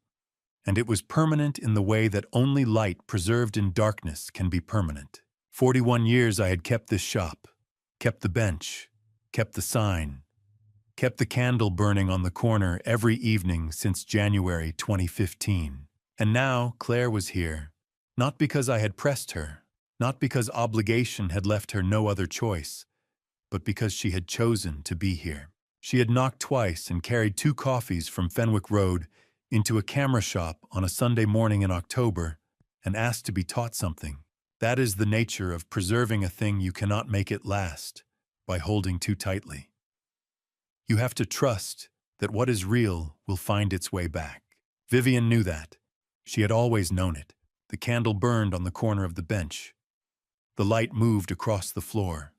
and it was permanent in the way that only light preserved in darkness can be permanent. 41 years I had kept this shop, kept the bench, kept the sign, kept the candle burning on the corner every evening since January 2015. And now Claire was here, not because I had pressed her, not because obligation had left her no other choice, but because she had chosen to be here. She had knocked twice and carried 2 coffees from Fenwick Road into a camera shop on a Sunday morning in October and asked to be taught something. That is the nature of preserving a thing you cannot make it last by holding too tightly. You have to trust that what is real will find its way back. Vivian knew that. She had always known it. The candle burned on the corner of the bench. The light moved across the floor.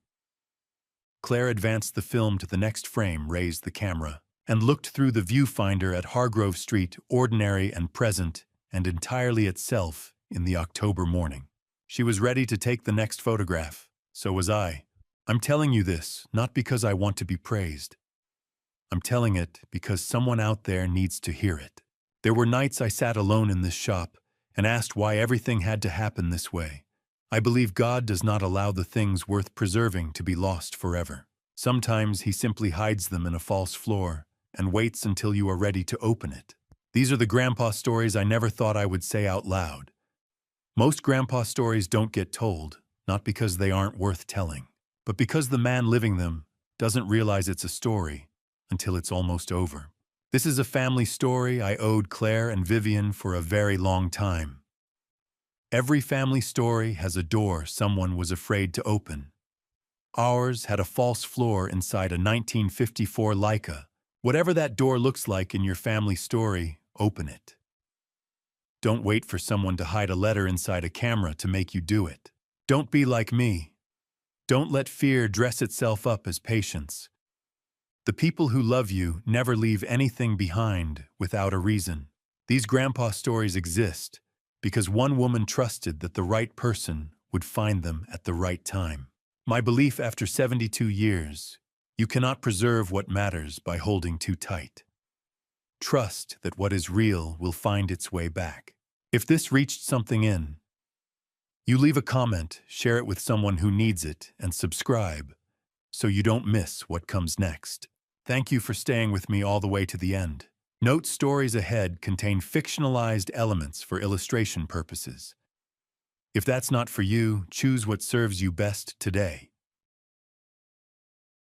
Claire advanced the film to the next frame, raised the camera, and looked through the viewfinder at Hargrove Street, ordinary and present, and entirely itself in the October morning. She was ready to take the next photograph. So was I. I'm telling you this, not because I want to be praised. I'm telling it because someone out there needs to hear it. There were nights I sat alone in this shop and asked why everything had to happen this way. I believe God does not allow the things worth preserving to be lost forever. Sometimes He simply hides them in a false floor and waits until you are ready to open it. These are the grandpa stories I never thought I would say out loud. Most grandpa stories don't get told, not because they aren't worth telling, but because the man living them doesn't realize it's a story until it's almost over. This is a family story I owed Claire and Vivian for a very long time. Every family story has a door someone was afraid to open. Ours had a false floor inside a 1954 Leica, Whatever that door looks like in your family story, open it. Don't wait for someone to hide a letter inside a camera to make you do it. Don't be like me. Don't let fear dress itself up as patience. The people who love you never leave anything behind without a reason. These grandpa stories exist because one woman trusted that the right person would find them at the right time. My belief after 72 years, you cannot preserve what matters by holding too tight. Trust that what is real will find its way back. If this reached something in, you leave a comment, share it with someone who needs it, and subscribe so you don't miss what comes next. Thank you for staying with me all the way to the end. Note stories ahead contain fictionalized elements for illustration purposes. If that's not for you, choose what serves you best today.